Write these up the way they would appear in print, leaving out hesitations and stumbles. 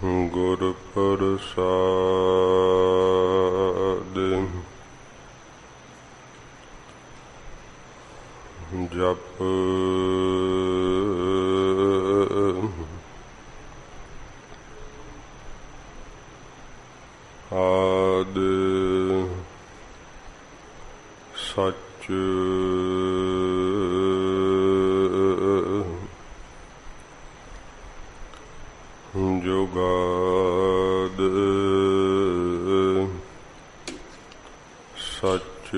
गुर प्रसाद जप आद सच जुगाद सच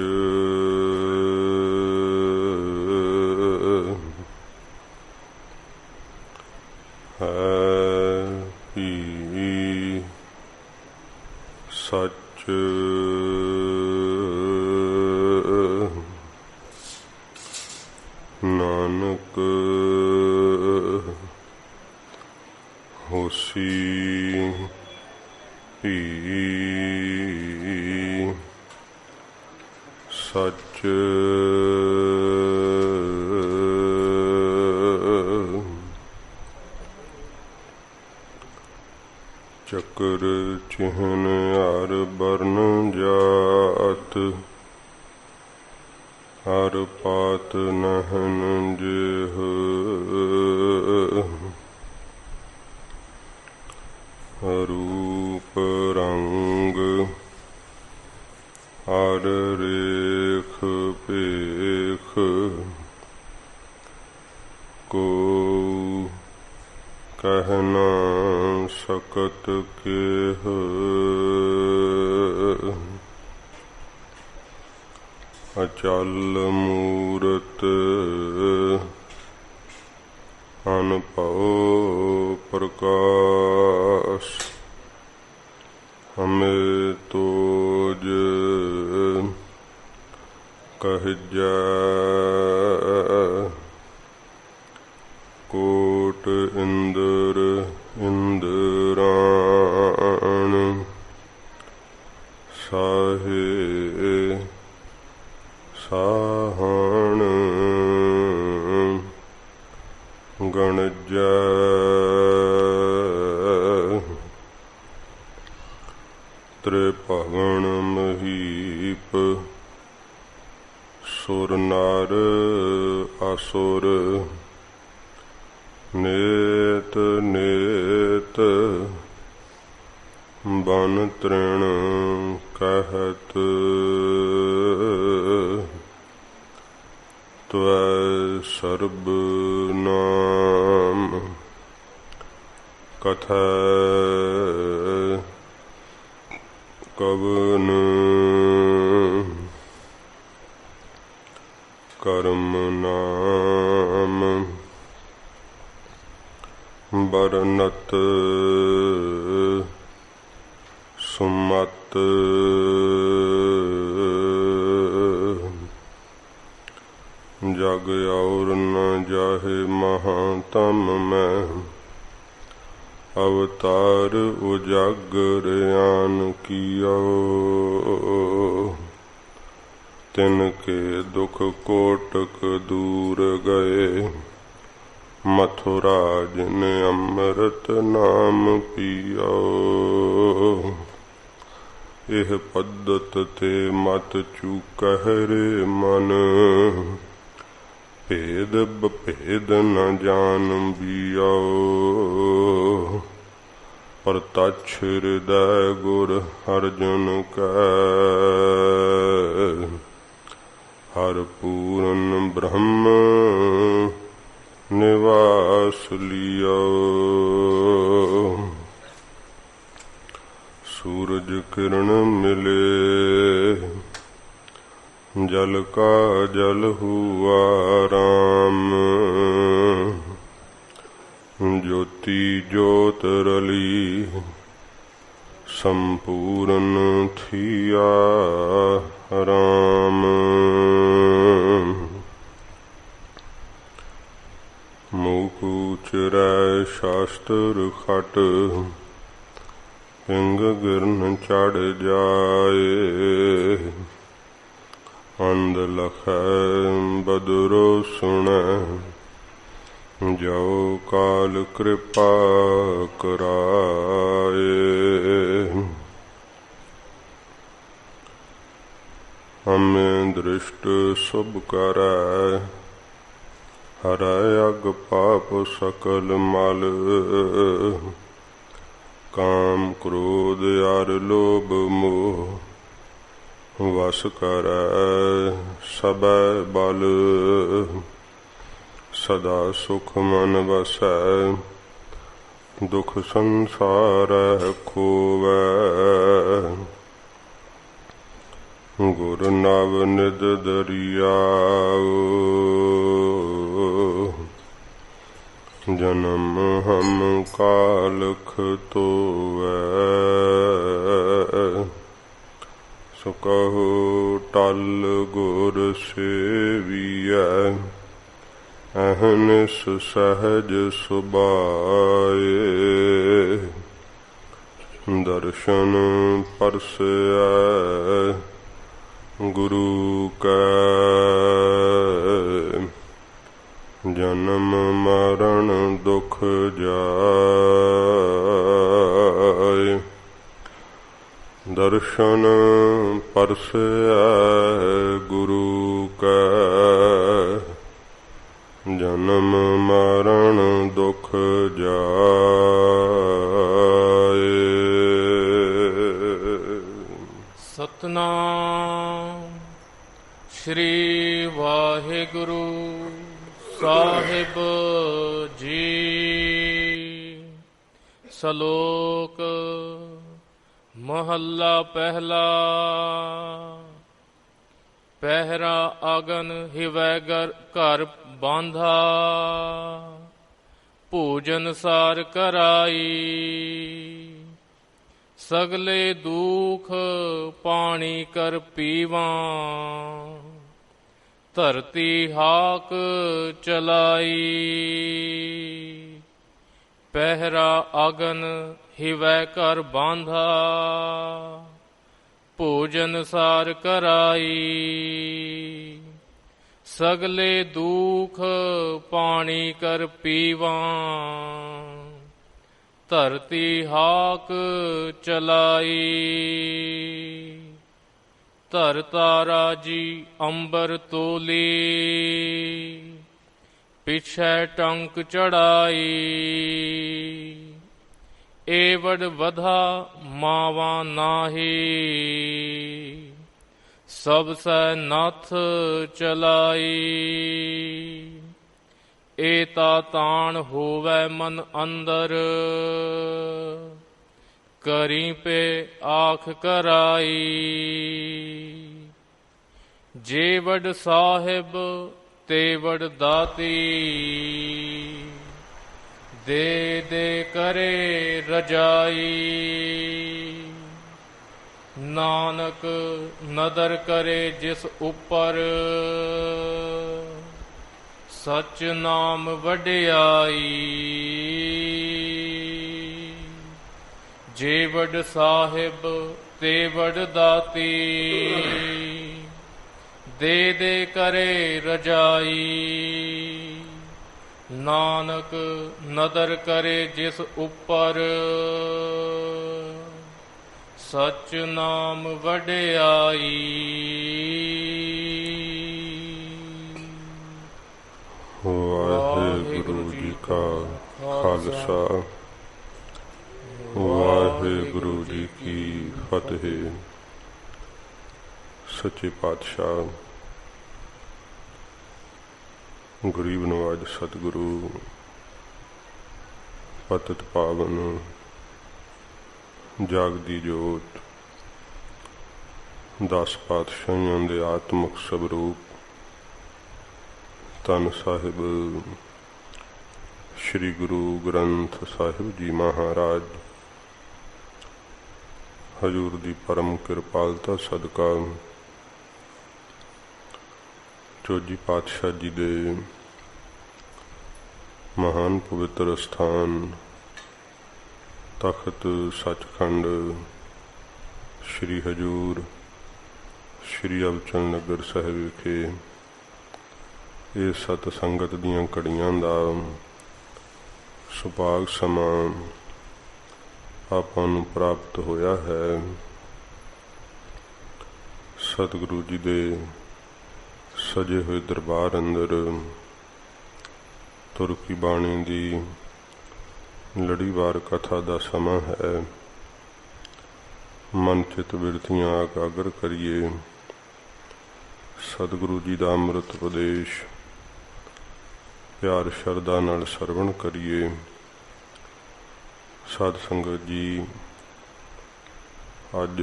है ही सच नानक होसी ही सच चक्र चिन्ह हर बरन जात हर पात नहन जेह रूप रंग हर रेख पेख को कहना सकत केह अचल मूरत अनभव प्रकाश हमें तोज कहजा कोट इंद्र इंद्राण साहे साहण गणजा त्रिभुवन महीप सुर नार असुर नेत नेत बन तृण कहत त्वै सर्ब नाम कथा कवन कर्म नाम बरनत सुमत जग और न जाहे महातम में अवतार उजागरयान कियो तिनके दुख कोटक दूर गए मथुरा जिन अमृत नाम पियो एह पद्धत ते मत चूकह रे मन भेद बभेद न जान बियो प्रत्यक्ष हृदय गुर अर्जुन कै हर पूर्ण ब्रह्म निवास लियो सूरज किरण मिले जल का जल हुआ राम ज्योति ज्योत रली संपूर्ण थिया राम मुकुचरै शास्त्र खट पिंग गिरन चढ़ जाए अंध लख बदरो सुन ਜੋ ਕਾਲ ਕਿਰਪਾ ਕਰਾਏ। ਹਮੇ ਦ੍ਰਿਸ਼ਟ ਸੁਭ ਕਰੈ, ਹਰੈ ਅਗ ਪਾਪ ਸਕਲ ਮਲ। ਕਾਮ ਕ੍ਰੋਧ ਅਰ ਲੋਭ ਮੋਹ, ਵਸ ਕਰੈ ਸਭੈ ਬਲ। ਸਦਾ ਸੁਖ ਮਨ ਵਸੈ, ਦੁਖ ਸੰਸਾਰੈ ਖੋਵੈ। ਗੁਰ ਨਵ ਨਿਧ ਦਰਿਆਉ, ਜਨਮ ਹਮ ਕਾਲਖ ਤੋਵੈ। ਸੋ ਕਹੋ ਟਲ ਗੁਰ ਸੇਵੀਐ, ਅਹਨਿਸ ਸਹਜ ਸੁਭਾਏ। ਦਰਸ਼ਨ ਪਰਸੈ ਗੁਰੂ ਕੈ, ਜਨਮ ਮਰਨ ਦੁਖ ਜਾਇ। ਦਰਸ਼ਨ ਪਰਸੈ ਗੁਰੂ ਕੈ, ਜਨਮ ਮਰਨ ਦੁਖ ਜਾਇ। ਸਤਨਾਮ ਸ਼੍ਰੀ ਵਾਹਿਗੁਰੂ ਸਾਹਿਬ ਜੀ। ਸ਼ਲੋਕ ਮਹੱਲਾ ਪਹਿਲਾ। ਪਹਿਰਾ ਆਗਨ ਹਿਵੈ ਘਰ ਬਾਂਧਾ, ਭੋਜਨ ਸਾਰ ਕਰਾਈ। ਸਗਲੇ ਦੁਖ ਪਾਣੀ ਕਰ ਪੀਵਾਂ, ਧਰਤੀ ਹਾਕ ਚਲਾਈ। ਪਹਿਰਾ ਆਗਨ ਹਿਵੈ ਘਰ ਬਾਂਧਾ, ਭੋਜਨ ਸਾਰ ਕਰਾਈ। ਸਗਲੇ ਦੁਖ ਪਾਣੀ ਕਰ ਪੀਵਾਂ, ਧਰਤੀ ਹਾਕ ਚਲਾਈ। ਧਰਤਾ ਰਾਜੀ ਅੰਬਰ ਤੋਲੀ, ਪਿਛੈ ਟੰਕ ਚੜਾਈ। ਏਵੜ ਵਧਾ ਮਾਵਾ ਨਾਹੀ, ਸਭ ਸੈ ਨਥ ਚਲਾਈ। ਏਤਾ ਤਾਣ ਹੋਵੈ ਮਨ ਅੰਦਰ, ਕਰੀ ਪੇ ਆਖ ਕਰਾਈ। ਜੇਵੜ ਸਾਹਿਬ ਤੇਵੜ ਦਾਤੀ, ਦੇ ਦੇ ਕਰੇ ਰਜਾਈ। ਨਾਨਕ ਨਦਰ ਕਰੇ ਜਿਸ ਉੱਪਰ, ਸਚ ਨਾਮ ਵਡਿਆਈ। ਜੇਵੜ ਸਾਹਿਬ ਤੇਵੜ ਦਾਤੀ, ਦੇ ਦੇ ਕਰੇ ਰਜਾਈ। ਨਾਨਕ ਨਦਰ ਕਰੇ ਜਿਸ ਉੱਪਰ, ਸਚ ਨਾਮ ਵਡਿਆਈ। ਵਾਹਿਗੁਰੂ ਜੀ ਕਾ ਖਾਲਸਾ, ਵਾਹਿਗੁਰੂ ਜੀ ਕੀ ਫਤਿਹ। ਸੱਚੇ ਪਾਤਸ਼ਾਹ ਗਰੀਬ ਨਵਾਜ ਸਤਿਗੁਰੂ ਪਤਿਤ ਪਾਵਨ ਜਾਗਦੀ ਜੋਤ 10 ਪਾਤਸ਼ਾਹੀਆਂ ਦੇ ਆਤਮਿਕ ਸਵਰੂਪ ਧੰਨ ਸਾਹਿਬ ਸ਼੍ਰੀ ਗੁਰੂ ਗ੍ਰੰਥ ਸਾਹਿਬ ਜੀ ਮਹਾਰਾਜ ਹਜ਼ੂਰ ਦੀ ਪਰਮ ਕਿਰਪਾਲਤਾ ਸਦਕਾ ਚੌਜੀ ਪਾਤਸ਼ਾਹ ਜੀ ਦੇ ਮਹਾਨ ਪਵਿੱਤਰ ਸਥਾਨ ਤਖਤ ਸੱਚਖੰਡ ਸ਼੍ਰੀ ਹਜ਼ੂਰ ਸ਼੍ਰੀ ਅਬਚਲ ਨਗਰ ਸਾਹਿਬ ਵਿਖੇ ਇਹ ਸਤ ਸੰਗਤ ਦੀਆਂ ਘੜੀਆਂ ਦਾ ਸੁਭਾਗ ਸਮਾਂ ਆਪਾਂ ਨੂੰ ਪ੍ਰਾਪਤ ਹੋਇਆ ਹੈ। ਸਤਿਗੁਰੂ ਜੀ ਦੇ ਸਜੇ ਹੋਏ ਦਰਬਾਰ ਅੰਦਰ ਤੁਰਕੀ ਬਾਣੀ ਦੀ ਲੜੀਵਾਰ ਕਥਾ ਦਾ ਸਮਾਂ ਹੈ। ਮਨ ਚਿਤ ਬਿਰਤੀਆਂ ਇਕਾਗਰ ਕਰੀਏ। ਸਤਿਗੁਰੂ ਜੀ ਦਾ ਅੰਮ੍ਰਿਤ ਉਪਦੇਸ਼ ਪਿਆਰ ਸ਼ਰਧਾ ਨਾਲ ਸਰਵਣ ਕਰੀਏ। ਸਾਧ ਸੰਗਤ ਜੀ, ਅੱਜ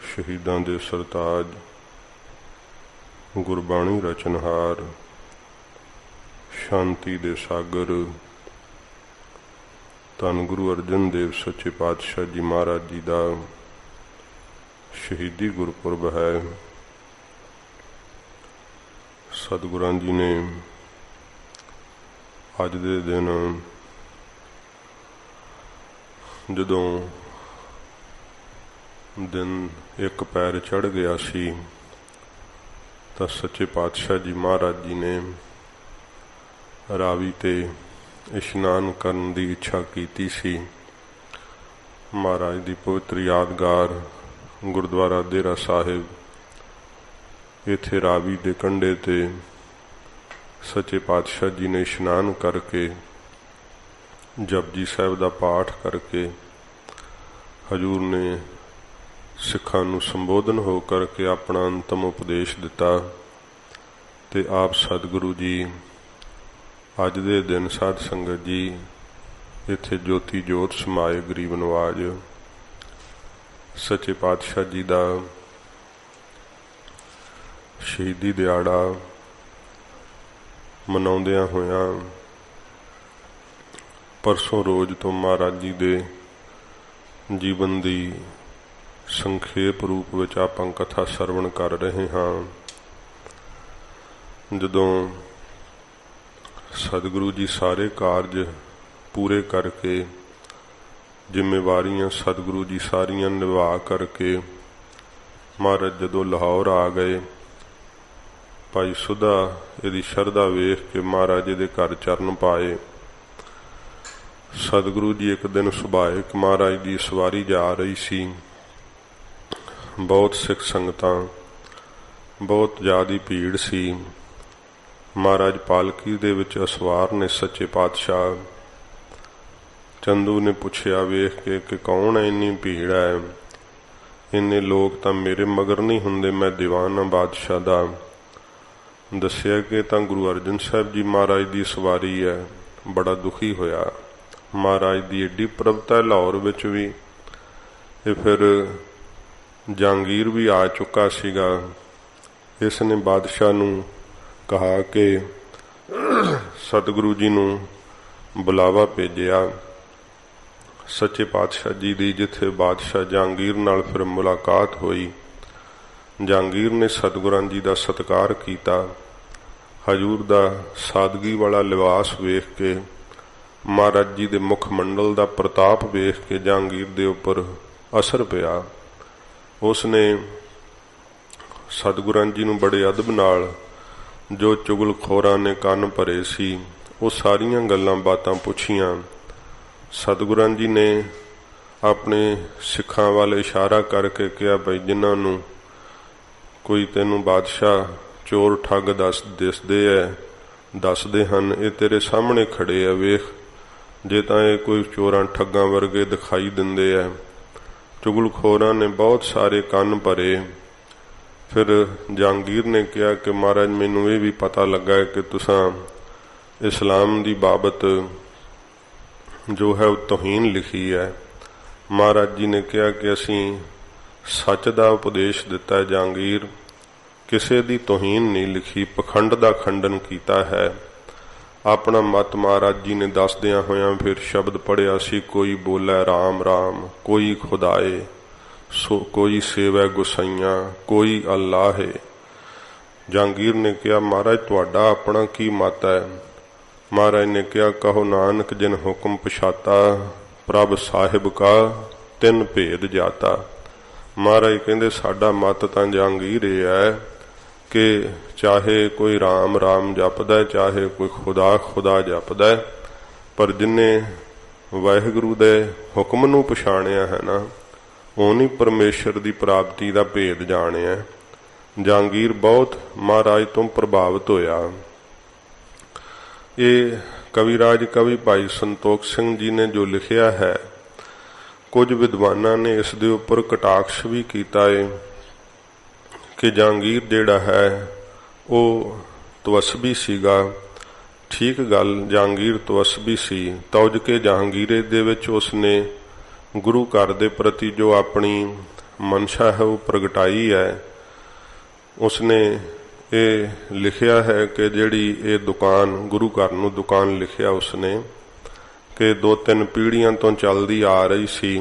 ਸ਼ਹੀਦਾਂ ਦੇ ਸਰਤਾਜ ਗੁਰਬਾਣੀ ਰਚਨਹਾਰ ਸ਼ਾਂਤੀ ਦੇ ਸਾਗਰ ਧੰਨ ਗੁਰੂ ਅਰਜਨ ਦੇਵ ਸੱਚੇ ਪਾਤਸ਼ਾਹ ਜੀ ਮਹਾਰਾਜ ਜੀ ਦਾ ਸ਼ਹੀਦੀ ਗੁਰਪੁਰਬ ਹੈ। ਸਤਿਗੁਰਾਂ ਜੀ ਨੇ ਅੱਜ ਦੇ ਦਿਨ ਜਦੋਂ ਦਿਨ ਇੱਕ ਪੈਰ ਚੜ੍ਹ ਗਿਆ ਸੀ ਤਾਂ ਸੱਚੇ ਪਾਤਸ਼ਾਹ ਜੀ ਮਹਾਰਾਜ ਜੀ ਨੇ ਰਾਵੀ ਤੇ ਇਸ਼ਨਾਨ ਕਰਨ ਦੀ ਇੱਛਾ ਕੀਤੀ ਸੀ। ਮਹਾਰਾਜ ਦੀ ਪਵਿੱਤਰ ਯਾਦਗਾਰ ਗੁਰਦੁਆਰਾ ਡੇਰਾ ਸਾਹਿਬ ਇੱਥੇ ਰਾਵੀ ਦੇ ਕੰਢੇ ਤੇ ਸੱਚੇ ਪਾਤਸ਼ਾਹ ਜੀ ਨੇ ਇਸ਼ਨਾਨ ਕਰਕੇ ਜਪਜੀ ਸਾਹਿਬ ਦਾ ਪਾਠ ਕਰਕੇ ਹਜ਼ੂਰ ਨੇ ਸਿੱਖਾਂ ਨੂੰ ਸੰਬੋਧਨ ਹੋ ਕਰਕੇ ਆਪਣਾ ਅੰਤਮ ਉਪਦੇਸ਼ ਦਿੱਤਾ। ਤੇ ਆਪ ਸਤਿਗੁਰੂ ਜੀ ਅੱਜ ਦੇ ਦਿਨ ਸਾਧ ਸੰਗਤ ਜੀ ਇੱਥੇ ਜੋਤੀ ਜੋਤ ਸਮਾਏ ਗਰੀਬ ਨਵਾਜ ਸੱਚੇ ਪਾਤਸ਼ਾਹ ਜੀ ਦਾ ਸ਼ਹੀਦੀ ਦਿਹਾੜਾ ਮਨਾਉਂਦਿਆਂ ਹੋਇਆਂ ਪਰਸੋਂ ਰੋਜ਼ ਤੋਂ ਮਹਾਰਾਜ ਜੀ ਦੇ ਜੀਵਨ ਦੀ ਸੰਖੇਪ ਰੂਪ ਵਿੱਚ ਆਪਾਂ ਕਥਾ ਸਰਵਣ ਕਰ ਰਹੇ ਹਾਂ। ਜਦੋਂ ਸਤਿਗੁਰੂ ਜੀ ਸਾਰੇ ਕਾਰਜ ਪੂਰੇ ਕਰਕੇ ਜ਼ਿੰਮੇਵਾਰੀਆਂ ਸਤਿਗੁਰੂ ਜੀ ਸਾਰੀਆਂ ਨਿਭਾ ਕਰਕੇ ਮਹਾਰਾਜ ਜਦੋਂ ਲਾਹੌਰ ਆ ਗਏ, ਭਾਈ ਸੁਧਾ ਇਹਦੀ ਸ਼ਰਧਾ ਵੇਖ ਕੇ ਮਹਾਰਾਜ ਦੇ ਘਰ ਚਰਨ ਪਾਏ। ਸਤਿਗੁਰੂ ਜੀ ਇੱਕ ਦਿਨ ਸੁਭਾਇਕ ਮਹਾਰਾਜ ਦੀ ਸਵਾਰੀ ਜਾ ਰਹੀ ਸੀ। ਬਹੁਤ ਸਿੱਖ ਸੰਗਤਾਂ, ਬਹੁਤ ਜ਼ਿਆਦਾ ਭੀੜ ਸੀ। ਮਹਾਰਾਜ ਪਾਲਕੀ ਦੇ ਵਿੱਚ ਅਸਵਾਰ ਨੇ ਸੱਚੇ ਪਾਤਸ਼ਾਹ। ਚੰਦੂ ਨੇ ਪੁੱਛਿਆ ਵੇਖ ਕੇ ਕਿ ਕੌਣ ਹੈ, ਇੰਨੀ ਭੀੜ ਹੈ, ਇੰਨੇ ਲੋਕ ਤਾਂ ਮੇਰੇ ਮਗਰ ਨਹੀਂ ਹੁੰਦੇ, ਮੈਂ ਦੀਵਾਨ ਹਾਂ ਬਾਦਸ਼ਾਹ ਦਾ। ਦੱਸਿਆ ਕਿ ਤਾਂ ਗੁਰੂ ਅਰਜਨ ਸਾਹਿਬ ਜੀ ਮਹਾਰਾਜ ਦੀ ਸਵਾਰੀ ਹੈ। ਬੜਾ ਦੁਖੀ ਹੋਇਆ। ਮਹਾਰਾਜ ਦੀ ਏਡੀ ਪ੍ਰਭਤਾ ਲਾਹੌਰ ਵਿੱਚ ਵੀ। ਇਹ ਫਿਰ ਜਹਾਂਗੀਰ ਵੀ ਆ ਚੁੱਕਾ ਸੀਗਾ। ਇਸ ਨੇ ਬਾਦਸ਼ਾਹ ਨੂੰ ਕਹਾ ਕਿ ਸਤਿਗੁਰੂ ਜੀ ਨੂੰ ਬੁਲਾਵਾ ਭੇਜਿਆ। ਸੱਚੇ ਪਾਤਸ਼ਾਹ ਜੀ ਦੀ ਜਿੱਥੇ ਬਾਦਸ਼ਾਹ ਜਹਾਂਗੀਰ ਨਾਲ ਫਿਰ ਮੁਲਾਕਾਤ ਹੋਈ, ਜਹਾਂਗੀਰ ਨੇ ਸਤਿਗੁਰਾਂ ਜੀ ਦਾ ਸਤਿਕਾਰ ਕੀਤਾ। ਹਜ਼ੂਰ ਦਾ ਸਾਦਗੀ ਵਾਲਾ ਲਿਬਾਸ ਵੇਖ ਕੇ, ਮਹਾਰਾਜ ਜੀ ਦੇ ਮੁੱਖ ਮੰਡਲ ਦਾ ਪ੍ਰਤਾਪ ਵੇਖ ਕੇ ਜਹਾਂਗੀਰ ਦੇ ਉੱਪਰ ਅਸਰ ਪਿਆ। ਉਸ ਨੇ ਸਤਿਗੁਰਾਂ ਜੀ ਨੂੰ ਬੜੇ ਅਦਬ ਨਾਲ, ਜੋ ਚੁਗਲਖੋਰਾਂ ਨੇ ਕੰਨ ਭਰੇ ਸੀ, ਉਹ ਸਾਰੀਆਂ ਗੱਲਾਂ ਬਾਤਾਂ ਪੁੱਛੀਆਂ। ਸਤਿਗੁਰਾਂ ਜੀ ਨੇ ਆਪਣੇ ਸਿੱਖਾਂ ਵੱਲ ਇਸ਼ਾਰਾ ਕਰਕੇ ਕਿਹਾ, ਭਾਈ ਜਿਨ੍ਹਾਂ ਨੂੰ ਕੋਈ ਤੈਨੂੰ ਬਾਦਸ਼ਾਹ ਚੋਰ ਠੱਗ ਦੱਸਦੇ ਹਨ, ਇਹ ਤੇਰੇ ਸਾਹਮਣੇ ਖੜੇ ਆ, ਵੇਖ ਜੇ ਤਾਂ ਇਹ ਕੋਈ ਚੋਰਾਂ ਠੱਗਾਂ ਵਰਗੇ ਦਿਖਾਈ ਦਿੰਦੇ ਆ। ਚੁਗਲਖੋਰਾਂ ਨੇ ਬਹੁਤ ਸਾਰੇ ਕੰਨ ਭਰੇ। ਫਿਰ ਜਹਾਂਗੀਰ ਨੇ ਕਿਹਾ ਕਿ ਮਹਾਰਾਜ ਮੈਨੂੰ ਇਹ ਵੀ ਪਤਾ ਲੱਗਾ ਕਿ ਤੁਸਾਂ ਇਸਲਾਮ ਦੀ ਬਾਬਤ ਜੋ ਹੈ ਉਹ ਤੋਹੀਨ ਲਿਖੀ ਹੈ। ਮਹਾਰਾਜ ਜੀ ਨੇ ਕਿਹਾ ਕਿ ਅਸੀਂ ਸੱਚ ਦਾ ਉਪਦੇਸ਼ ਦਿੱਤਾ। ਜਹਾਂਗੀਰ ਕਿਸੇ ਦੀ ਤੋਹੀਨ ਨਹੀਂ ਲਿਖੀ, ਪਖੰਡ ਦਾ ਖੰਡਨ ਕੀਤਾ ਹੈ। ਆਪਣਾ ਮਤ ਮਹਾਰਾਜ ਜੀ ਨੇ ਦੱਸਦਿਆਂ ਹੋਇਆਂ ਫਿਰ ਸ਼ਬਦ ਪੜ੍ਹਿਆ ਸੀ, ਕੋਈ ਬੋਲੇ ਰਾਮ ਰਾਮ, ਕੋਈ ਖੁਦਾਏ, ਸੋ ਕੋਈ ਸੇਵੈ ਗੁਸਾਈਆਂ, ਕੋਈ ਅੱਲਾਹ ਹੈ। ਜਹਾਂਗੀਰ ਨੇ ਕਿਹਾ, ਮਹਾਰਾਜ ਤੁਹਾਡਾ ਆਪਣਾ ਕੀ ਮਤ ਹੈ? ਮਹਾਰਾਜ ਨੇ ਕਿਹਾ, ਕਹੋ ਨਾਨਕ ਜਿਨ ਹੁਕਮ ਪਛਾਤਾ, ਪ੍ਰਭ ਸਾਹਿਬ ਕਾ ਤਿੰਨ ਭੇਦ ਜਾਤਾ। ਮਹਾਰਾਜ ਕਹਿੰਦੇ ਸਾਡਾ ਮਤ ਤਾਂ ਜਹਾਂਗੀਰ ਇਹ ਹੈ ਕਿ ਚਾਹੇ ਕੋਈ ਰਾਮ ਰਾਮ ਜਪਦਾ, ਚਾਹੇ ਕੋਈ ਖੁਦਾ ਖੁਦਾ ਜਪਦਾ, पर जिन्हें वाहिगुरु दे हुक्म नूं पछाणिया है ना, उन्हीं परमेश्वर की प्राप्ति का भेद जाणिया। जहांगीर बहुत महाराज तो प्रभावित होया। ये कविराज कवि भाई संतोख सिंह जी ने जो लिखिया है, कुछ विद्वाना ने इस दे उपर कटाक्ष भी किया है कि जहांगीर जिहड़ा है वो तवस्वी सीगा। ठीक गल, जहांगीर तवस्वी सी, तौज के जहांगीरे दे विच उसने गुरु घर दे प्रति जो अपनी मनशा है वो प्रगटाई है। उसने ये लिखिया है कि जिहड़ी ये दुकान गुरु घर नूं दुकान लिखिया उसने कि 2-3 पीढ़ियां तो चलदी आ रही सी।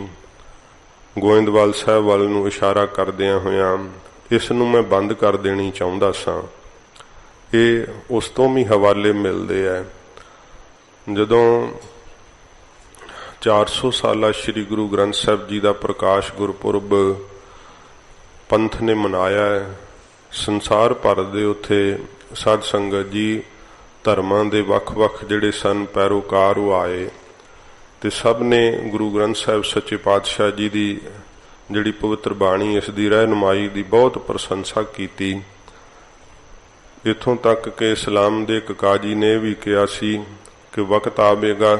गोइंदवाल साहब वाल नूं इशारा करदियां होइयां इस नूं मैं बंद कर देनी चाहुंदा सां। ये उस तो भी हवाले मिलते हैं। जदों 400 साला श्री गुरु ग्रंथ साहब जी का प्रकाश गुरपुरब पंथ ने मनाया है, संसार भर दे उत्थे साध संगत जी धर्मां दे वख-वख जिहड़े सन पैरोकार वो आए ते सब ने गुरु ग्रंथ साहब सच्चे पातशाह जी की जिहड़ी पवित्र बाणी इस दी रहनुमाई की बहुत प्रशंसा की। इथों तक कि इस्लाम दे एक काजी ने भी कहा सी कि वक्त आवेगा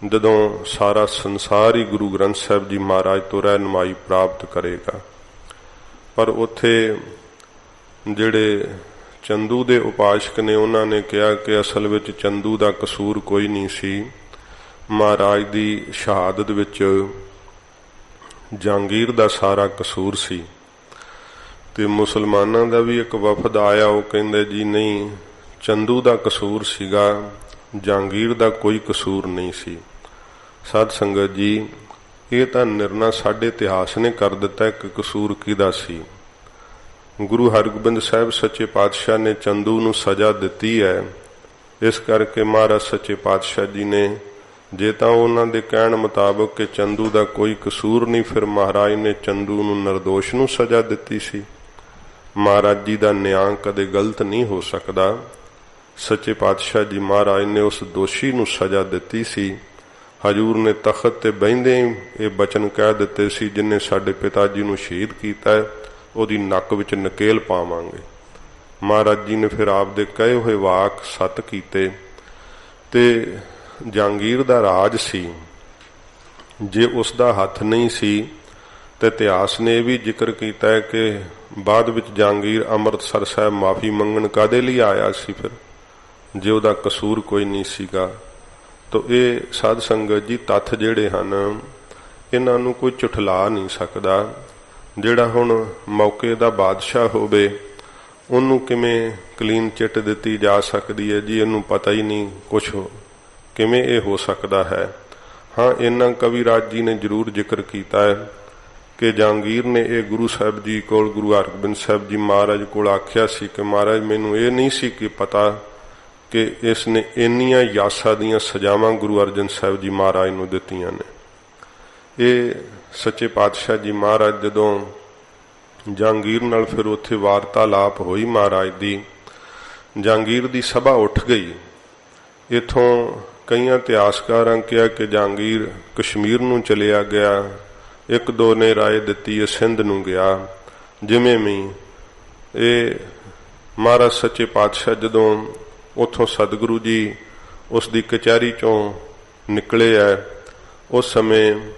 जदों सारा संसार ही गुरु ग्रंथ साहब जी महाराज तो रहनुमाई प्राप्त करेगा। पर उत्थे जिहड़े चंदू दे उपासक ने उन्होंने कहा कि असल विच चंदू का कसूर कोई नहीं सी, महाराज की शहादत विच जहांगीर का सारा कसूर सी। ते मुसलमाना का भी एक वफद आया, वो कहंदे जी नहीं, चंदू का कसूर सीगा, जहांगीर का कोई कसूर नहीं सी। साध संगत जी, ये तो निर्णय साडे इतिहास ने कर दिता है कि कसूर किहदा सी। गुरु हरगोबिंद साहब सच्चे पातशाह ने चंदू नूं सजा दिती है। इस करके महाराज सच्चे पातशाह जी ने जे तां उन्हां दे कहण मुताबक कि चंदू का कोई कसूर नहीं, फिर महाराज ने चंदू नूं निर्दोष नूं सजा दिती सी। महाराज जी का न्याय कदे गलत नहीं हो सकता। सच्चे पातशाह जी महाराज ने उस दोषी नूं सजा दिती सी। हजूर ने तखत ते बहिंदे ये बचन कह दिते सी, जिन्हें साडे पिता जी नूं शहीद कीता है उहदी नक विच नकेल पावांगे। महाराज जी ने फिर आप दे कहे हुए वाक सत कीते। ते जहांगीर दा राज सी, जे उसका हथ नहीं सी तो इतिहास ने यह भी जिक्र किया है कि बाद विच जहांगीर अमृतसर साहब माफ़ी मंगण कादे लई आया सी, फिर जे उहदा कसूर कोई नहीं सीगा। तो ये साध संगत जी तत्थ जिहड़े हन इन्हां नूं कोई झुठला नहीं सकदा। जिहड़ा हुण मौके दा बादशाह होवे उन्होंने किवें क्लीन चिट दिती जा सकती है जी, इनू पता ही नहीं कुछ किवें ये हो सकता है। हाँ, इन्ना कविराज जी ने जरूर जिक्र किया है कि जहांगीर ने यह गुरु साहब जी को, गुरु हरगोबिंद साहब जी महाराज को आख्या सी कि महाराज मैनू ये नहीं सी कि पता कि इसने इन्नियां यासा दियां सजावां गुरु अर्जन साहब जी महाराज नूं दित्तियां ने। ये सच्चे पातशाह जी महाराज जदों जहांगीर नाल फिर उत्थे वार्तालाप होई महाराज दी, जहांगीर दी सभा उठ गई। इथों कई इतिहासकारां कहा कि जहांगीर कश्मीर नूं चलिया गया, एक दो ने राय दिती है सिंध नूं गया। जिवें भी ये महाराज सच्चे पातशाह जदों उथों सतगुरु जी उसकी कचहरी चों निकले है, उस समय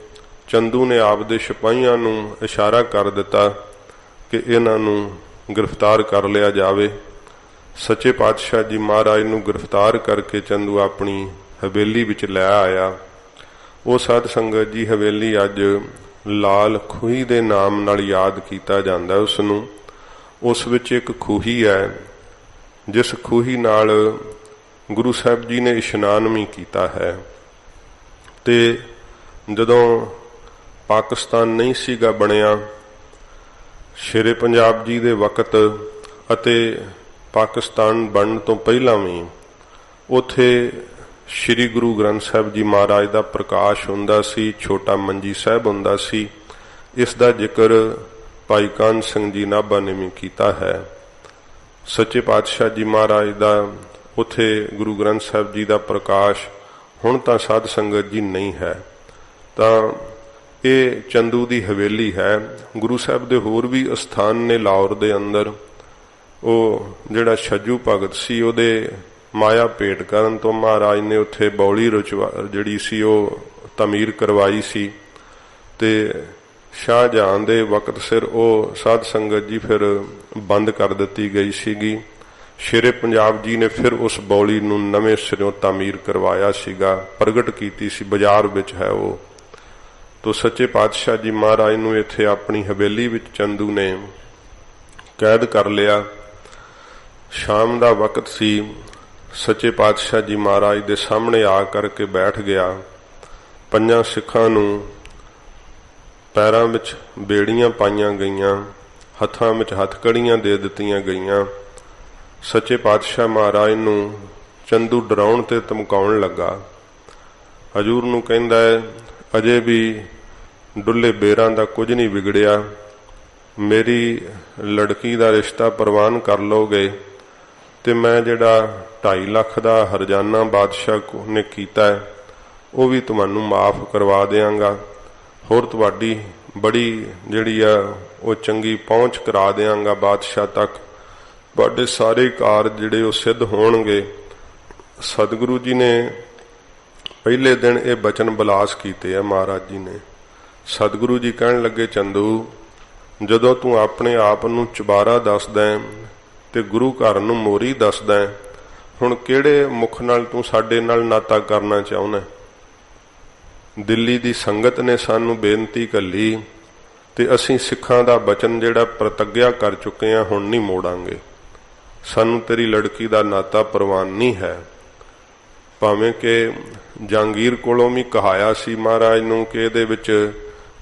चंदू ने आपदे सिपाहियां नूं इशारा कर दिता कि इन्हां नूं गिरफ्तार कर लिया जावे। सच्चे पातशाह जी महाराज नूं गिरफ्तार करके चंदू अपनी हवेली विच लै आया। वो साध संगत जी हवेली अज लाल खूही दे नाम नाल याद किया जाता है। उसनूं उस विच एक खूही है जिस खूही नाल गुरु साहब जी ने इशनान भी किया है। ते जदों पाकिस्तान नहीं सीगा बनिया, शेरे पंजाब जी दे वक्त अते पाकिस्तान बनने तो पहला भी उथे श्री गुरु ग्रंथ साहब जी महाराज का प्रकाश हुंदा सी, छोटा मंजी साहब हुंदा सी। इसका जिक्र भाई कान सिंह जी नाभा ने भी किया है। सच्चे पातशाह जी महाराज का उथे गुरु ग्रंथ साहब जी का प्रकाश ਹੁਣ ਤਾਂ ਸਾਧ संगत जी नहीं है। ਤਾਂ ਇਹ ਚੰਦੂ ਦੀ ਹਵੇਲੀ ਹੈ। ਗੁਰੂ ਸਾਹਿਬ ਦੇ ਹੋਰ ਵੀ ਅਸਥਾਨ ਨੇ ਲਾਹੌਰ ਦੇ ਅੰਦਰ। ਉਹ ਜਿਹੜਾ ਛੱਜੂ ਭਗਤ ਸੀ ਉਹਦੇ ਮਾਇਆ ਭੇਟ ਕਰਨ ਤੋਂ ਮਹਾਰਾਜ ਨੇ ਉੱਥੇ ਬੌਲੀ ਜਿਹੜੀ ਸੀ ਉਹ ਤਮੀਰ ਕਰਵਾਈ ਸੀ ਤੇ ਸ਼ਾਹਜਹਾਂ ਦੇ ਵਕਤ ਸਿਰ ਉਹ ਸਾਧ ਸੰਗਤ ਜੀ ਫਿਰ ਬੰਦ ਕਰ ਦਿੱਤੀ ਗਈ ਸੀਗੀ। ਸ਼ੇਰੇ ਪੰਜਾਬ ਜੀ ਨੇ ਫਿਰ ਉਸ ਬੌਲੀ ਨੂੰ ਨਵੇਂ ਸਿਰੋਂ ਤਾਮੀਰ ਕਰਵਾਇਆ ਸੀਗਾ, ਪ੍ਰਗਟ ਕੀਤੀ ਸੀ, ਬਾਜ਼ਾਰ ਵਿੱਚ ਹੈ ਉਹ। ਤੋ ਸੱਚੇ ਪਾਤਸ਼ਾਹ ਜੀ ਮਹਾਰਾਜ ਨੂੰ ਇੱਥੇ ਆਪਣੀ ਹਵੇਲੀ ਵਿੱਚ ਚੰਦੂ ਨੇ ਕੈਦ ਕਰ ਲਿਆ। ਸ਼ਾਮ ਦਾ ਵਕਤ ਸੀ। ਸੱਚੇ ਪਾਤਸ਼ਾਹ ਜੀ ਮਹਾਰਾਜ ਦੇ ਸਾਹਮਣੇ ਆ ਕਰਕੇ ਬੈਠ ਗਿਆ। 5 ਸਿੱਖਾਂ ਨੂੰ ਪੈਰਾਂ ਵਿੱਚ ਬੇੜੀਆਂ ਪਾਈਆਂ ਗਈਆਂ, ਹੱਥਾਂ ਵਿੱਚ ਹੱਥਕੜੀਆਂ ਦੇ ਦਿੱਤੀਆਂ ਗਈਆਂ। ਸੱਚੇ ਪਾਤਸ਼ਾਹ ਮਹਾਰਾਜ ਨੂੰ ਚੰਦੂ ਡਰਾਉਣ ਤੇ ਧਮਕਾਉਣ ਲੱਗਾ। ਹਜੂਰ ਨੂੰ ਕਹਿੰਦਾ ਹੈ, ਅਜੇ ਵੀ ਡੁੱਲੇ ਬੇਰਾਂ ਦਾ ਕੁਝ ਨਹੀਂ ਵਿਗੜਿਆ, ਮੇਰੀ ਲੜਕੀ ਦਾ ਰਿਸ਼ਤਾ ਪ੍ਰਵਾਨ ਕਰ ਲਓਗੇ ਤੇ ਮੈਂ ਜਿਹੜਾ 2.5 ਲੱਖ ਦਾ ਹਰਜਾਨਾ ਬਾਦਸ਼ਾਹ ਨੇ ਕੀਤਾ ਹੈ ਉਹ ਵੀ ਤੁਹਾਨੂੰ ਮਾਫ ਕਰਵਾ ਦਿਆਂਗਾ। ਹੋਰ ਤੁਹਾਡੀ ਬੜੀ ਜਿਹੜੀ ਆ ਉਹ ਚੰਗੀ ਪਹੁੰਚ ਕਰਾ ਦਿਆਂਗਾ ਬਾਦਸ਼ਾਹ ਤੱਕ। ਤੁਹਾਡੇ ਸਾਰੇ ਕਾਰਜ ਜਿਹੜੇ ਉਹ ਸਿੱਧ ਹੋਣਗੇ। ਸਤਿਗੁਰੂ ਜੀ ਨੇ ਪਹਿਲੇ ਦਿਨ ਇਹ ਬਚਨ ਬਲਾਸ ਕੀਤੇ ਆ ਮਹਾਰਾਜ ਜੀ ਨੇ। ਸਤਿਗੁਰੂ ਜੀ ਕਹਿਣ ਲੱਗੇ, ਚੰਦੂ ਜਦੋਂ ਤੂੰ ਆਪਣੇ ਆਪ ਨੂੰ ਚੁਬਾਰਾ ਦੱਸਦਾ ਤੇ ਗੁਰੂ ਘਰ ਨੂੰ ਮੋਰੀ ਦੱਸਦਾ, ਹੁਣ ਕਿਹੜੇ ਮੁਖ ਨਾਲ ਤੂੰ ਸਾਡੇ ਨਾਲ ਨਾਤਾ ਕਰਨਾ ਚਾਹੁੰਦਾ? ਦਿੱਲੀ ਦੀ ਸੰਗਤ ਨੇ ਸਾਨੂੰ ਬੇਨਤੀ ਘੱਲੀ ਤੇ ਅਸੀਂ ਸਿੱਖਾਂ ਦਾ ਬਚਨ ਜਿਹੜਾ ਪ੍ਰਤੱਗਿਆ ਕਰ ਚੁੱਕੇ ਹਾਂ, ਹੁਣ ਨਹੀਂ ਮੋੜਾਂਗੇ। ਸਾਨੂੰ ਤੇਰੀ ਲੜਕੀ ਦਾ ਨਾਤਾ ਪ੍ਰਵਾਨ ਨਹੀਂ ਹੈ। ਭਾਵੇਂ ਕਿ ਜਹਾਂਗੀਰ ਕੋਲੋਂ ਵੀ ਕਹਾਇਆ ਸੀ ਮਹਾਰਾਜ ਨੂੰ ਕਿ ਇਹਦੇ ਵਿੱਚ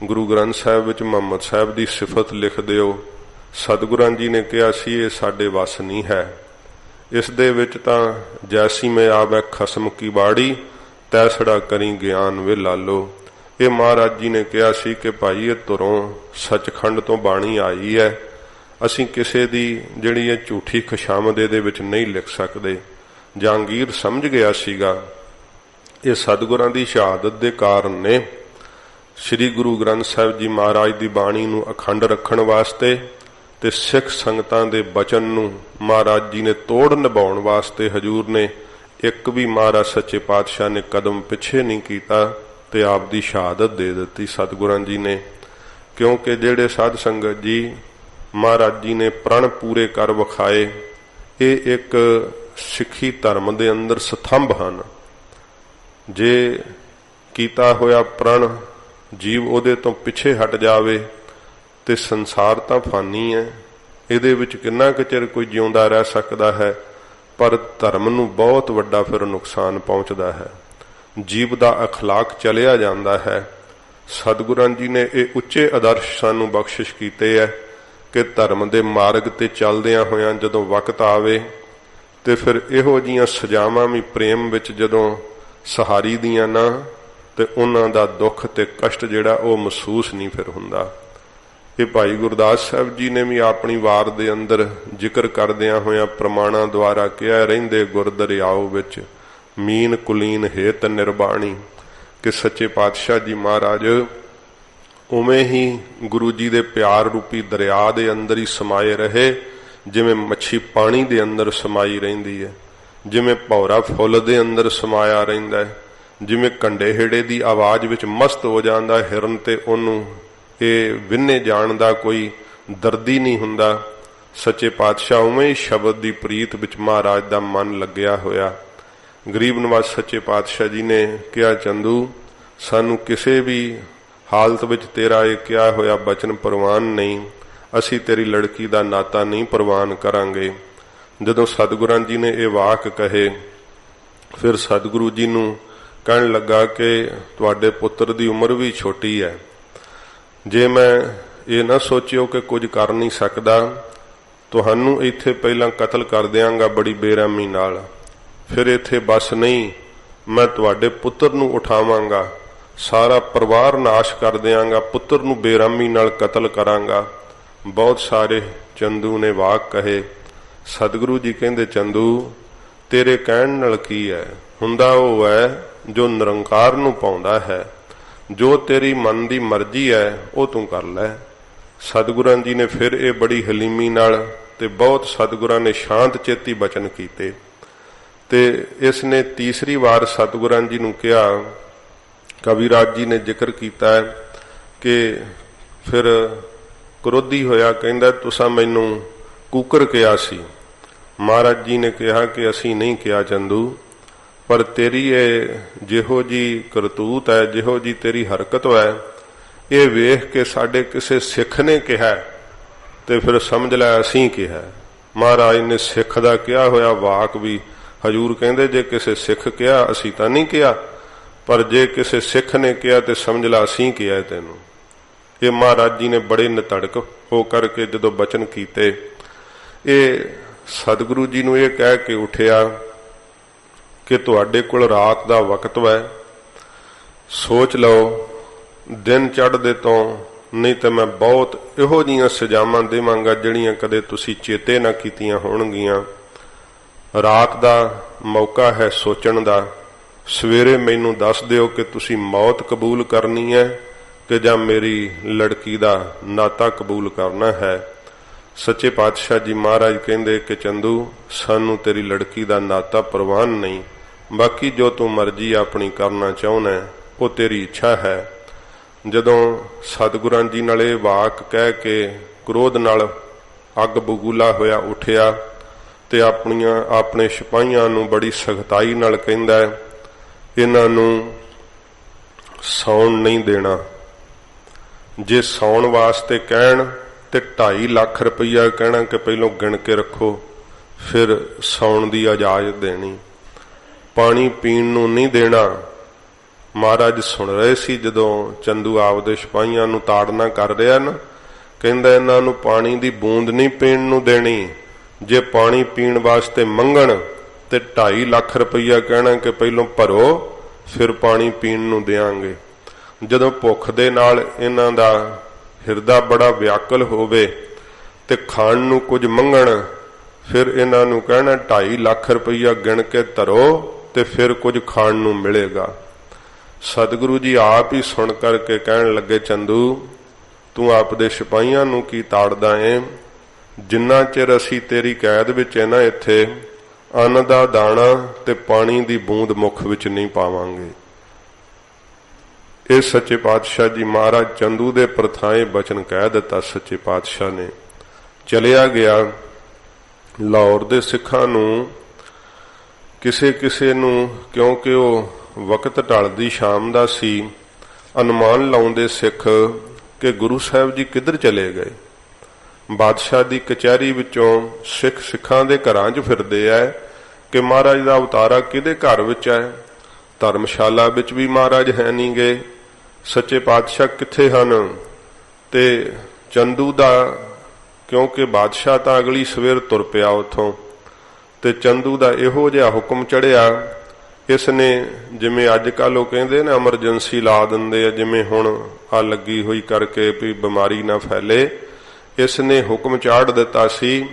ਗੁਰੂ ਗ੍ਰੰਥ ਸਾਹਿਬ ਵਿੱਚ ਮੁਹੰਮਦ ਸਾਹਿਬ ਦੀ ਸਿਫਤ ਲਿਖ ਦਿਓ। ਸਤਿਗੁਰਾਂ ਜੀ ਨੇ ਕਿਹਾ ਸੀ ਇਹ ਸਾਡੇ ਵੱਸ ਨਹੀਂ ਹੈ। ਇਸ ਦੇ ਵਿੱਚ ਤਾਂ ਜੈਸੀ ਮੈਂ ਆਵੈ ਖਸਮ ਕੀ ਬਾੜੀ ਤੈਸੜਾ ਕਰੀ ਗਿਆਨ ਵੇ ਲਾਲੋ। ਇਹ ਮਹਾਰਾਜ ਜੀ ਨੇ ਕਿਹਾ ਸੀ ਕਿ ਭਾਈ ਇਹ ਧੁਰੋਂ ਸੱਚਖੰਡ ਤੋਂ ਬਾਣੀ ਆਈ ਹੈ, ਅਸੀਂ ਕਿਸੇ ਦੀ ਜਿਹੜੀ ਇਹ ਝੂਠੀ ਖੁਸ਼ਾਮਦ ਇਹਦੇ ਵਿੱਚ ਨਹੀਂ ਲਿਖ ਸਕਦੇ। ਜਹਾਂਗੀਰ ਸਮਝ ਗਿਆ ਸੀਗਾ ਇਹ ਸਤਿਗੁਰਾਂ ਦੀ ਸ਼ਹਾਦਤ ਦੇ ਕਾਰਨ ਨੇ। ਸ੍ਰੀ ਗੁਰੂ ਗ੍ਰੰਥ ਸਾਹਿਬ ਜੀ ਮਹਾਰਾਜ ਦੀ ਬਾਣੀ ਨੂੰ ਅਖੰਡ ਰੱਖਣ ਵਾਸਤੇ ਤੇ ਸਿੱਖ ਸੰਗਤਾਂ ਦੇ ਬਚਨ ਨੂੰ ਮਹਾਰਾਜ ਜੀ ਨੇ ਤੋੜ ਨਿਭਾਉਣ ਵਾਸਤੇ ਹਜੂਰ ਨੇ ਇੱਕ ਵੀ ਮਹਾਰਾਜ ਸੱਚੇ ਪਾਤਸ਼ਾਹ ਨੇ ਕਦਮ ਪਿੱਛੇ ਨਹੀਂ ਕੀਤਾ ਤੇ ਆਪ ਦੀ ਸ਼ਹਾਦਤ ਦੇ ਦਿੱਤੀ ਸਤਿਗੁਰਾਂ ਜੀ ਨੇ। ਕਿਉਂਕਿ ਜਿਹੜੇ ਸਾਧ ਸੰਗਤ ਜੀ ਮਹਾਰਾਜ ਜੀ ਨੇ ਪ੍ਰਣ ਪੂਰੇ ਕਰ ਵਿਖਾਏ, ਇਹ ਇੱਕ ਸਿੱਖੀ ਧਰਮ ਦੇ ਅੰਦਰ ਸਤੰਭ ਹਨ। ਜੇ ਕੀਤਾ ਹੋਇਆ ਪ੍ਰਣ ਜੀਵ ਉਹਦੇ ਤੋਂ ਪਿੱਛੇ ਹਟ ਜਾਵੇ ਤੇ ਸੰਸਾਰ ਤਾਂ ਫਾਨੀ ਹੈ, ਇਹਦੇ ਵਿੱਚ ਕਿੰਨਾ ਕੁ ਚਿਰ ਕੋਈ ਜਿਉਂਦਾ ਰਹਿ ਸਕਦਾ ਹੈ, ਪਰ ਧਰਮ ਨੂੰ ਬਹੁਤ ਵੱਡਾ ਫਿਰ ਨੁਕਸਾਨ ਪਹੁੰਚਦਾ ਹੈ। ਜੀਵ ਦਾ ਅਖਲਾਕ ਚਲਿਆ ਜਾਂਦਾ ਹੈ। ਸਤਿਗੁਰਾਂ ਜੀ ਨੇ ਇਹ ਉੱਚੇ ਆਦਰਸ਼ ਸਾਨੂੰ ਬਖਸ਼ਿਸ਼ ਕੀਤੇ ਹੈ ਕਿ ਧਰਮ ਦੇ ਮਾਰਗ ਤੇ ਚੱਲਦਿਆਂ ਹੋਇਆਂ ਜਦੋਂ ਵਕਤ ਆਵੇ ਤੇ ਫਿਰ ਇਹੋ ਜੀਆਂ ਸਜ਼ਾਵਾਂ ਵੀ ਪ੍ਰੇਮ ਵਿੱਚ ਜਦੋਂ ਸਹਾਰੀ ਦੀਆਂ ਨਾ ਤੇ ਉਹਨਾਂ ਦਾ ਦੁੱਖ ਤੇ ਕਸ਼ਟ ਜਿਹੜਾ ਉਹ ਮਹਿਸੂਸ ਨਹੀਂ ਫਿਰ ਹੁੰਦਾ। ਇਹ ਭਾਈ ਗੁਰਦਾਸ ਸਾਹਿਬ ਜੀ ਨੇ ਵੀ ਆਪਣੀ ਵਾਰ ਦੇ ਅੰਦਰ ਜ਼ਿਕਰ ਕਰਦਿਆਂ ਹੋਇਆਂ ਪ੍ਰਮਾਣਾਂ ਦੁਆਰਾ ਕਿਹਾ, ਰਹਿੰਦੇ ਗੁਰ ਦਰਿਆਓ ਵਿੱਚ ਮੀਨ ਕੁਲੀਨ ਹੇਤ ਨਿਰਬਾਣੀ, ਕਿ ਸੱਚੇ ਪਾਤਸ਼ਾਹ ਜੀ ਮਹਾਰਾਜ ਉਵੇਂ ਹੀ ਗੁਰੂ ਜੀ ਦੇ ਪਿਆਰ ਰੂਪੀ ਦਰਿਆ ਦੇ ਅੰਦਰ ਹੀ ਸਮਾਏ ਰਹੇ, ਜਿਵੇਂ ਮੱਛੀ ਪਾਣੀ ਦੇ ਅੰਦਰ ਸਮਾਈ ਰਹਿੰਦੀ ਹੈ, ਜਿਵੇਂ ਭੌਰਾ ਫੁੱਲ ਦੇ ਅੰਦਰ ਸਮਾਇਆ ਰਹਿੰਦਾ ਹੈ, ਜਿਵੇਂ ਕੰਡੇ ਹੇੜੇ ਦੀ ਆਵਾਜ਼ ਵਿੱਚ ਮਸਤ ਹੋ ਜਾਂਦਾ ਹਿਰਨ ਤੇ ਉਹਨੂੰ ਇਹ ਵਿੰਨੇ ਜਾਣ ਦਾ ਕੋਈ ਦਰਦੀ ਨਹੀਂ ਹੁੰਦਾ। ਸੱਚੇ ਪਾਤਸ਼ਾਹ ਉਵੇਂ ਹੀ ਸ਼ਬਦ ਦੀ ਪ੍ਰੀਤ ਵਿੱਚ ਮਹਾਰਾਜ ਦਾ ਮਨ ਲੱਗਿਆ ਹੋਇਆ। ਗਰੀਬ ਨਵਾਜ਼ ਸੱਚੇ ਪਾਤਸ਼ਾਹ ਜੀ ਨੇ ਕਿਹਾ, ਚੰਦੂ ਸਾਨੂੰ ਕਿਸੇ ਵੀ ਹਾਲਤ ਵਿੱਚ ਤੇਰਾ ਇਹ ਕਿਹਾ ਹੋਇਆ ਬਚਨ ਪ੍ਰਵਾਨ ਨਹੀਂ, ਅਸੀਂ ਤੇਰੀ ਲੜਕੀ ਦਾ ਨਾਤਾ ਨਹੀਂ ਪ੍ਰਵਾਨ ਕਰਾਂਗੇ। ਜਦੋਂ ਸਤਿਗੁਰਾਂ ਜੀ ਨੇ ਇਹ ਵਾਕ ਕਹੇ, ਫਿਰ ਸਤਿਗੁਰੂ ਜੀ ਨੂੰ ਕਹਿਣ ਲੱਗਾ ਕਿ ਤੁਹਾਡੇ ਪੁੱਤਰ ਦੀ ਉਮਰ ਵੀ ਛੋਟੀ ਹੈ, ਜੇ ਮੈਂ ਇਹ ਨਾ ਸੋਚਿਓ ਕਿ ਕੁਝ ਕਰ ਨਹੀਂ ਸਕਦਾ, ਤੁਹਾਨੂੰ ਇੱਥੇ ਪਹਿਲਾਂ ਕਤਲ ਕਰ ਦਿਆਂਗਾ ਬੜੀ ਬੇਰਹਿਮੀ ਨਾਲ, ਫਿਰ ਇੱਥੇ ਬਸ ਨਹੀਂ, ਮੈਂ ਤੁਹਾਡੇ ਪੁੱਤਰ ਨੂੰ ਉਠਾਵਾਂਗਾ, ਸਾਰਾ ਪਰਿਵਾਰ ਨਾਸ਼ ਕਰ ਦਿਆਂਗਾ, ਪੁੱਤਰ ਨੂੰ ਬੇਰਹਿਮੀ ਨਾਲ ਕਤਲ ਕਰਾਂਗਾ। ਬਹੁਤ ਸਾਰੇ ਚੰਦੂ ਨੇ ਵਾਕ ਕਹੇ। ਸਤਿਗੁਰੂ ਜੀ ਕਹਿੰਦੇ, ਚੰਦੂ ਤੇਰੇ ਕਹਿਣ ਨਾਲ ਕੀ ਹੈ, ਹੁੰਦਾ ਉਹ ਹੈ जो निरंकार ਨੂੰ ਪਾਉਂਦਾ ਹੈ। ਜੋ ਤੇਰੀ ਮਨ ਦੀ ਮਰਜ਼ੀ ਹੈ ਉਹ ਤੂੰ ਕਰ ਲੈ। ਸਤਿਗੁਰਾਂ ਜੀ ਨੇ ਫਿਰ ਇਹ ਬੜੀ ਹਲੀਮੀ ਨਾਲ ਤੇ ਬਹੁਤ ਸਤਿਗੁਰਾਂ ਨੇ ਸ਼ਾਂਤ ਚੇਤੀ ਬਚਨ ਕੀਤੇ। ਤੇ ਇਸ ਨੇ ਤੀਸਰੀ ਵਾਰ ਸਤਿਗੁਰਾਂ ਜੀ ਨੂੰ ਕਿਹਾ, ਕਵੀਰਾਜ ਜੀ ਨੇ ਜ਼ਿਕਰ ਕੀਤਾ ਹੈ ਕਿ ਫਿਰ ਕ੍ਰੋਧੀ ਹੋਇਆ, ਕਹਿੰਦਾ ਤੁਸਾਂ ਮੈਨੂੰ ਕੂਕਰ ਕਿਹਾ ਸੀ। ਮਹਾਰਾਜ ਜੀ ਨੇ ਕਿਹਾ ਕਿ ਅਸੀਂ ਨਹੀਂ ਕਿਹਾ ਚੰਦੂ, ਪਰ ਤੇਰੀ ਇਹ ਜਿਹੋ ਜੀ ਕਰਤੂਤ ਹੈ, ਜਿਹੋ ਜੀ ਤੇਰੀ ਹਰਕਤ ਹੈ, ਇਹ ਵੇਖ ਕੇ ਸਾਡੇ ਕਿਸੇ ਸਿੱਖ ਨੇ ਕਿਹਾ ਤੇ ਫਿਰ ਸਮਝ ਲੈ ਅਸੀਂ ਕਿਹਾ। ਮਹਾਰਾਜ ਨੇ ਸਿੱਖ ਦਾ ਕਿਹਾ ਹੋਇਆ ਵਾਕ ਵੀ ਹਜੂਰ ਕਹਿੰਦੇ ਜੇ ਕਿਸੇ ਸਿੱਖ ਕਿਹਾ ਅਸੀਂ ਤਾਂ ਨਹੀਂ ਕਿਹਾ, ਪਰ ਜੇ ਕਿਸੇ ਸਿੱਖ ਨੇ ਕਿਹਾ ਤੇ ਸਮਝ ਲੈ ਅਸੀਂ ਕਿਹਾ ਤੈਨੂੰ। ਇਹ ਮਹਾਰਾਜ ਜੀ ਨੇ ਬੜੇ ਨਿਤੜਕ ਹੋ ਕਰਕੇ ਜਦੋਂ ਬਚਨ ਕੀਤੇ, ਇਹ ਸਤਿਗੁਰੂ ਜੀ ਨੂੰ ਇਹ ਕਹਿ ਕੇ ਉਠਿਆ ਕਿ ਤੁਹਾਡੇ ਕੋਲ ਰਾਤ ਦਾ ਵਕਤ ਹੈ, ਸੋਚ ਲਓ ਦਿਨ ਚੜ੍ਹਦੇ ਤੋਂ, ਨਹੀਂ ਤਾਂ ਮੈਂ ਬਹੁਤ ਇਹੋ ਜਿਹੀਆਂ ਸਜ਼ਾਵਾਂ ਦੇਵਾਂਗਾ ਜਿਹੜੀਆਂ ਕਦੇ ਤੁਸੀਂ ਚੇਤੇ ਨਾ ਕੀਤੀਆਂ ਹੋਣਗੀਆਂ। ਰਾਤ ਦਾ ਮੌਕਾ ਹੈ ਸੋਚਣ ਦਾ। ਸਵੇਰੇ ਮੈਨੂੰ ਦੱਸ ਦਿਓ ਕਿ ਤੁਸੀਂ ਮੌਤ ਕਬੂਲ ਕਰਨੀ ਹੈ ਕਿ ਜਾਂ ਮੇਰੀ ਲੜਕੀ ਦਾ ਨਾਤਾ ਕਬੂਲ ਕਰਨਾ ਹੈ। ਸੱਚੇ ਪਾਤਸ਼ਾਹ ਜੀ ਮਹਾਰਾਜ ਕਹਿੰਦੇ ਕਿ ਚੰਦੂ ਸਾਨੂੰ ਤੇਰੀ ਲੜਕੀ ਦਾ ਨਾਤਾ ਪ੍ਰਵਾਨ ਨਹੀਂ, ਬਾਕੀ ਜੋ ਤੂੰ ਮਰਜ਼ੀ ਆਪਣੀ ਕਰਨਾ ਚਾਹੁੰਦਾ ਉਹ ਤੇਰੀ ਇੱਛਾ ਹੈ। ਜਦੋਂ ਸਤਿਗੁਰਾਂ ਜੀ ਨਾਲ ਇਹ ਵਾਕ ਕਹਿ ਕੇ ਕ੍ਰੋਧ ਨਾਲ ਅੱਗ ਬਗੂਲਾ ਹੋਇਆ ਉੱਠਿਆ ਤੇ ਆਪਣੇ ਸਿਪਾਹੀਆਂ ਨੂੰ ਬੜੀ ਸਖਤਾਈ ਨਾਲ ਕਹਿੰਦਾ ਇਹਨਾਂ ਨੂੰ ਸੌਣ ਨਹੀਂ ਦੇਣਾ। ਜੇ ਸੌਣ ਵਾਸਤੇ ਕਹਿਣ ਤੇ 2.5 ਲੱਖ ਰੁਪਈਆ ਕਹਿਣਾ ਕਿ ਪਹਿਲੋਂ ਗਿਣ ਕੇ ਰੱਖੋ, ਫਿਰ ਸੌਣ ਦੀ ਇਜਾਜ਼ਤ ਦੇਣੀ। ਪਾਣੀ ਪੀਣ ਨੂੰ ਨਹੀਂ ਦੇਣਾ। ਮਹਾਰਾਜ ਸੁਣ ਰਹੇ ਸੀ ਜਦੋਂ ਚੰਦੂ ਆਪਦੇ ਸਿਪਾਹੀਆਂ ਨੂੰ ਤਾੜਨਾ ਕਰ ਰਿਹਾ ਨਾ, ਕਹਿੰਦਾ ਇਹਨਾਂ ਨੂੰ ਪਾਣੀ ਦੀ ਬੂੰਦ ਨਹੀਂ ਪੀਣ ਨੂੰ ਦੇਣੀ। ਜੇ ਪਾਣੀ ਪੀਣ ਵਾਸਤੇ ਮੰਗਣ ਤੇ 2.5 ਲੱਖ ਰੁਪਈਆ ਕਹਿਣਾ ਕਿ ਪਹਿਲੋਂ ਭਰੋ ਫਿਰ ਪਾਣੀ ਪੀਣ ਨੂੰ ਦੇਾਂਗੇ। ਜਦੋਂ ਭੁੱਖ ਦੇ ਨਾਲ ਇਹਨਾਂ ਦਾ ਹਿਰਦਾ ਬੜਾ ਵਿਆਕੁਲ ਹੋਵੇ ਤੇ ਖਾਣ ਨੂੰ ਕੁਝ ਮੰਗਣ, ਫਿਰ ਇਹਨਾਂ ਨੂੰ ਕਹਿਣਾ 2.5 ਲੱਖ ਰੁਪਈਆ ਗਿਣ ਕੇ ਧਰੋ ਤੇ ਫਿਰ ਕੁਝ ਖਾਣ ਨੂੰ ਮਿਲੇਗਾ। ਸਤਿਗੁਰੂ ਜੀ ਆਪ ਹੀ ਸੁਣ ਕਰਕੇ ਕਹਿਣ ਲੱਗੇ, ਚੰਦੂ ਤੂੰ ਆਪਦੇ ਸਿਪਾਹੀਆਂ ਨੂੰ ਕੀ ਤਾੜਦਾ ਏ? ਜਿੰਨਾ ਚਿਰ ਅਸੀਂ ਤੇਰੀ ਕੈਦ ਵਿੱਚ ਹੈ ਨਾ, ਇੱਥੇ ਅੰਨ ਦਾ ਦਾਣਾ ਤੇ ਪਾਣੀ ਦੀ ਬੂੰਦ ਮੁਖ ਵਿੱਚ ਨਹੀਂ ਪਾਵਾਂਗੇ। ਇਹ ਸੱਚੇ ਪਾਤਸ਼ਾਹ ਜੀ ਮਹਾਰਾਜ ਚੰਦੂ ਦੇ ਪ੍ਰਥਾਏ ਬਚਨ ਕਹਿ ਦਿੱਤਾ। ਸੱਚੇ ਪਾਤਸ਼ਾਹ ਨੇ ਚਲਿਆ ਗਿਆ। ਲਾਹੌਰ ਦੇ ਸਿੱਖਾਂ ਨੂੰ ਕਿਸੇ ਨੂੰ, ਕਿਉਂਕਿ ਉਹ ਵਕਤ ਢਲਦੀ ਸ਼ਾਮ ਦਾ ਸੀ, ਅਨੁਮਾਨ ਲਾਉਂਦੇ ਸਿੱਖ ਕਿ ਗੁਰੂ ਸਾਹਿਬ ਜੀ ਕਿੱਧਰ ਚਲੇ ਗਏ। ਬਾਦਸ਼ਾਹ ਦੀ ਕਚਹਿਰੀ ਵਿੱਚੋਂ ਸਿੱਖਾਂ ਦੇ ਘਰਾਂ 'ਚ ਫਿਰਦੇ ਐ ਕਿ ਮਹਾਰਾਜ ਦਾ ਅਵਤਾਰਾ ਕਿਹਦੇ ਘਰ ਵਿੱਚ ਹੈ। ਧਰਮਸ਼ਾਲਾ ਵਿੱਚ ਵੀ ਮਹਾਰਾਜ ਹੈ ਨਹੀਂ ਗਏ। ਸੱਚੇ ਪਾਤਸ਼ਾਹ ਕਿੱਥੇ ਹਨ? ਤੇ ਚੰਦੂ ਦਾ, ਕਿਉਂਕਿ ਬਾਦਸ਼ਾਹ ਤਾਂ ਅਗਲੀ ਸਵੇਰ ਤੁਰ ਪਿਆ ਉੱਥੋਂ, ਤੇ ਚੰਦੂ ਦਾ ਇਹੋ ਜਿਹਾ ਹੁਕਮ ਚੜਿਆ, ਇਸ ਨੇ ਜਿਵੇਂ ਅੱਜ ਕੱਲ੍ਹ ਉਹ ਕਹਿੰਦੇ ਨੇ ਐਮਰਜੈਂਸੀ ਲਾ ਦਿੰਦੇ ਆ, ਜਿਵੇਂ ਹੁਣ ਆ ਲੱਗੀ ਹੋਈ ਕਰਕੇ ਵੀ ਬਿਮਾਰੀ ਨਾ ਫੈਲੇ, ਇਸ ਨੇ ਹੁਕਮ ਚਾੜ ਦਿੱਤਾ ਸੀ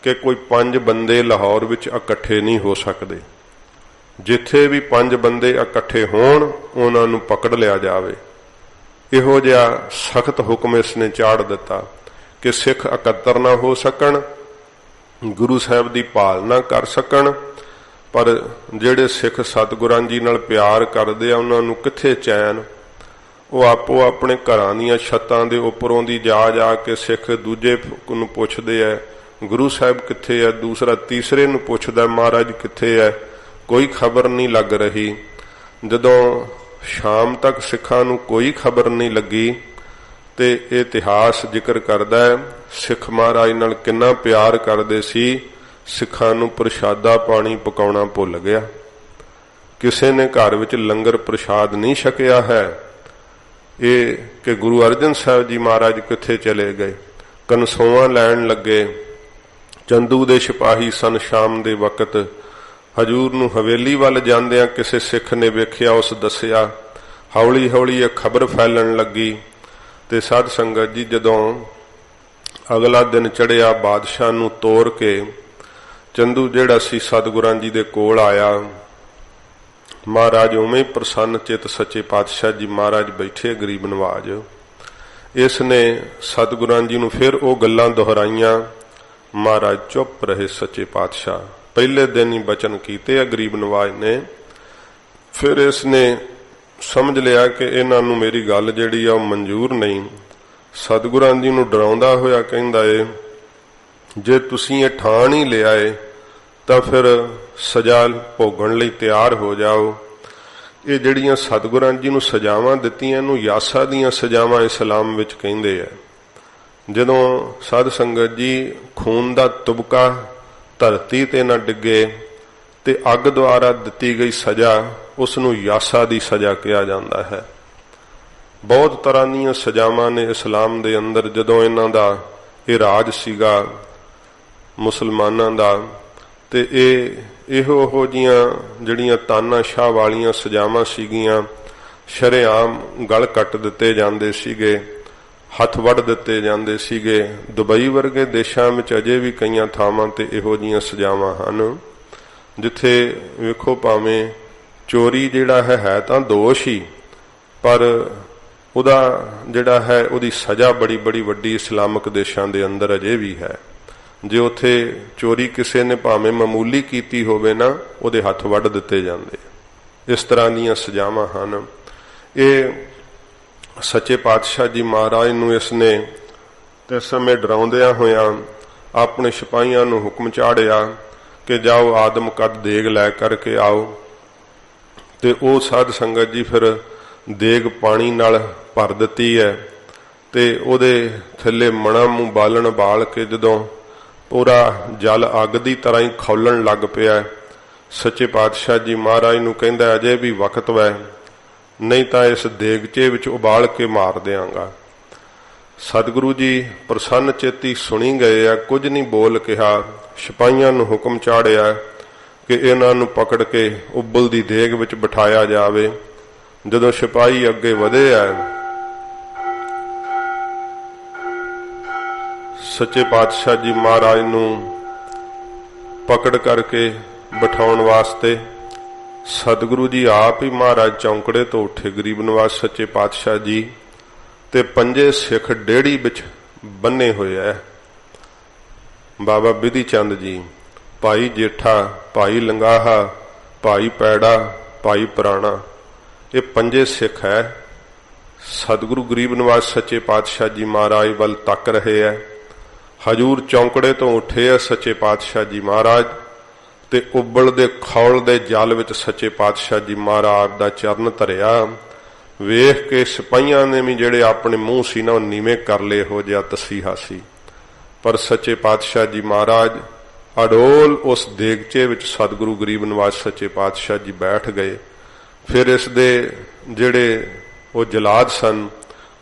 ਕਿ ਕੋਈ 5 ਬੰਦੇ ਲਾਹੌਰ ਵਿੱਚ ਇਕੱਠੇ ਨਹੀਂ ਹੋ ਸਕਦੇ। ਜਿੱਥੇ ਵੀ 5 ਬੰਦੇ ਇਕੱਠੇ ਹੋਣ ਉਹਨਾਂ ਨੂੰ ਪਕੜ ਲਿਆ ਜਾਵੇ। ਇਹੋ ਜਿਹਾ ਸਖਤ ਹੁਕਮ ਇਸ ਨੇ ਚਾੜ ਦਿੱਤਾ ਕਿ ਸਿੱਖ ਇਕੱਤਰ ਨਾ ਹੋ ਸਕਣ, ਗੁਰੂ ਸਾਹਿਬ ਦੀ ਭਾਲ ਨਾ ਕਰ ਸਕਣ। ਪਰ ਜਿਹੜੇ ਸਿੱਖ ਸਤਿਗੁਰਾਂ ਜੀ ਨਾਲ ਪਿਆਰ ਕਰਦੇ ਆ ਉਹਨਾਂ ਨੂੰ ਕਿੱਥੇ ਚੈਨ। ਉਹ ਆਪੋ ਆਪਣੇ ਘਰਾਂ ਦੀਆਂ ਛੱਤਾਂ ਦੇ ਉੱਪਰੋਂ ਦੀ ਜਾ ਕੇ ਸਿੱਖ ਦੂਜੇ ਨੂੰ ਪੁੱਛਦੇ ਆ ਗੁਰੂ ਸਾਹਿਬ ਕਿੱਥੇ ਆ, ਦੂਸਰਾ ਤੀਸਰੇ ਨੂੰ ਪੁੱਛਦਾ ਮਹਾਰਾਜ ਕਿੱਥੇ ਹੈ, ਕੋਈ ਖਬਰ ਨਹੀਂ ਲੱਗ ਰਹੀ। ਜਦੋਂ ਸ਼ਾਮ ਤੱਕ ਸਿੱਖਾਂ ਨੂੰ ਕੋਈ ਖਬਰ ਨਹੀਂ ਲੱਗੀ ਤੇ ਇਹ ਇਤਿਹਾਸ ਜ਼ਿਕਰ ਕਰਦਾ ਹੈ ਸਿੱਖ ਮਹਾਰਾਜ ਨਾਲ ਕਿੰਨਾ ਪਿਆਰ ਕਰਦੇ ਸੀ। ਸਿੱਖਾਂ ਨੂੰ ਪ੍ਰਸ਼ਾਦਾ ਪਾਣੀ ਪਕਾਉਣਾ ਭੁੱਲ ਗਿਆ। ਕਿਸੇ ਨੇ ਘਰ ਵਿੱਚ ਲੰਗਰ ਪ੍ਰਸ਼ਾਦ ਨਹੀਂ ਛਕਿਆ ਹੈ। ਇਹ ਕਿ ਗੁਰੂ ਅਰਜਨ ਸਾਹਿਬ ਜੀ ਮਹਾਰਾਜ ਕਿੱਥੇ ਚਲੇ ਗਏ। ਕਨਸੋਆਂ ਲੈਣ ਲੱਗੇ। ਚੰਦੂ ਦੇ ਸਿਪਾਹੀ ਸਨ। ਸ਼ਾਮ ਦੇ ਵਕਤ ਹਜੂਰ ਨੂੰ ਹਵੇਲੀ ਵੱਲ ਜਾਂਦਿਆਂ ਕਿਸੇ ਸਿੱਖ ਨੇ ਵੇਖਿਆ, ਉਸ ਦੱਸਿਆ। ਹੌਲੀ ਹੌਲੀ ਇਹ ਖਬਰ ਫੈਲਣ ਲੱਗੀ ਤੇ ਸਾਧ ਸੰਗਤ ਜੀ ਜਦੋਂ ਅਗਲਾ ਦਿਨ ਚੜਿਆ, ਬਾਦਸ਼ਾਹ ਨੂੰ ਤੋਰ ਕੇ ਚੰਦੂ ਜਿਹੜਾ ਸੀ ਸਤਿਗੁਰਾਂ ਜੀ ਦੇ ਕੋਲ ਆਇਆ। महाराज उवें प्रसन्न चित सच्चे पातशाह जी महाराज बैठे गरीब नवाज। इसने सतगुरां जी नूं फिर वो गल्लां दोहराइयां। महाराज चुप रहे सच्चे पातशाह। पहले दिन ही बचन कीते गरीब नवाज ने। फिर इसने समझ लिया कि इन्हां नूं मेरी गल जिहड़ी आ मंजूर नहीं। सतगुरां जी नूं डराउंदा होया कहंदा है जे तुसीं ये ठाण ही लिया है तां फिर सजा भोगण लई तैयार हो जाओ। ये जिहड़ियां सतगुरां जी नूं सजावां दित्तियां नूं यासा दीयां सजावां इस्लाम विच कहिंदे आ। जदों साध संगत जी खून दा तुबका धरती ते ना डिगे ते अग द्वारा दित्ती गई सजा उसनूं यासा दी सजा कहा जाता है। बहुत तरह दीयां सजावां ने इस्लाम दे अंदर। जदों इन्हां दा ये राज सीगा मुसलमानां दा ते इहो जिहियां जिहड़ियां तानाशाह वालियां सजावां सीगियां। शरेआम गल कट दिते जांदे सीगे, हथ वड़ दिते जांदे सीगे। दुबई वर्गे देशां विच अजे भी कईयां थावां ते इहो जिहियां सजावां हन जिथे वेखो भावें चोरी जिहड़ा है तां दोष ही, पर उहदा जिहड़ा है उहदी सजा बड़ी बड़ी वड्डी इस्लामिक देशां दे अंदर अजे भी है। जे उत्थे चोरी किसी ने भावें मामूली कीती होवे ना उहदे हथ वड़ दिते जांदे। इस तरह दीयां सजावां हन। ये सच्चे पातशाह जी महाराज नूं इसने ते समय डराउंदियां होयां अपने सिपाहियां नूं हुक्म चाड़िया कि जाओ आदम कद देग लै करके आओ। ते वो साध संगत जी फिर देग पानी नाल भर दिती है ते उहदे थल्ले मणा मूंह बालन बाल के जदों पूरा जल अग दी तरह ही खौलण लग पिया। सच्चे पातशाह जी महाराज नूं कहंदा अजे भी वक्त वै, नहीं तां इस देगचे विच उबाल के मार देंगा। सतगुरु जी प्रसन्न चेती सुनी गए। कुछ नहीं बोल कहा। सिपाहियां नूं हुक्म चाड़िया कि इन्हां नूं पकड़ के उबल दी देग विच बिठाया जावे। जदों सिपाही अगे वधे सच्चे पातशाह जी महाराज नूं पकड़ करके बिठाउण वास्ते सतगुरु जी आप ही महाराज चौंकड़े तो उठे। गरीब नवाज सच्चे पातशाह जी ते पंजे सिख डेड़ी विच बन्ने होए है। बाबा बिधि चंद जी, भाई जेठा, भाई लंगाहा, भाई पैड़ा, भाई पुराना, ये पंजे सिख है। सतगुरु गरीब नवाज सच्चे पातशाह जी महाराज वल तक रहे है। हजूर चौंकड़े तो उठे है सच्चे पातशाह जी महाराज ते उबल दे खौल दे जल विच सच्चे पातशाह जी महाराज दा चरण धरिया। वेख के सिपाहियां ने भी जेड़े अपने मुंह सी ना नीवें कर ले हो जा तसीहा सी, पर सच्चे पातशाह जी महाराज अडोल उस देगचे विच सतगुरु गरीब नवाज सच्चे पातशाह जी बैठ गए। फिर इस दे जेड़े वो जलाद सन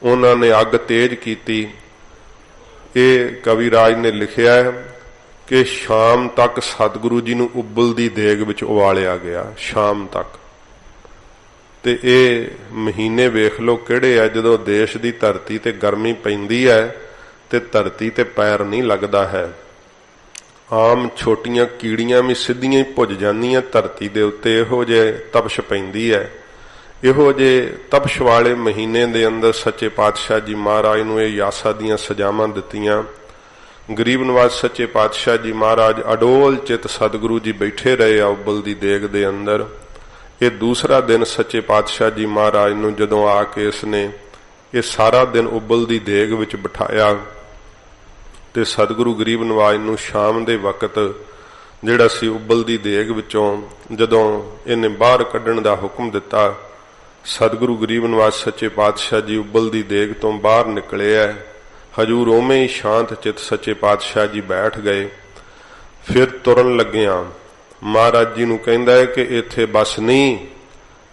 उन्होंने ने अग तेज कीती। ये कविराज ने लिखिया है कि शाम तक सतगुरु जी नूं उबलदी देग विच उबालिया गया। शाम तक ते ये महीने वेख लो किहड़े आ जदों देश दी धरती ते गर्मी पैंदी है ते धरती ते पैर नहीं लगदा है। आम छोटियां कीड़ियां भी सीधियां ही भुज जांदियां धरती दे उत्ते। इहो जे तपश पैंदी है। इहो जे तपश वाले महीने दे अंदर सच्चे पातशाह जी महाराज नूं ये यासा दीयां सजावां दित्तियां। गरीब नवाज सच्चे पातशाह जी महाराज अडोल चित सतगुरु जी बैठे रहे आ उबल दी देग दे अंदर। ये दूसरा दिन सच्चे पातशाह जी महाराज नूं जदों आके इसने ये सारा दिन उबल दी देग विच बिठाया ते सतगुरु गरीब नवाज नूं शाम दे वक्त जिहड़ा सी उबल दी देग विचों जदों इहने बाहर कड्ढण दा हुक्म दिता, सतगुरु गरीब नवाज सच्चे पातशाह जी उबल दी देग तो बाहर निकले है। हजूर उवें ही शांत चित सच्चे पातशाह जी बैठ गए। फिर तुरन लग्गिया महाराज जी नूं कहंदा है कि इत्थे बस नहीं,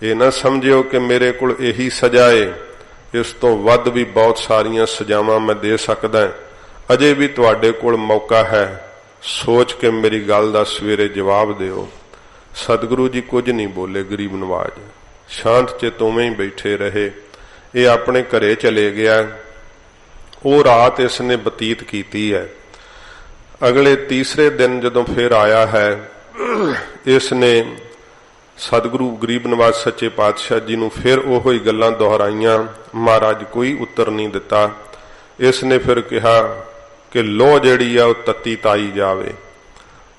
ये ना समझियो कि मेरे कोल यही सजा है, इस तो वध भी बहुत सारियां सजावां मैं दे सकदा। अजे भी तुहाडे कोल मौका है, सोच के मेरी गल दा सवेरे जवाब दिओ। सतगुरु जी कुछ नहीं बोले। गरीब नवाज शांत चित उवें ही बैठे रहे। ये अपने घरे चले गया। वो रात इसने बतीत कीती है। अगले तीसरे दिन जदों फिर आया है, इसने सतगुरु गरीब नवाज सच्चे पातशाह जी नूं फिर ओही गल्लां दोहराइयां। महाराज कोई उत्तर नहीं दिता। इसने फिर कहा कि लोह जिहड़ी आ वो तत्ती ताई जावे।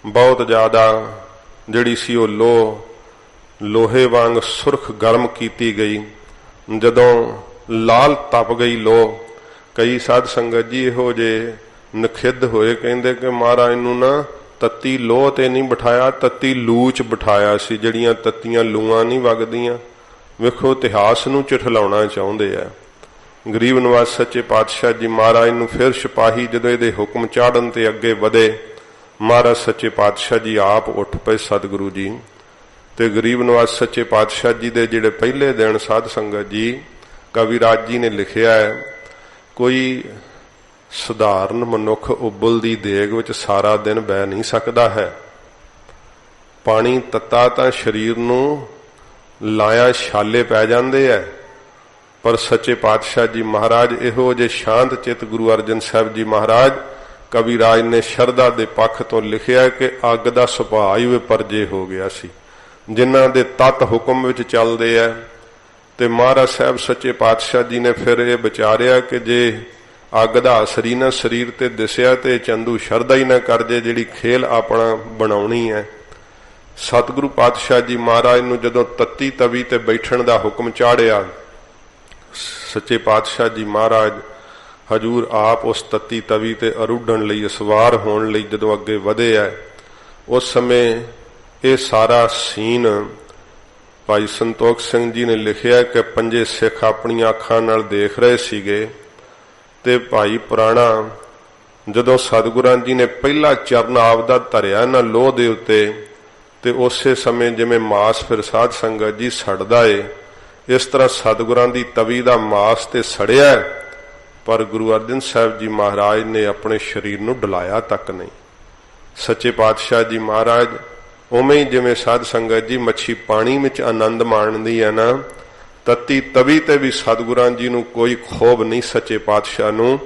बहुत ज्यादा जिहड़ी सी वो लोहे वांग सुरख गर्म कीती गई। जदों लाल तप गई लोह, कई साध संगत जी इहो जे नखिद्ध होए, कहंदे कि महाराज नूं ना तत्ती लोह ते नहीं बिठाया, तत्ती लूच बिठाया सी। जड़ियां तत्तियां लूआं नहीं वगदियां। वेखो इतिहास नूं झुठलाउणा चाहुंदे आ। गरीब नवाज सच्चे पातशाह जी महाराज नूं फिर सिपाही जदों इहदे हुक्म चाढ़न ते अगे वधे, महाराज सच्चे पातशाह जी आप उठ पे सतगुरु जी। ते गरीब नवाज सच्चे पातशाह जी दे जिहड़े पहले दिन साध संगत जी कविराज जी ने लिखिया है, कोई सधारण मनुख उबलदी देग विच सारा दिन बह नहीं सकता है। पानी तत्ता तां शरीर नूं लाया छाले पै जांदे है, पर सच्चे पातशाह जी महाराज इहो जे शांत चित गुरु अर्जन साहब जी महाराज कविराज ने शरदा दे पक्ष तो लिखिया कि अग दा सुभाअ ही विपरजे हो गया सी, जिन्हां दे तत हुक्म विच चलदे है। ते महाराज साहब सच्चे पातशाह जी ने फिर यह विचारिया कि जे अग दा असर ही ना शरीर ते दिसिया ते चंदू शरदा ही ना कर जे, जिहड़ी खेल अपना बनाउणी है। सतगुरु पातशाह जी महाराज नूं जदों तत्ती तवी ते बैठण दा हुक्म चाढ़िया, सच्चे पातशाह जी महाराज हजूर आप उस तत्ती तवी ते अरुढ़ण लई सवार होण लई जदों अगे वधे है, उस समय ये सारा सीन भाई संतोख सिंह जी ने लिखिया कि पंजे सिख अपनी अखां नाल देख रहे सीगे। ते भाई पुराणा जदों सतगुरां जी ने पहला चरण आपदा धरिया ना लोह दे उत्ते, ते उसे समय जिवें मास फिर साध संगत जी सड़दा है, इस तरह सतगुरां दी तवी दा मास ते सड़िया, पर गुरु अर्जन साहब जी महाराज ने अपने शरीर नूं डलाया तक नहीं। सच्चे पातशाह जी महाराज उवें ही जिवें साध संगत जी मच्छी पानी विच आनंद माणदी है ना, तत्ती तवी ते भी सतगुरां जी नूं कोई खोभ नहीं सच्चे पातशाह नूं।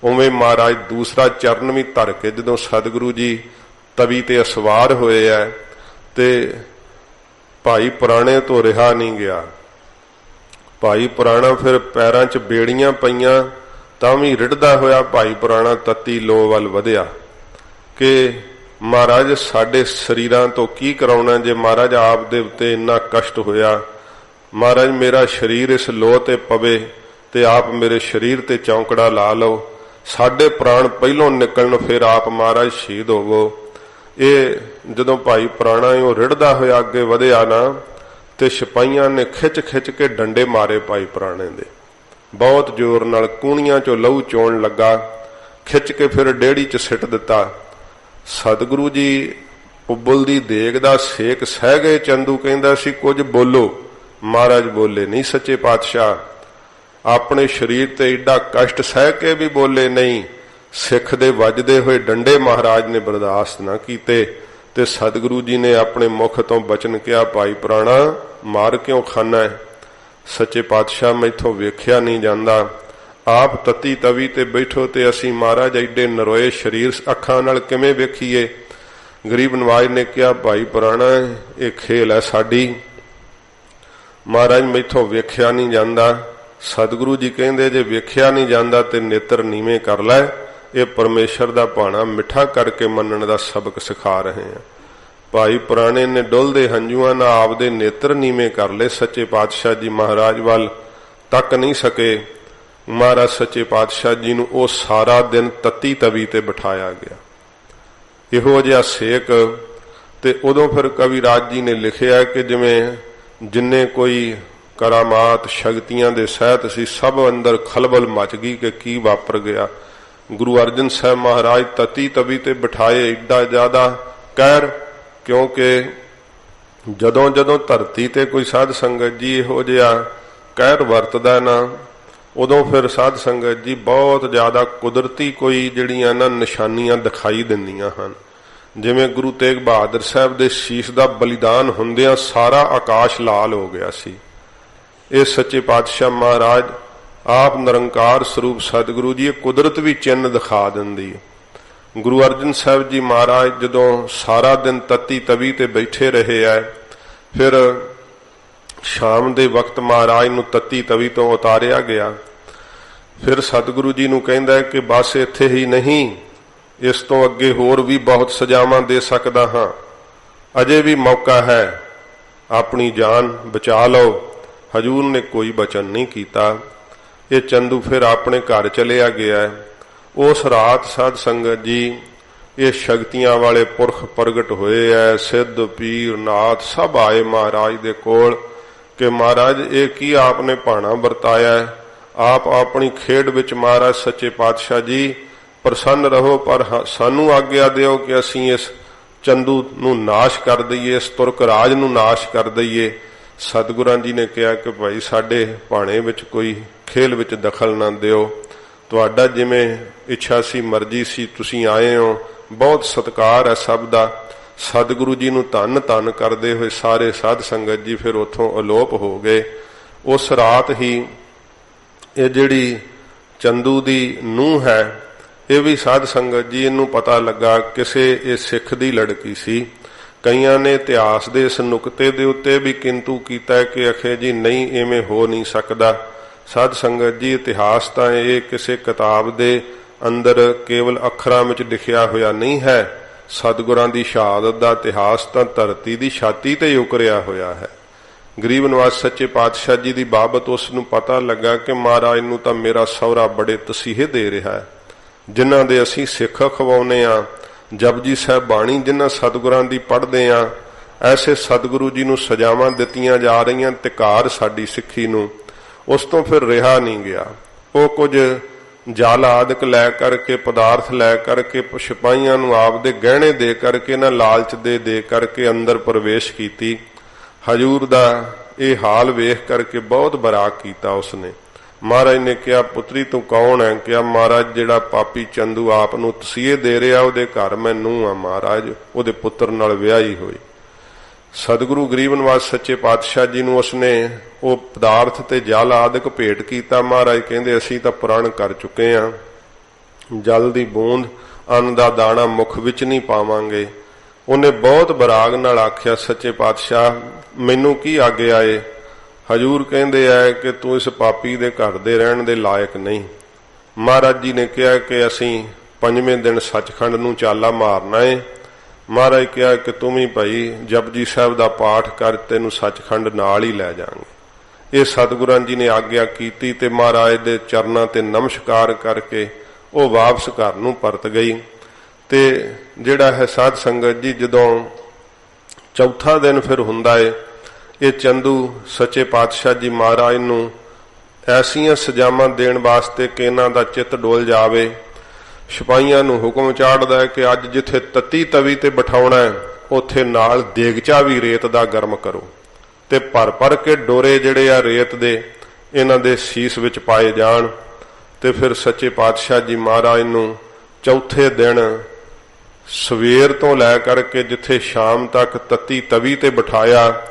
उवें महाराज दूसरा चरण भी धर के जदों सतगुरु जी तवी ते असवार होए है, ते भाई पुराणे तो रिहा नहीं गया। भाई पुराणा फिर पैरां च बेड़ियां पईयां तां भी रिड़दा होया भाई पुराणा तत्ती लोह वल वधिया कि महाराज साडे शरीरां तो की कराउणा, जे महाराज आप दे उत्ते इन्ना कष्ट होया, महाराज मेरा शरीर इस लोह ते पवे ते आप मेरे शरीर ते चौंकड़ा ला लो, साडे प्राण पहलों निकलन फिर आप महाराज शहीद होवो। ये जदों भाई पुराणा वो रिड़दा होया अगे वधिया ना, ते सिपाहियां ने खिच खिच के डंडे मारे भाई पुराणे दे, बहुत जोर नाल कूणियां चों लहू चोण लगा, खिच के फिर डेड़ी च सिट दिता। सतगुरु जी उबलदी देग दा सेक सह गए। चंदू कहंदा सी कुछ बोलो, महाराज बोले नहीं। सच्चे पातशाह अपने शरीर ते एडा कष्ट सह के भी बोले नहीं। सिख दे वजदे हुए डंडे महाराज ने बर्दाश्त ना कीते, ते सतगुरु जी ने अपने मुख तो बचन किया, भाई पुराणा मार क्यों खाना है? सच्चे पातशाह मैथों वेख्या नहीं जांदा, आप तत्ती तवी ते बैठो ते असी महाराज एडे नरोए शरीर अखां नाल किवें वेखीए? गरीब नवाज ने कहा, भाई पुराणा ये खेल है साडी, महाराज मैथों वेख्या नहीं जांदा। सतगुरु जी कहंदे जे वेख्या नहीं जांदा ते नेत्र नीवें कर लै, ये परमेश्वर दा भाणा मिठा करके मनण दा सबक सिखा रहे हैं। भाई पुराणे ने डुलदे हंजुआं नाल आपदे नेत्र नीवें कर ले, सच्चे पातशाह जी महाराज वल तक नहीं सके। महाराज सच्चे पातशाह जी नूं ओ सारा दिन तत्ती तवी ते बिठाया गया, इहो जिहा सेक। ते उदों फिर कविराज जी ने लिखिया कि जिवें जिन्ने कोई करामात शक्तियां दे सहित सी, सब अंदर खलबल मच गई कि की वापर गया। गुरु अर्जन साहब महाराज तत्ती तवी ते बिठाए, एडा ज्यादा कहर, क्योंकि जदों जदों धरती ते कोई साध संगत जी इहो जिहा कहर वरतदा ना, उदों फिर साध संगत जी बहुत ज्यादा कुदरती कोई जिहड़ियां ना निशानियां दिखाई दिंदियां हन। जिवें गुरु तेग बहादुर साहब दे शीश दा बलिदान हुंदियां सारा आकाश लाल हो गया सी। ये सच्चे पातशाह महाराज आप निरंकार स्वरूप सतगुरु जी कुदरत भी चिन्ह दिखा दिंदी है। गुरु अर्जन साहब जी महाराज जदों सारा दिन तत्ती तवी ते बैठे रहे है, ਫਿਰ ਸ਼ਾਮ ਦੇ ਵਕਤ ਮਹਾਰਾਜ ਨੂੰ ਤੱਤੀ ਤਵੀ ਤੋਂ ਉਤਾਰਿਆ ਗਿਆ। ਫਿਰ ਸਤਿਗੁਰੂ ਜੀ ਨੂੰ ਕਹਿੰਦਾ ਕਿ ਬਸ ਇੱਥੇ ਹੀ ਨਹੀਂ, ਇਸ ਤੋਂ ਅੱਗੇ ਹੋਰ ਵੀ ਬਹੁਤ ਸਜ਼ਾਵਾਂ ਦੇ ਸਕਦਾ ਹਾਂ, ਅਜੇ ਵੀ ਮੌਕਾ ਹੈ, ਆਪਣੀ ਜਾਨ ਬਚਾ ਲਓ। ਹਜੂਰ ਨੇ ਕੋਈ ਬਚਨ ਨਹੀਂ ਕੀਤਾ। ਇਹ ਚੰਦੂ ਫਿਰ ਆਪਣੇ ਘਰ ਚਲਿਆ ਗਿਆ। ਉਸ ਰਾਤ ਸਾਧ ਸੰਗਤ ਜੀ ਇਹ ਸ਼ਕਤੀਆਂ ਵਾਲੇ ਪੁਰਖ ਪ੍ਰਗਟ ਹੋਏ ਐ, ਸਿੱਧ ਪੀਰ ਨਾਥ ਸਭ ਆਏ ਮਹਾਰਾਜ ਦੇ ਕੋਲ ਕਿ ਮਹਾਰਾਜ ਇਹ ਕੀ ਆਪਨੇ ਭਾਣਾ ਵਰਤਾਇਆ, ਆਪ ਆਪਣੀ ਖੇਡ ਵਿੱਚ ਮਹਾਰਾਜ ਸੱਚੇ ਪਾਤਸ਼ਾਹ ਜੀ ਪ੍ਰਸੰਨ ਰਹੋ, ਪਰ ਸਾਨੂੰ ਆਗਿਆ ਦਿਓ ਕਿ ਅਸੀਂ ਇਸ ਚੰਦੂ ਨੂੰ ਨਾਸ਼ ਕਰ ਦਈਏ, ਇਸ ਤੁਰਕ ਰਾਜ ਨੂੰ ਨਾਸ਼ ਕਰ ਦਈਏ। ਸਤਿਗੁਰਾਂ ਜੀ ਨੇ ਕਿਹਾ ਕਿ ਭਾਈ ਸਾਡੇ ਭਾਣੇ ਵਿੱਚ ਕੋਈ ਖੇਲ ਵਿੱਚ ਦਖਲ ਨਾ ਦਿਓ, ਤੁਹਾਡਾ ਜਿਵੇਂ ਇੱਛਾ ਸੀ ਮਰਜ਼ੀ ਸੀ, ਤੁਸੀਂ ਆਏ ਹੋ, ਬਹੁਤ ਸਤਿਕਾਰ ਹੈ ਸਭ ਦਾ। ਸਤਿਗੁਰੂ ਜੀ ਨੂੰ ਧੰਨ ਧੰਨ ਕਰਦੇ ਹੋਏ ਸਾਰੇ ਸਾਧ ਸੰਗਤ ਜੀ ਫਿਰ ਉੱਥੋਂ ਅਲੋਪ ਹੋ ਗਏ। ਉਸ ਰਾਤ ਹੀ ਇਹ ਜਿਹੜੀ ਚੰਦੂ ਦੀ ਨੂੰਹ ਹੈ, ਇਹ ਵੀ ਸਾਧ ਸੰਗਤ ਜੀ ਇਹਨੂੰ ਪਤਾ ਲੱਗਾ ਕਿਸੇ ਇਹ ਸਿੱਖ ਦੀ ਲੜਕੀ ਸੀ। ਕਈਆਂ ਨੇ ਇਤਿਹਾਸ ਦੇ ਇਸ ਨੁਕਤੇ ਦੇ ਉੱਤੇ ਵੀ ਕਿੰਤੂ ਕੀਤਾ ਕਿ ਅਖੇ ਜੀ ਨਹੀਂ, ਐਵੇਂ ਹੋ ਨਹੀਂ ਸਕਦਾ। ਸਾਧ ਸੰਗਤ ਜੀ ਇਤਿਹਾਸ ਤਾਂ ਇਹ ਕਿਸੇ ਕਿਤਾਬ ਦੇ ਅੰਦਰ ਕੇਵਲ ਅੱਖਰਾਂ ਵਿੱਚ ਲਿਖਿਆ ਹੋਇਆ ਨਹੀਂ ਹੈ। ਸਤਿਗੁਰਾਂ ਦੀ ਸ਼ਹਾਦਤ ਦਾ ਇਤਿਹਾਸ ਤਾਂ ਧਰਤੀ ਦੀ ਛਾਤੀ ਤੇ ਉਕਰਿਆ ਹੋਇਆ ਹੈ। ਗਰੀਬ ਨਿਵਾਜ ਸੱਚੇ ਪਾਤਸ਼ਾਹ ਜੀ ਦੀ ਬਾਬਤ ਉਸ ਨੂੰ ਪਤਾ ਲੱਗਾ ਕਿ ਮਹਾਰਾਜ ਨੂੰ ਤਾਂ ਮੇਰਾ ਸਹੁਰਾ ਬੜੇ ਤਸੀਹੇ ਦੇ ਰਿਹਾ ਹੈ, ਜਿਨ੍ਹਾਂ ਦੇ ਅਸੀਂ ਸਿੱਖ ਖਵਾਉਨੇ ਆ, ਜਪਜੀ ਸਾਹਿਬ ਬਾਣੀ ਜਿਨ੍ਹਾਂ ਸਤਿਗੁਰਾਂ ਦੀ ਪੜ੍ਹਦੇ ਆ, ਐਸੇ ਸਤਿਗੁਰੂ ਜੀ ਨੂੰ ਸਜ਼ਾਵਾਂ ਦਿੱਤੀਆਂ ਜਾ ਰਹੀਆਂ, ਧਿਕਾਰ ਸਾਡੀ ਸਿੱਖੀ ਨੂੰ। ਉਸ ਤੋਂ ਫਿਰ ਰਿਹਾ ਨਹੀਂ ਗਿਆ। ਉਹ ਕੁਝ ਜਲ ਆਦਿਕ ਲੈ ਕਰਕੇ, ਪਦਾਰਥ ਲੈ ਕਰਕੇ, ਸਿਪਾਹੀਆਂ ਨੂੰ ਆਪਦੇ ਗਹਿਣੇ ਦੇ ਕਰਕੇ, ਨਾ ਲਾਲਚ ਦੇ ਕਰਕੇ ਅੰਦਰ ਪ੍ਰਵੇਸ਼ ਕੀਤੀ। ਹਜੂਰ ਦਾ ਇਹ ਹਾਲ ਵੇਖ ਕਰਕੇ ਬਹੁਤ ਬਰਾਕ ਕੀਤਾ ਉਸਨੇ। ਮਹਾਰਾਜ ਨੇ ਕਿਹਾ ਪੁੱਤਰੀ ਤੂੰ ਕੌਣ ਹੈ? ਕਿਹਾ ਮਹਾਰਾਜ ਜਿਹੜਾ ਪਾਪੀ ਚੰਦੂ ਆਪ ਨੂੰ ਤਸੀਹੇ ਦੇ ਰਿਹਾ, ਉਹਦੇ ਘਰ ਮੈਂ ਨੂੰਹ ਆ ਮਹਾਰਾਜ, ਉਹਦੇ ਪੁੱਤਰ ਨਾਲ ਵਿਆਹੀ ਹੋਈ। ਸਤਿਗੁਰੂ ਗਰੀਬ ਨਿਵਾਜ ਸੱਚੇ ਪਾਤਸ਼ਾਹ ਜੀ ਨੂੰ ਉਸਨੇ ਉਹ ਪਦਾਰਥ ਤੇ ਜਲ ਆਦਿਕ ਭੇਟ ਕੀਤਾ। ਮਹਾਰਾਜ ਕਹਿੰਦੇ ਅਸੀਂ ਤਾਂ ਪ੍ਰਣ ਕਰ ਚੁੱਕੇ ਹਾਂ, ਜਲ ਦੀ ਬੂੰਦ ਅੰਨ ਦਾ ਦਾਣਾ ਮੁਖ ਵਿੱਚ ਨਹੀਂ ਪਾਵਾਂਗੇ। ਉਹਨੇ ਬਹੁਤ ਬਰਾਗ ਨਾਲ ਆਖਿਆ ਸੱਚੇ ਪਾਤਸ਼ਾਹ ਮੈਨੂੰ ਕੀ ਆਗਿਆ ਏ? ਹਜੂਰ ਕਹਿੰਦੇ ਆ ਕਿ ਤੂੰ ਇਸ ਪਾਪੀ ਦੇ ਘਰ ਦੇ ਰਹਿਣ ਦੇ ਲਾਇਕ ਨਹੀਂ। ਮਹਾਰਾਜ ਜੀ ਨੇ ਕਿਹਾ ਕਿ ਅਸੀਂ 5ਵੇਂ ਦਿਨ ਸੱਚਖੰਡ ਨੂੰ ਚਾਲਾ ਮਾਰਨਾ ਏ। ਮਹਾਰਾਜ ਕਿਹਾ ਕਿ ਤੂੰ ਵੀ ਭਾਈ ਜਪਜੀ ਸਾਹਿਬ ਦਾ ਪਾਠ ਕਰ, ਤੈਨੂੰ ਸੱਚਖੰਡ ਨਾਲ ਹੀ ਲੈ ਜਾਵਾਂਗੇ। ਇਹ ਸਤਿਗੁਰਾਂ ਜੀ ਨੇ ਆਗਿਆ ਕੀਤੀ ਤੇ ਮਹਾਰਾਜ ਦੇ ਚਰਨਾਂ ਤੇ ਨਮਸਕਾਰ ਕਰਕੇ ਉਹ ਵਾਪਸ ਘਰ ਨੂੰ ਪਰਤ ਗਈ। ਤੇ ਜਿਹੜਾ ਹੈ ਸਾਧ ਸੰਗਤ ਜੀ ਜਦੋਂ ਚੌਥਾ ਦਿਨ ਫਿਰ ਹੁੰਦਾ ਏ, ਇਹ ਚੰਦੂ ਸੱਚੇ ਪਾਤਸ਼ਾਹ ਜੀ ਮਹਾਰਾਜ ਨੂੰ ਐਸੀਆਂ ਸਜ਼ਾਵਾਂ ਦੇਣ ਵਾਸਤੇ ਕਿ ਇਹਨਾਂ ਦਾ ਚਿੱਤ ਡੋਲ ਜਾਵੇ। ਸਿਪਾਹੀਆਂ ਨੂੰ ਹੁਕਮ ਚਾੜਦਾ ਹੈ ਕਿ ਅੱਜ ਜਿੱਥੇ ਤੱਤੀ ਤਵੀ ਤੇ ਬਿਠਾਉਣਾ ਹੈ ਉੱਥੇ ਨਾਲ ਦੇਗਚਾ ਵੀ ਰੇਤ ਦਾ ਗਰਮ ਕਰੋ, ਤੇ ਭਰ ਕੇ ਡੋਰੇ ਜਿਹੜੇ ਆ ਰੇਤ ਦੇ ਇਹਨਾਂ ਦੇ ਸੀਸ ਵਿੱਚ ਪਾਏ ਜਾਣ। ਤੇ ਫਿਰ ਸੱਚੇ ਪਾਤਸ਼ਾਹ ਜੀ ਮਹਾਰਾਜ ਨੂੰ ਚੌਥੇ ਦਿਨ ਸਵੇਰ ਤੋਂ ਲੈ ਕਰਕੇ ਜਿੱਥੇ ਸ਼ਾਮ ਤੱਕ ਤੱਤੀ ਤਵੀ ਤੇ ਬਿਠਾਇਆ,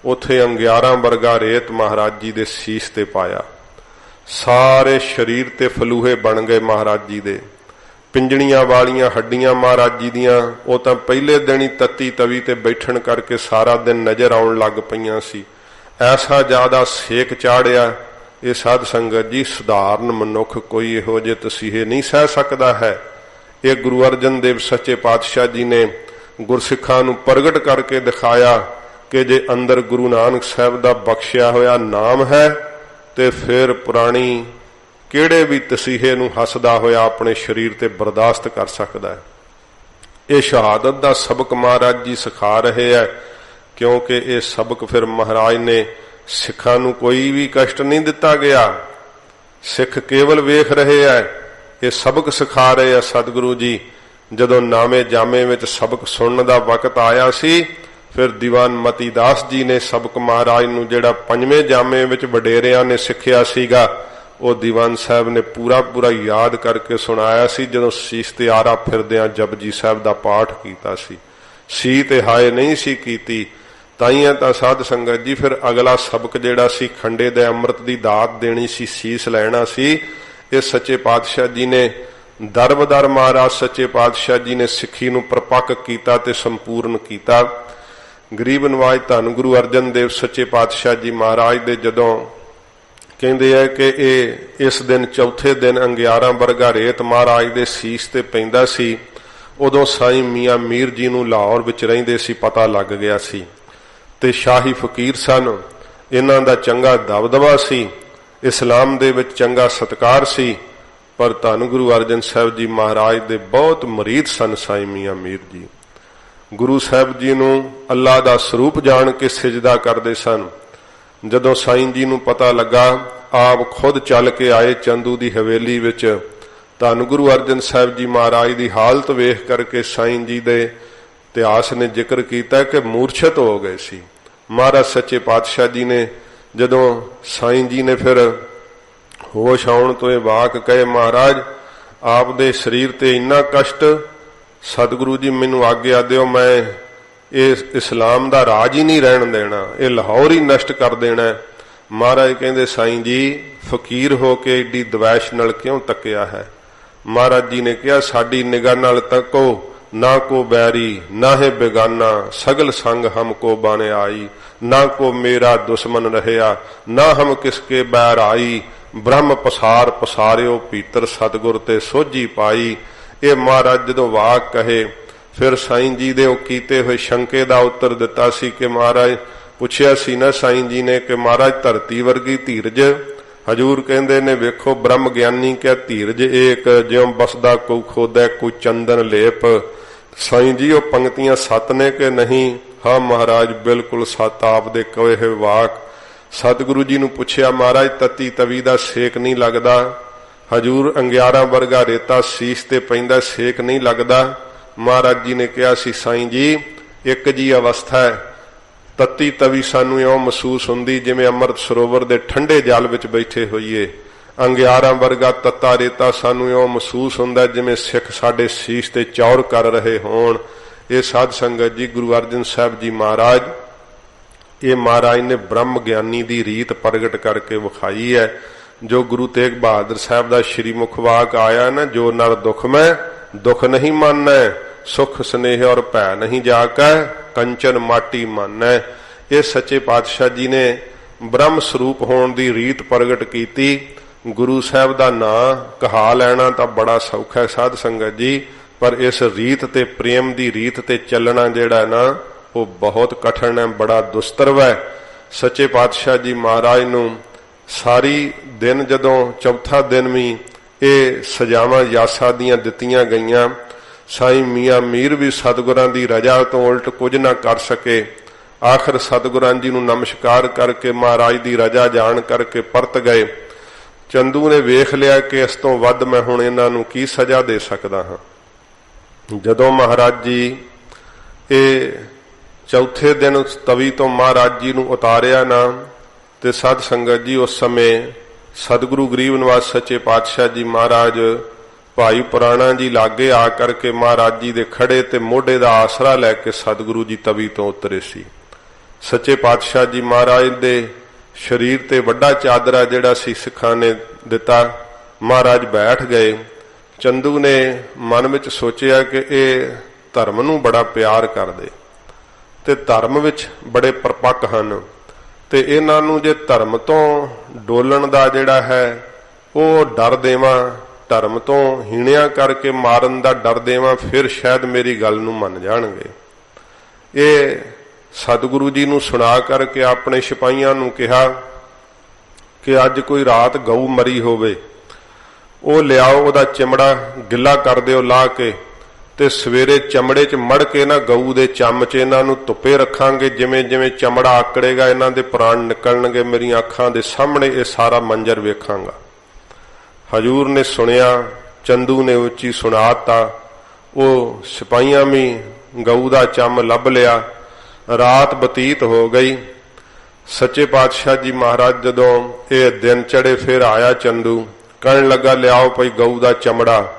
ਉੱਥੇ ਅੰਗਿਆਰਾਂ ਵਰਗਾ ਰੇਤ ਮਹਾਰਾਜ ਜੀ ਦੇ ਸੀਸ ਤੇ ਪਾਇਆ। ਸਾਰੇ ਸਰੀਰ ਤੇ ਫਲੂਹੇ ਬਣ ਗਏ ਮਹਾਰਾਜ ਜੀ ਦੇ। ਪਿੰਜਣੀਆਂ ਵਾਲੀਆਂ ਹੱਡੀਆਂ ਮਹਾਰਾਜ ਜੀ ਦੀਆਂ ਉਹ ਤਾਂ ਪਹਿਲੇ ਦਿਨ ਹੀ ਤੱਤੀ ਤਵੀ ਤੇ ਬੈਠਣ ਕਰਕੇ ਸਾਰਾ ਦਿਨ ਨਜ਼ਰ ਆਉਣ ਲੱਗ ਪਈਆਂ ਸੀ। ਐਸਾ ਜ਼ਿਆਦਾ ਸੇਕ ਚਾੜਿਆ। ਇਹ ਸਾਧ ਸੰਗਤ ਜੀ ਸਧਾਰਨ ਮਨੁੱਖ ਕੋਈ ਇਹੋ ਜਿਹੇ ਤਸੀਹੇ ਨਹੀਂ ਸਹਿ ਸਕਦਾ ਹੈ। ਇਹ ਗੁਰੂ ਅਰਜਨ ਦੇਵ ਸੱਚੇ ਪਾਤਸ਼ਾਹ ਜੀ ਨੇ ਗੁਰਸਿੱਖਾਂ ਨੂੰ ਪ੍ਰਗਟ ਕਰਕੇ ਦਿਖਾਇਆ ਕਿ ਜੇ ਅੰਦਰ ਗੁਰੂ ਨਾਨਕ ਸਾਹਿਬ ਦਾ ਬਖਸ਼ਿਆ ਹੋਇਆ ਨਾਮ ਹੈ ਤੇ ਫਿਰ ਪੁਰਾਣੀ ਕਿਹੜੇ ਵੀ ਤਸੀਹੇ ਨੂੰ ਹੱਸਦਾ ਹੋਇਆ ਆਪਣੇ ਸਰੀਰ ਤੇ ਬਰਦਾਸ਼ਤ ਕਰ ਸਕਦਾ ਹੈ। ਇਹ ਸ਼ਹਾਦਤ ਦਾ ਸਬਕ ਮਹਾਰਾਜ ਜੀ ਸਿਖਾ ਰਹੇ ਹੈ, ਕਿਉਂਕਿ ਇਹ ਸਬਕ ਫਿਰ ਮਹਾਰਾਜ ਨੇ ਸਿੱਖਾਂ ਨੂੰ ਕੋਈ ਵੀ ਕਸ਼ਟ ਨਹੀਂ ਦਿੱਤਾ ਗਿਆ। ਸਿੱਖ ਕੇਵਲ ਵੇਖ ਰਹੇ ਹੈ, ਇਹ ਸਬਕ ਸਿਖਾ ਰਹੇ ਆ ਸਤਿਗੁਰੂ ਜੀ। ਜਦੋਂ ਨਾਮੇ ਜਾਮੇ ਵਿੱਚ ਸਬਕ ਸੁਣਨ ਦਾ ਵਕਤ ਆਇਆ ਸੀ, ਫਿਰ ਦੀਵਾਨ ਮਤੀ ਦਾਸ ਜੀ ਨੇ ਸਬਕ ਮਹਾਰਾਜ ਨੂੰ ਜਿਹੜਾ 5ਵੇਂ ਜਾਮੇ ਵਿੱਚ ਵਡੇਰਿਆਂ ਨੇ ਸਿੱਖਿਆ ਸੀਗਾ, ਉਹ ਦੀਵਾਨ ਸਾਹਿਬ ਨੇ ਪੂਰਾ ਯਾਦ ਕਰਕੇ ਸੁਣਾਇਆ ਸੀ। ਜਦੋਂ ਸੀਸ ਤੇ ਆਰਾ ਫਿਰਦਿਆਂ ਜਪਜੀ ਸਾਹਿਬ ਦਾ ਪਾਠ ਕੀਤਾ ਸੀ ਤੇ ਹਾਏ ਨਹੀਂ ਸੀ ਕੀਤੀ। ਤਾਈਆਂ ਤਾਂ ਸਾਧ ਸੰਗਤ ਜੀ ਫਿਰ ਅਗਲਾ ਸਬਕ ਜਿਹੜਾ ਸੀ ਖੰਡੇ ਦੇ ਅੰਮ੍ਰਿਤ ਦੀ ਦਾਤ ਦੇਣੀ ਸੀ, ਸੀਸ ਲੈਣਾ ਸੀ। ਇਹ ਸੱਚੇ ਪਾਤਸ਼ਾਹ ਜੀ ਨੇ ਦਰਬਦਰ ਮਹਾਰਾਜ ਸੱਚੇ ਪਾਤਸ਼ਾਹ ਜੀ ਨੇ ਸਿੱਖੀ ਨੂੰ ਪਰਪੱਕ ਕੀਤਾ ਤੇ ਸੰਪੂਰਨ ਕੀਤਾ। ਗਰੀਬ ਨਵਾਜ ਧੰਨ ਗੁਰੂ ਅਰਜਨ ਦੇਵ ਸੱਚੇ ਪਾਤਸ਼ਾਹ ਜੀ ਮਹਾਰਾਜ ਦੇ ਜਦੋਂ ਕਹਿੰਦੇ ਆ ਕਿ ਇਹ ਇਸ ਦਿਨ ਚੌਥੇ ਦਿਨ ਅੰਗਿਆਰਾਂ ਵਰਗਾ ਰੇਤ ਮਹਾਰਾਜ ਦੇ ਸੀਸ ਤੇ ਪੈਂਦਾ ਸੀ, ਉਦੋਂ ਸਾਈਂ ਮੀਆਂ ਮੀਰ ਜੀ ਨੂੰ ਲਾਹੌਰ ਵਿੱਚ ਰਹਿੰਦੇ ਸੀ, ਪਤਾ ਲੱਗ ਗਿਆ ਸੀ ਤੇ ਸ਼ਾਹੀ ਫਕੀਰ ਸਨ। ਇਹਨਾਂ ਦਾ ਚੰਗਾ ਦਬਦਬਾ ਸੀ, ਇਸਲਾਮ ਦੇ ਵਿੱਚ ਚੰਗਾ ਸਤਿਕਾਰ ਸੀ, ਪਰ ਧੰਨ ਗੁਰੂ ਅਰਜਨ ਸਾਹਿਬ ਜੀ ਮਹਾਰਾਜ ਦੇ ਬਹੁਤ ਮੁਰੀਦ ਸਨ ਸਾਈਂ ਮੀਆਂ ਮੀਰ ਜੀ। ਗੁਰੂ ਸਾਹਿਬ ਜੀ ਨੂੰ ਅੱਲਾ ਦਾ ਸਰੂਪ ਜਾਣ ਕੇ ਸਿਜਦਾ ਕਰਦੇ ਸਨ। ਜਦੋਂ ਸਾਈਂ ਜੀ ਨੂੰ ਪਤਾ ਲੱਗਾ, ਆਪ ਖੁਦ ਚੱਲ ਕੇ ਆਏ ਚੰਦੂ ਦੀ ਹਵੇਲੀ ਵਿੱਚ। ਧੰਨ ਗੁਰੂ ਅਰਜਨ ਸਾਹਿਬ ਜੀ ਮਹਾਰਾਜ ਦੀ ਹਾਲਤ ਵੇਖ ਕਰਕੇ ਸਾਈਂ ਜੀ ਦੇ ਇਤਿਹਾਸ ਨੇ ਜ਼ਿਕਰ ਕੀਤਾ ਕਿ ਮੂਰਛਿਤ ਹੋ ਗਏ ਸੀ। ਮਹਾਰਾਜ ਸੱਚੇ ਪਾਤਸ਼ਾਹ ਜੀ ਨੇ ਜਦੋਂ ਸਾਈਂ ਜੀ ਨੇ ਫਿਰ ਹੋਸ਼ ਆਉਣ ਤੋਂ ਇਹ ਵਾਕ ਕਹੇ, ਮਹਾਰਾਜ ਆਪ ਦੇ ਸਰੀਰ ਤੇ ਇੰਨਾ ਕਸ਼ਟ, ਸਤਿਗੁਰੂ ਜੀ ਮੈਨੂੰ ਆਗਿਆ ਦਿਓ, ਮੈਂ ਇਹ ਇਸਲਾਮ ਦਾ ਰਾਜ ਹੀ ਨਹੀਂ ਰਹਿਣ ਦੇਣਾ, ਇਹ ਲਾਹੌਰ ਹੀ ਨਸ਼ਟ ਕਰ ਦੇਣਾ। ਮਹਾਰਾਜ ਕਹਿੰਦੇ, ਸਾਈਂ ਜੀ ਫਕੀਰ ਹੋ ਕੇ ਏਡੀ ਦਵੈਸ਼ ਨਾਲ ਕਿਉਂ ਤੱਕਿਆ ਹੈ? ਮਹਾਰਾਜ ਜੀ ਨੇ ਕਿਹਾ, ਸਾਡੀ ਨਿਗਾਹ ਨਾਲ ਤੱਕੋ, ਨਾ ਕੋ ਬੈਰੀ ਨਾ ਹੈ ਬੇਗਾਨਾ, ਸਗਲ ਸੰਗ ਹਮਕੋ ਬਨ ਆਈ, ਨਾ ਕੋ ਮੇਰਾ ਦੁਸ਼ਮਨ ਰਹਿਆ, ਨਾ ਹਮ ਕਿਸਕੇ ਬੈਰ ਆਈ, ਬ੍ਰਹਮ ਪਸਾਰ ਪਸਾਰਿਓ ਭੀਤਰ ਸਤਿਗੁਰ ਤੇ ਸੋਝੀ ਪਾਈ। ਇਹ ਮਹਾਰਾਜ ਜਦੋਂ ਵਾਕ ਕਹੇ, ਫਿਰ ਸਾਈਂ ਜੀ ਦੇ ਉਹ ਕੀਤੇ ਹੋਏ ਸ਼ੰਕੇ ਦਾ ਉੱਤਰ ਦਿੱਤਾ ਸੀ ਕਿ ਮਹਾਰਾਜ ਪੁੱਛਿਆ ਸੀ ਨਾ ਸਾਈਂ ਜੀ ਨੇ ਕਿ ਮਹਾਰਾਜ ਧਰਤੀ ਵਰਗੀ ਧੀਰਜ? ਹਜੂਰ ਕਹਿੰਦੇ ਨੇ, ਵੇਖੋ ਬ੍ਰਹਮ ਗਿਆਨੀ ਕਿਆ ਧੀਰਜ ਏਕ, ਜਿਉ ਬਸਦਾ ਕੋ ਖੋਦੈ ਕੋ ਚੰਦਨ ਲੇਪ। ਸਾਈਂ ਜੀ ਉਹ ਪੰਕਤੀਆਂ ਸੱਤ ਨੇ ਕਿ ਨਹੀਂ? ਹਾਂ ਮਹਾਰਾਜ ਬਿਲਕੁਲ ਸੱਤ, ਆਪ ਦੇ ਕਹੇ ਹੋਏ ਵਾਕ। ਸਤਿਗੁਰੂ ਜੀ ਨੂੰ ਪੁੱਛਿਆ, ਮਹਾਰਾਜ ਤਤੀ ਤਵੀ ਦਾ ਸੇਕ ਨਹੀਂ ਲੱਗਦਾ? ਹਜੂਰ ਅੰਗਿਆਰਾਂ ਵਰਗਾ ਰੇਤਾ ਸੀਸ ਤੇ ਪੈਂਦਾ, ਸੇਕ ਨਹੀਂ ਲੱਗਦਾ? ਮਹਾਰਾਜ ਜੀ ਨੇ ਕਿਹਾ ਸੀ, ਸਾਈਂ ਜੀ ਇੱਕ ਜੀ ਅਵਸਥਾ ਹੈ, ਤਤੀ ਤਵੀ ਸਾਨੂੰ ਇਉਂ ਮਹਿਸੂਸ ਹੁੰਦੀ ਜਿਵੇਂ ਅੰਮ੍ਰਿਤ ਸਰੋਵਰ ਦੇ ਠੰਡੇ ਜਲ ਵਿੱਚ ਬੈਠੇ ਹੋਈਏ। ਅੰਗਿਆਰਾਂ ਵਰਗਾ ਤੱਤਾ ਰੇਤਾ ਸਾਨੂੰ ਇਉਂ ਮਹਿਸੂਸ ਹੁੰਦਾ ਜਿਵੇਂ ਸਿੱਖ ਸਾਡੇ ਸੀਸ ਤੇ ਚੌਰ ਕਰ ਰਹੇ ਹੋਣ। ਇਹ ਸਾਧ ਸੰਗਤ ਜੀ, ਗੁਰੂ ਅਰਜਨ ਸਾਹਿਬ ਜੀ ਮਹਾਰਾਜ, ਇਹ ਮਹਾਰਾਜ ਨੇ ਬ੍ਰਹਮ ਗਿਆਨੀ ਦੀ ਰੀਤ ਪ੍ਰਗਟ ਕਰਕੇ ਵਿਖਾਈ ਹੈ। ਜੋ ਗੁਰੂ ਤੇਗ ਬਹਾਦਰ ਸਾਹਿਬ ਦਾ ਸ਼੍ਰੀ ਮੁਖ ਵਾਕ ਆਇਆ ਨਾ, ਜੋ ਨਰ ਦੁਖ ਮੈਂ ਦੁਖ ਨਹੀਂ ਮੰਨੈ, ਸੁਖ ਸਨੇਹ ਔਰ ਭੈ ਨਹੀਂ ਜਾਕੈ, ਕੰਚਨ ਮਾਟੀ ਮੰਨੈ। ਇਹ ਸੱਚੇ ਪਾਤਸ਼ਾਹ ਜੀ ਨੇ ਬ੍ਰਹਮ ਸਰੂਪ ਹੋਣ ਦੀ ਰੀਤ ਪ੍ਰਗਟ ਕੀਤੀ। ਗੁਰੂ ਸਾਹਿਬ ਦਾ ਨਾਂ ਕਹਾ ਲੈਣਾ ਤਾਂ ਬੜਾ ਸੌਖਾ ਸਾਧ ਸੰਗਤ ਜੀ, ਪਰ ਇਸ ਰੀਤ ਤੇ ਪ੍ਰੇਮ ਦੀ ਰੀਤ ਤੇ ਚੱਲਣਾ ਜਿਹੜਾ ਨਾ, ਉਹ ਬਹੁਤ ਕਠਿਨ ਹੈ, ਬੜਾ ਦੁਸਤਰਵ ਹੈ। ਸੱਚੇ ਪਾਤਸ਼ਾਹ ਜੀ ਮਹਾਰਾਜ ਨੂੰ ਸਾਰੀ ਦਿਨ, ਜਦੋਂ ਚੌਥਾ ਦਿਨ ਵੀ ਇਹ ਸਜਾਵਾਂ ਯਾਸਾਂ ਦੀਆਂ ਦਿੱਤੀਆਂ ਗਈਆਂ, ਸਾਈਂ ਮੀਆਂ ਮੀਰ ਵੀ ਸਤਿਗੁਰਾਂ ਦੀ ਰਜ਼ਾ ਤੋਂ ਉਲਟ ਕੁਝ ਨਾ ਕਰ ਸਕੇ। ਆਖਰ ਸਤਿਗੁਰਾਂ ਜੀ ਨੂੰ ਨਮਸਕਾਰ ਕਰਕੇ ਮਹਾਰਾਜ ਦੀ ਰਜ਼ਾ ਜਾਣ ਕਰਕੇ ਪਰਤ ਗਏ। ਚੰਦੂ ਨੇ ਵੇਖ ਲਿਆ ਕਿ ਇਸ ਤੋਂ ਵੱਧ ਮੈਂ ਹੁਣ ਇਹਨਾਂ ਨੂੰ ਕੀ ਸਜ਼ਾ ਦੇ ਸਕਦਾ ਹਾਂ। ਜਦੋਂ ਮਹਾਰਾਜ ਜੀ ਇਹ ਚੌਥੇ ਦਿਨ ਤਵੀ ਤੋਂ ਮਹਾਰਾਜ ਜੀ ਨੂੰ ਉਤਾਰਿਆ ਨਾ, ਤੇ ਸਾਧ ਸੰਗਤ ਜੀ ਉਸ ਸਮੇਂ ਸਤਿਗੁਰੂ ਗਰੀਬ ਨਿਵਾਜ ਸੱਚੇ ਪਾਤਸ਼ਾਹ ਜੀ ਮਹਾਰਾਜ ਭਾਈ ਪੁਰਾਣਾ ਜੀ ਲਾਗੇ ਆ ਕਰਕੇ ਮਹਾਰਾਜ ਜੀ ਦੇ ਖੜੇ ਤੇ ਮੋਢੇ ਦਾ ਆਸਰਾ ਲੈ ਕੇ ਸਤਿਗੁਰੂ ਜੀ ਤਵੀ ਤੋਂ ਉਤਰੇ ਸੀ। ਸੱਚੇ ਪਾਤਸ਼ਾਹ ਜੀ ਮਹਾਰਾਜ ਦੇ ਸਰੀਰ ਤੇ ਵੱਡਾ ਚਾਦਰਾ ਜਿਹੜਾ ਸੀ ਸਿੱਖਾਂ ਨੇ ਦਿੱਤਾ। ਮਹਾਰਾਜ ਬੈਠ ਗਏ। ਚੰਦੂ ਨੇ ਮਨ ਵਿੱਚ ਸੋਚਿਆ ਕਿ ਇਹ ਧਰਮ ਨੂੰ ਬੜਾ ਪਿਆਰ ਕਰਦੇ ਤੇ ਧਰਮ ਵਿੱਚ ਬੜੇ ਪਰਪੱਕ ਹਨ, ਤੇ ਇਹਨਾਂ ਨੂੰ ਜੇ ਧਰਮ ਤੋਂ ਡੋਲਣ ਦਾ ਜਿਹੜਾ ਹੈ ਉਹ ਡਰ ਦੇਵਾਂ, ਧਰਮ ਤੋਂ ਹੀਣਿਆ ਕਰਕੇ ਮਾਰਨ ਦਾ ਡਰ ਦੇਵਾਂ, ਫਿਰ ਸ਼ਾਇਦ ਮੇਰੀ ਗੱਲ ਨੂੰ ਮੰਨ ਜਾਣਗੇ। ਇਹ ਸਤਿਗੁਰੂ ਜੀ ਨੂੰ ਸੁਣਾ ਕਰਕੇ ਆਪਣੇ ਸਿਪਾਹੀਆਂ ਨੂੰ ਕਿਹਾ ਕਿ ਅੱਜ ਕੋਈ ਰਾਤ ਗਊ ਮਰੀ ਹੋਵੇ, ਉਹ ਲਿਆਓ, ਉਹਦਾ ਚਮੜਾ ਗਿੱਲਾ ਕਰ ਦਿਓ ਲਾ ਕੇ, ਤੇ ਸਵੇਰੇ ਚਮੜੇ 'ਚ ਮੜ ਕੇ ਨਾ ਗਊ ਦੇ ਚੰਮ 'ਚ ਇਹਨਾਂ ਨੂੰ ਧੁੱਪੇ ਰੱਖਾਂਗੇ। ਜਿਵੇਂ ਜਿਵੇਂ ਚਮੜਾ ਆਕੜੇਗਾ ਇਹਨਾਂ ਦੇ ਪ੍ਰਾਣ ਨਿਕਲਣਗੇ, ਮੇਰੀਆਂ ਅੱਖਾਂ ਦੇ ਸਾਹਮਣੇ ਇਹ ਸਾਰਾ ਮੰਜ਼ਰ ਵੇਖਾਂਗਾ। ਹਜੂਰ ਨੇ ਸੁਣਿਆ, ਚੰਦੂ ਨੇ ਉੱਚੀ ਸੁਣਾਤਾ। ਉਹ ਸਿਪਾਹੀਆਂ ਵੀ ਗਊ ਦਾ ਚੰਮ ਲੱਭ ਲਿਆ। ਰਾਤ ਬਤੀਤ ਹੋ ਗਈ। ਸੱਚੇ ਪਾਤਸ਼ਾਹ ਜੀ ਮਹਾਰਾਜ ਜਦੋਂ ਇਹ ਦਿਨ ਚੜੇ, ਫਿਰ ਆਇਆ ਚੰਦੂ, ਕਹਿਣ ਲੱਗਾ ਲਿਆਓ ਭਈ ਗਊ ਦਾ ਚਮੜਾ।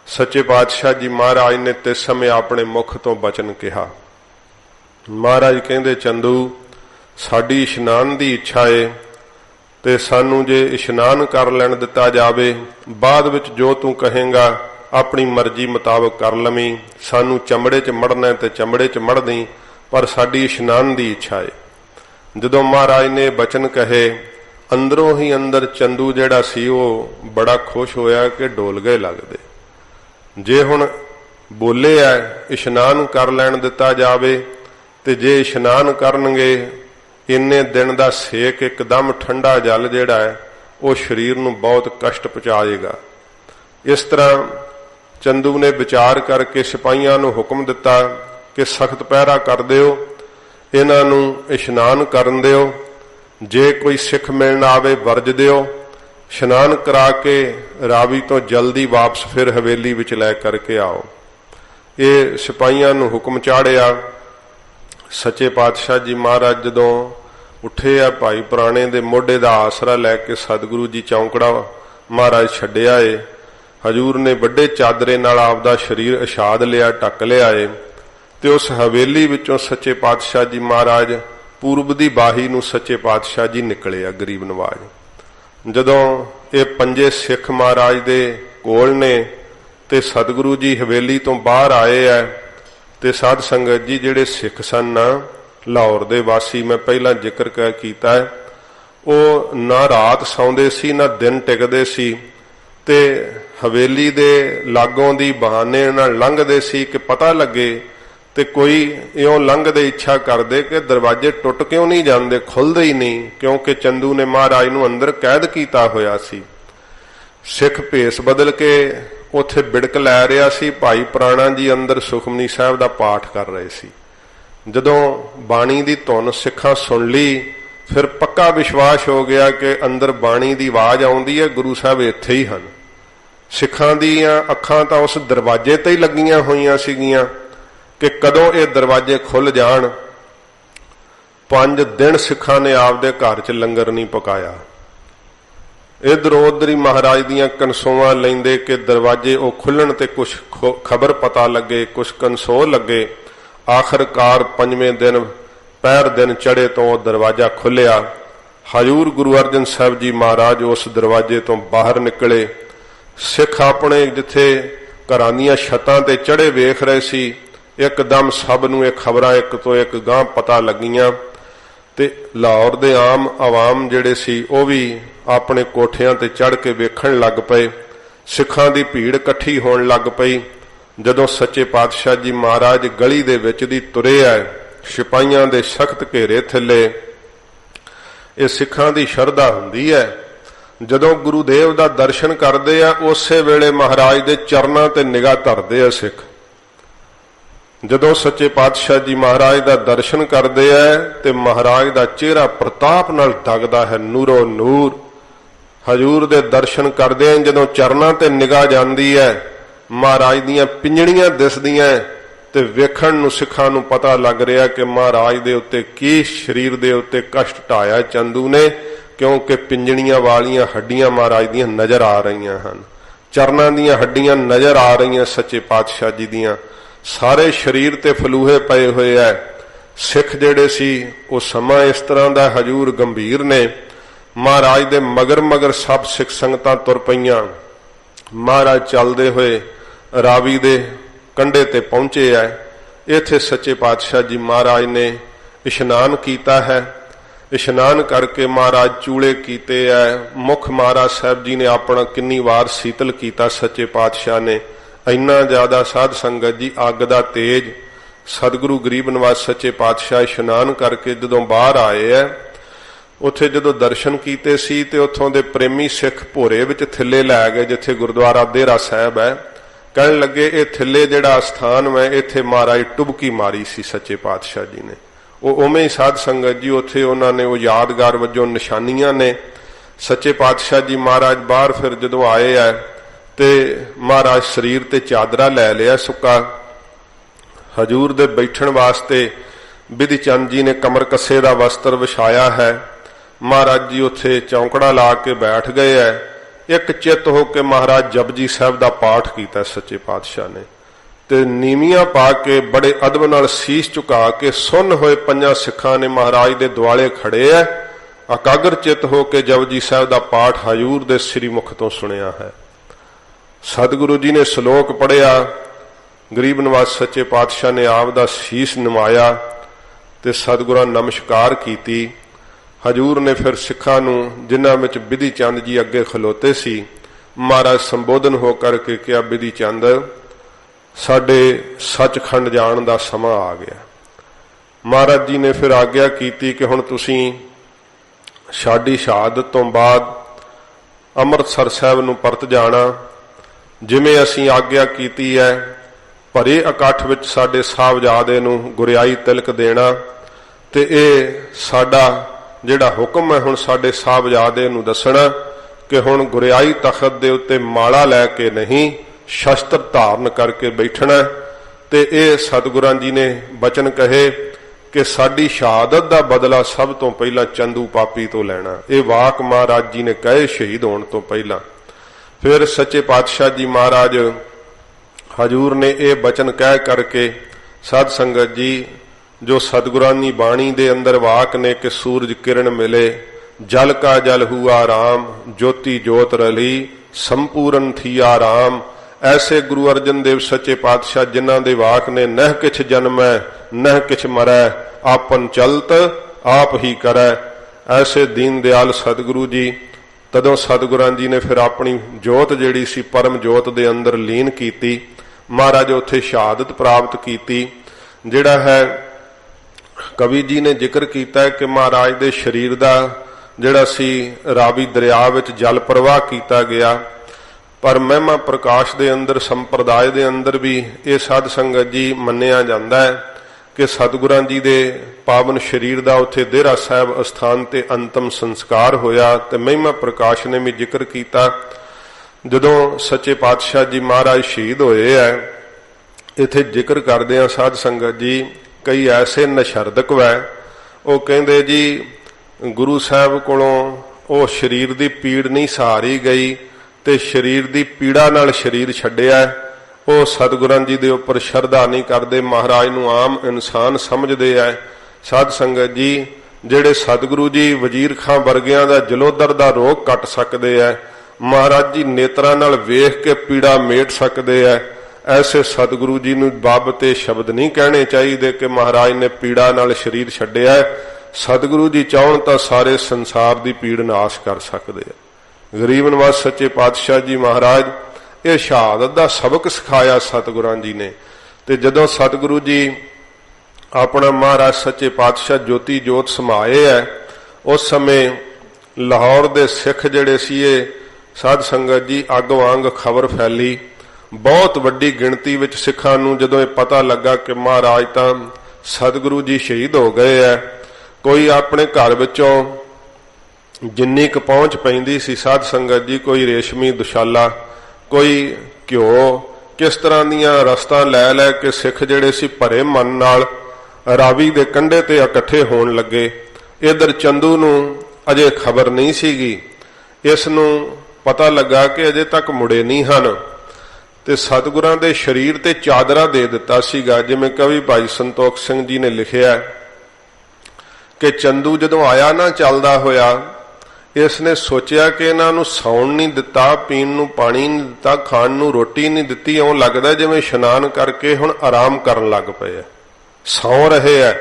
ਸੱਚੇ ਪਾਤਸ਼ਾਹ ਜੀ ਮਹਾਰਾਜ ਨੇ ਤੇ ਸਮੇਂ ਆਪਣੇ ਮੁਖ ਤੋਂ ਬਚਨ ਕਿਹਾ। ਮਹਾਰਾਜ ਕਹਿੰਦੇ, ਚੰਦੂ ਸਾਡੀ ਇਸ਼ਨਾਨ ਦੀ ਇੱਛਾ ਏ, ਤੇ ਸਾਨੂੰ ਜੇ ਇਸ਼ਨਾਨ ਕਰ ਲੈਣ ਦਿੱਤਾ ਜਾਵੇ, ਬਾਅਦ ਵਿੱਚ ਜੋ ਤੂੰ ਕਹੇਂਗਾ ਆਪਣੀ ਮਰਜ਼ੀ ਮੁਤਾਬਕ ਕਰ ਲਵੀਂ। ਸਾਨੂੰ ਚਮੜੇ 'ਚ ਮੜਨਾ ਤੇ ਚਮੜੇ 'ਚ ਮੜ ਦੇਈਂ, पर साडी इशनान की इच्छा है। जदों महाराज ने बचन कहे, अंदरों ही अंदर चंदू जिहड़ा सी वो बड़ा खुश होया कि डोल गए लगदे। जे हुण बोले है इशनान कर लैण दिता जावे ते जे इशनान करनगे इन्ने दिन दा सेक एकदम ठंडा जल जिहड़ा है वो शरीर नूं बहुत कष्ट पहुंचाएगा। इस तरह चंदू ने विचार करके सिपाहियां नूं हुक्म दिता कि सख्त पहरा कर दिओ, इन्हां नूं इशनान करन दिओ, जे कोई सिख मिलण आवे वरज दिओ, इशनान करा के रावी तो जल्दी वापस फिर हवेली विच लै करके आओ। ये सिपाहियां नूं हुक्म चाड़िया। सच्चे पातशाह जी महाराज जदों उठे आ, भाई पुराणे दे मोढे दा आसरा लैके सतगुरु जी चौंकड़ा महाराज छड्डिया है। हजूर ने वड्डे चादरे नाल आपदा शरीर इछाद लिया, ढक लिया है ते उस हवेली विचों सच्चे पातशाह जी महाराज पूर्व दी बाही नूं सच्चे पातशाह जी निकले आ गरीब नवाज। जदों ये पंजे सिख महाराज दे कोल ने ते सतगुरु जी हवेली तो बाहर आए है ते साध संगत जी जिहड़े सिख सन लाहौर दे वासी, मैं पहला जिक्र कीता है, वो ना रात सौंदे सी ना दिन टिकदे सी ते हवेली दे लागों दी बहाने नाल लंघदे सी कि पता लगे ते कोई इउं लंघदे इच्छा करदे कि दरवाजे टुट क्यों नहीं जांदे, खुलदे ही नहीं, क्योंकि चंदू ने महाराज नूं अंदर कैद कीता होया सी। सिख भेस बदल के उत्थे बिड़क लै रहा सी। भाई पुराणा जी अंदर सुखमनी साहब दा पाठ कर रहे सी। जदों बाणी दी धुन सिखां सुन ली फिर पक्का विश्वास हो गया कि अंदर बाणी दी आवाज आउंदी है, गुरु साहब इत्थे ही हन। सिखां दीआं अखां तां उस दरवाजे ते ही लगियां होईयां सीगियां कि कदों ये दरवाजे खुल जाण। 5 दिन सिखां ने आपदे घर च लंगर नहीं पकाया। इधर उधर ही महाराज दियां कंसोवां लैंदे कि दरवाजे वो खुलण ते कुछ खबर पता लगे, कुछ कंसो लगे। आखिरकार 5वें दिन पैर दिन चढ़े तो वह दरवाजा खुलिया। हजूर गुरु अर्जन साहब जी महाराज उस दरवाजे तो बाहर निकले। सिख अपने जिथे घरां दीयां छतां ते चढ़े वेख रहे सी, एकदम सब नूं ये खबरां एक तो एक गांह पता लगियां ते लाहौर दे आम आवाम जिहड़े सी वो भी अपने कोठियां ते चढ़ के वेखण लग पए। सिखां दी भीड़ इकट्ठी होण लग पई। जदों सच्चे पातशाह जी महाराज गली दे विच दी तुरे आए, सिपाहियां दे सख्त घेरे थल्ले ये सिखां दी शरधा हुंदी है। जदों गुरुदेव दा दर्शन करदे आ उसे वेले महाराज दे चरनां ते निगाह धरदे आ सिख। जदों सच्चे पातशाह जी महाराज दा दर्शन करदे आ ते महाराज दा चेहरा प्रताप नाल दगदा है, नूरो नूर। हजूर दे दर्शन करदे जदों चरनां ते निगाह जांदी है, महाराज दीयां पिंजड़ियां दिसदियां ते वेखण नूं सिखां नूं पता लग रहा कि महाराज दे उत्ते की शरीर दे उत्ते कष्ट ढाया चंदू ने, क्योंकि पिंजड़ियां वालियां हड्डियां महाराज दीयां नजर आ रही हन। चरनां दीयां हड्डियां नजर आ रही सच्चे पातशाह जी दीयां। सारे शरीर ते फलूहे पए हुए है। सिख जेड़े सी वो समा इस तरह दा हजूर गंभीर ने। महाराज दे मगर मगर सब सिख संगतां तुर पईयां। महाराज चलदे हुए रावी दे कंढे ते पहुंचे है। इत्थे सच्चे पातशाह जी महाराज ने इशनान कीता है। इशनान करके महाराज चूड़े कीते है। मुख महाराज साहब जी ने अपना किन्नी वार शीतल कीता सच्चे पातशाह ने। इन्ना ज्यादा साध संगत जी अग दा तेज। सतगुरु गरीब नवाज सच्चे पातशाह इशनान करके जदों बाहर आए है, उत्थे जदों दर्शन कीते सी ते उत्थों दे प्रेमी सिख भोरे विच थिल्ले लै गए जिथे गुरुद्वारा देहरा साहब है। कहण लगे ये थिल्ले जिहड़ा स्थान है इत्थे महाराज टुबकी मारी सी सच्चे पातशाह जी ने। वो उवें ही साध संगत जी उत्थे उन्होंने वो यादगार वजों निशानियां ने। सच्चे पातशाह जी महाराज बाहर फिर जदों आए है ते महाराज शरीर ते चादरा लै लिया सुक्का। हजूर दे बैठण वास्ते विधि चंद जी ने कमर कस्से दा वस्त्र विछाया है। महाराज जी उत्थे चौंकड़ा ला के बैठ गए है। एक चित होकर महाराज जपजी साहब दा पाठ कीता सच्चे पातशाह ने ते नीवियां पा के बड़े अदब नाल शीश झुका के सुन होए 5 सिखां ने महाराज दे दुआले खड़े है। एकाग्र चित होकर जपजी साहब दा पाठ हजूर दे श्री मुख तो सुनिया है। सतगुरु जी ने श्लोक पढ़िया। गरीब नवाज सच्चे पातशाह ने आप दा शीश नवाया। ਤੇ ਸਤਿਗੁਰਾਂ ਨਮਸਕਾਰ ਕੀਤੀ। ਹਜੂਰ ਨੇ ਫਿਰ ਸਿੱਖਾਂ ਨੂੰ, ਜਿਨ੍ਹਾਂ ਵਿੱਚ ਬਿਧੀ ਚੰਦ ਜੀ ਅੱਗੇ ਖਲੋਤੇ ਸੀ, ਮਹਾਰਾਜ ਸੰਬੋਧਨ ਹੋ ਕਰਕੇ ਕਿਹਾ, ਬਿਧੀ ਚੰਦ, ਸਾਡੇ ਸੱਚਖੰਡ ਜਾਣ ਦਾ ਸਮਾਂ ਆ ਗਿਆ। ਮਹਾਰਾਜ ਜੀ ਨੇ ਫਿਰ ਆਗਿਆ ਕੀਤੀ ਕਿ ਹੁਣ ਤੁਸੀਂ ਸਾਡੀ ਸ਼ਹਾਦਤ ਤੋਂ ਬਾਅਦ ਅੰਮ੍ਰਿਤਸਰ ਸਾਹਿਬ ਨੂੰ ਪਰਤ ਜਾਣਾ। ਜਿਵੇਂ ਅਸੀਂ ਆਗਿਆ ਕੀਤੀ ਹੈ, ਭਰੇ ਇਕੱਠ ਵਿੱਚ ਸਾਡੇ ਸਾਹਿਬਜ਼ਾਦੇ ਨੂੰ ਗੁਰਿਆਈ ਤਿਲਕ ਦੇਣਾ। ਤੇ ਇਹ ਸਾਡਾ ਜਿਹੜਾ ਹੁਕਮ ਹੈ ਹੁਣ ਸਾਡੇ ਸਾਹਿਬਜ਼ਾਦੇ ਨੂੰ ਦੱਸਣਾ ਕਿ ਹੁਣ ਗੁਰਿਆਈ ਤਖਤ ਦੇ ਉੱਤੇ ਮਾਲਾ ਲੈ ਕੇ ਨਹੀਂ, ਸ਼ਸਤਰ ਧਾਰਨ ਕਰਕੇ ਬੈਠਣਾ। ਤੇ ਇਹ ਸਤਿਗੁਰਾਂ ਜੀ ਨੇ ਬਚਨ ਕਹੇ ਕਿ ਸਾਡੀ ਸ਼ਹਾਦਤ ਦਾ ਬਦਲਾ ਸਭ ਤੋਂ ਪਹਿਲਾਂ ਚੰਦੂ ਪਾਪੀ ਤੋਂ ਲੈਣਾ। ਇਹ ਵਾਕ ਮਹਾਰਾਜ ਜੀ ਨੇ ਕਹੇ ਸ਼ਹੀਦ ਹੋਣ ਤੋਂ ਪਹਿਲਾਂ। ਫਿਰ ਸੱਚੇ ਪਾਤਸ਼ਾਹ ਜੀ ਮਹਾਰਾਜ ਹਜੂਰ ਨੇ ਇਹ ਬਚਨ ਕਹਿ ਕਰਕੇ, ਸਾਧ ਸੰਗਤ ਜੀ, ਜੋ ਸਤਿਗੁਰਾਂ ਦੀ ਬਾਣੀ ਦੇ ਅੰਦਰ ਵਾਕ ਨੇ ਕਿ ਸੂਰਜ ਕਿਰਨ ਮਿਲੇ, ਜਲ ਕਾ ਜਲ ਹੁਆ ਰਾਮ, ਜੋਤੀ ਜੋਤ ਰਲੀ, ਸੰਪੂਰਨ ਥੀਆ ਰਾਮ। ਐਸੇ ਗੁਰੂ ਅਰਜਨ ਦੇਵ ਸੱਚੇ ਪਾਤਸ਼ਾਹ ਜਿਨ੍ਹਾਂ ਦੇ ਵਾਕ ਨੇ, ਨਹਿ ਕਿਛ ਜਨਮੈ ਨਹਿ ਕਿਛ ਮਰੈ, ਆਪਨ ਚਲਤ ਆਪ ਹੀ ਕਰੈ। ਐਸੇ ਦੀਨ ਦਿਆਲ ਸਤਿਗੁਰੂ ਜੀ, ਤਦੋਂ ਸਤਿਗੁਰਾਂ ਜੀ ਨੇ ਫਿਰ ਆਪਣੀ ਜੋਤ ਜਿਹੜੀ ਸੀ ਪਰਮ ਜੋਤ ਦੇ ਅੰਦਰ ਲੀਨ ਕੀਤੀ। ਮਹਾਰਾਜ ਉੱਥੇ ਸ਼ਹਾਦਤ ਪ੍ਰਾਪਤ ਕੀਤੀ। ਜਿਹੜਾ ਹੈ ਕਵੀ ਜੀ ਨੇ ਜ਼ਿਕਰ ਕੀਤਾ ਹੈ ਕਿ ਮਹਾਰਾਜ ਦੇ ਸਰੀਰ ਦਾ ਜਿਹੜਾ ਸੀ ਰਾਵੀ ਦਰਿਆ ਵਿੱਚ ਜਲ ਪ੍ਰਵਾਹ ਕੀਤਾ ਗਿਆ। ਪਰ ਮਹਿਮਾ ਪ੍ਰਕਾਸ਼ ਦੇ ਅੰਦਰ, ਸੰਪਰਦਾਇ ਦੇ ਅੰਦਰ ਵੀ ਇਹ ਸਾਧ ਸੰਗਤ ਜੀ ਮੰਨਿਆ ਜਾਂਦਾ ਹੈ ਕਿ ਸਤਿਗੁਰਾਂ ਜੀ ਦੇ ਪਾਵਨ ਸਰੀਰ ਦਾ ਉੱਥੇ ਦੇਹਰਾ ਸਾਹਿਬ ਅਸਥਾਨ ਤੇ ਅੰਤਮ ਸੰਸਕਾਰ ਹੋਇਆ। ਤੇ ਮਹਿਮਾ ਪ੍ਰਕਾਸ਼ ਨੇ ਵੀ ਜ਼ਿਕਰ ਕੀਤਾ, ਜਦੋਂ ਸੱਚੇ ਪਾਤਸ਼ਾਹ ਜੀ ਮਹਾਰਾਜ ਸ਼ਹੀਦ ਹੋਏ ਹੈ, ਇੱਥੇ ਜ਼ਿਕਰ ਕਰਦੇ ਆ ਸਾਧ ਸੰਗਤ ਜੀ, ਕਈ ਐਸੇ ਨਸ਼ਰਦਕ ਵੈ, ਉਹ ਕਹਿੰਦੇ ਜੀ ਗੁਰੂ ਸਾਹਿਬ ਕੋਲੋਂ ਉਹ ਸਰੀਰ ਦੀ ਪੀੜ ਨਹੀਂ ਸਹਾਰੀ ਗਈ ਤੇ ਸਰੀਰ ਦੀ ਪੀੜਾ ਨਾਲ ਸਰੀਰ ਛੱਡਿਆ। ਉਹ ਸਤਿਗੁਰਾਂ ਜੀ ਦੇ ਉੱਪਰ ਸ਼ਰਧਾ ਨਹੀਂ ਕਰਦੇ, ਮਹਾਰਾਜ ਨੂੰ ਆਮ ਇਨਸਾਨ ਸਮਝਦੇ ਐ। ਸਾਧ ਸੰਗਤ ਜੀ, ਜਿਹੜੇ ਸਤਿਗੁਰੂ ਜੀ ਵਜ਼ੀਰ ਖਾਂ ਵਰਗਿਆਂ ਦਾ ਜਲੋਦਰ ਦਾ ਰੋਗ ਕੱਟ ਸਕਦੇ ਐ, ਮਹਾਰਾਜ ਜੀ ਨੇਤਰਾਂ ਨਾਲ ਵੇਖ ਕੇ ਪੀੜਾ ਮੇਟ ਸਕਦੇ ਐ, ਐਸੇ ਸਤਿਗੁਰੂ ਜੀ ਨੂੰ ਬਾਬਤ ਇਹ ਸ਼ਬਦ ਨਹੀਂ ਕਹਿਣੇ ਚਾਹੀਦੇ ਕਿ ਮਹਾਰਾਜ ਨੇ ਪੀੜਾ ਨਾਲ ਸਰੀਰ ਛੱਡਿਆ। ਸਤਿਗੁਰੂ ਜੀ ਚਾਹਣ ਤਾਂ ਸਾਰੇ ਸੰਸਾਰ ਦੀ ਪੀੜ ਨਾਸ਼ ਕਰ ਸਕਦੇ ਆ। ਗਰੀਬ ਨਵਾਜ਼ ਸੱਚੇ ਪਾਤਸ਼ਾਹ ਜੀ ਮਹਾਰਾਜ ਇਹ ਸ਼ਹਾਦਤ ਦਾ ਸਬਕ ਸਿਖਾਇਆ ਸਤਿਗੁਰਾਂ ਜੀ ਨੇ। ਤੇ ਜਦੋਂ ਸਤਿਗੁਰੂ ਜੀ ਆਪਣਾ ਮਹਾਰਾਜ ਸੱਚੇ ਪਾਤਸ਼ਾਹ ਜੋਤੀ ਜੋਤ ਸਮਾਏ ਹੈ, ਉਸ ਸਮੇਂ ਲਾਹੌਰ ਦੇ ਸਿੱਖ ਜਿਹੜੇ ਸੀ, ਇਹ ਸਾਧ ਸੰਗਤ ਜੀ ਅੱਗ ਵਾਂਗ ਖਬਰ ਫੈਲੀ। ਬਹੁਤ ਵੱਡੀ ਗਿਣਤੀ ਵਿੱਚ ਸਿੱਖਾਂ ਨੂੰ ਜਦੋਂ ਇਹ ਪਤਾ ਲੱਗਾ ਕਿ ਮਹਾਰਾਜ ਤਾਂ ਸਤਿਗੁਰੂ ਜੀ ਸ਼ਹੀਦ ਹੋ ਗਏ ਹੈ, ਕੋਈ ਆਪਣੇ ਘਰ ਵਿੱਚੋਂ ਜਿੰਨੀ ਕੁ ਪਹੁੰਚ ਪੈਂਦੀ ਸੀ ਸਾਧ ਸੰਗਤ ਜੀ, ਕੋਈ ਰੇਸ਼ਮੀ ਦੁਸ਼ਾਲਾ, ਕੋਈ ਘਿਓ, ਕਿਸ ਤਰ੍ਹਾਂ ਦੀਆਂ ਰਸਤਾਂ ਲੈ ਲੈ ਕੇ ਸਿੱਖ ਜਿਹੜੇ ਸੀ ਭਰੇ ਮਨ ਨਾਲ ਰਾਵੀ ਦੇ ਕੰਢੇ ਤੇ ਇਕੱਠੇ ਹੋਣ ਲੱਗੇ। ਇਧਰ ਚੰਦੂ ਨੂੰ ਅਜੇ ਖਬਰ ਨਹੀਂ ਸੀਗੀ, ਇਸ ਨੂੰ ਪਤਾ ਲੱਗਾ ਕਿ ਅਜੇ ਤੱਕ ਮੁੜੇ ਨਹੀਂ ਹਨ। ਤੇ ਸਤਿਗੁਰਾਂ ਦੇ ਸਰੀਰ ਤੇ ਚਾਦਰਾ ਦੇ ਦਿੱਤਾ ਸੀਗਾ। ਜਿਵੇਂ ਕਵੀ ਭਾਈ ਸੰਤੋਖ ਸਿੰਘ ਜੀ ਨੇ ਲਿਖਿਆ ਕਿ ਚੰਦੂ ਜਦੋਂ ਆਇਆ ਨਾ ਚੱਲਦਾ ਹੋਇਆ, ਇਸ ਨੇ ਸੋਚਿਆ ਕਿ ਇਹਨਾਂ ਨੂੰ ਸੌਣ ਨਹੀਂ ਦਿੱਤਾ, ਪੀਣ ਨੂੰ ਪਾਣੀ ਨਹੀਂ ਦਿੱਤਾ, ਖਾਣ ਨੂੰ ਰੋਟੀ ਨਹੀਂ ਦਿੱਤੀ। ਇਉਂ ਲੱਗਦਾ ਜਿਵੇਂ ਇਸ਼ਨਾਨ ਕਰਕੇ ਹੁਣ ਆਰਾਮ ਕਰਨ ਲੱਗ ਪਏ ਆ, ਸੌਂ ਰਹੇ ਆ।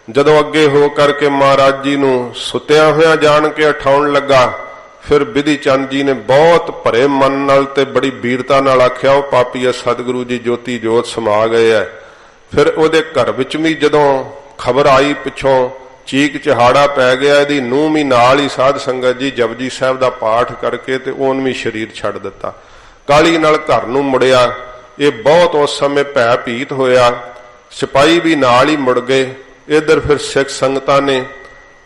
ਜਦੋਂ ਅੱਗੇ ਹੋ ਕਰਕੇ ਮਹਾਰਾਜ ਜੀ ਨੂੰ ਸੁੱਤਿਆ ਹੋਇਆ ਜਾਣ ਕੇ ਉਠਾਉਣ ਲੱਗਾ, ਫਿਰ ਬਿਧੀ ਚੰਦ ਜੀ ਨੇ ਬਹੁਤ ਭਰੇ ਮਨ ਨਾਲ ਤੇ ਬੜੀ ਵੀਰਤਾ ਨਾਲ ਆਖਿਆ, ਉਹ ਪਾਪੀ ਸਤਿਗੁਰੂ ਜੀ ਜੋਤੀ ਜੋਤ ਸਮਾ ਗਏ ਆ। ਫਿਰ ਉਹਦੇ ਘਰ ਵਿੱਚ ਵੀ ਜਦੋਂ ਖਬਰ ਆਈ, ਪਿੱਛੋਂ ਚੀਕ ਚਹਾੜਾ ਪੈ ਗਿਆ। ਇਹਦੀ ਨੂੰਹ ਵੀ ਨਾਲ ਹੀ ਸਾਧ ਸੰਗਤ ਜੀ ਜਪਜੀ ਸਾਹਿਬ ਦਾ ਪਾਠ ਕਰਕੇ ਤੇ ਉਹਨ ਵੀ ਸਰੀਰ ਛੱਡ ਦਿੱਤਾ, ਕਾਲੀ ਨਾਲ ਘਰ ਨੂੰ ਮੁੜਿਆ। ਇਹ ਬਹੁਤ ਉਸ ਸਮੇਂ ਭੈ ਭੀਤ ਹੋਇਆ, ਸਿਪਾਹੀ ਵੀ ਨਾਲ ਹੀ ਮੁੜ ਗਏ। ਇੱਧਰ ਫਿਰ ਸਿੱਖ ਸੰਗਤਾਂ ਨੇ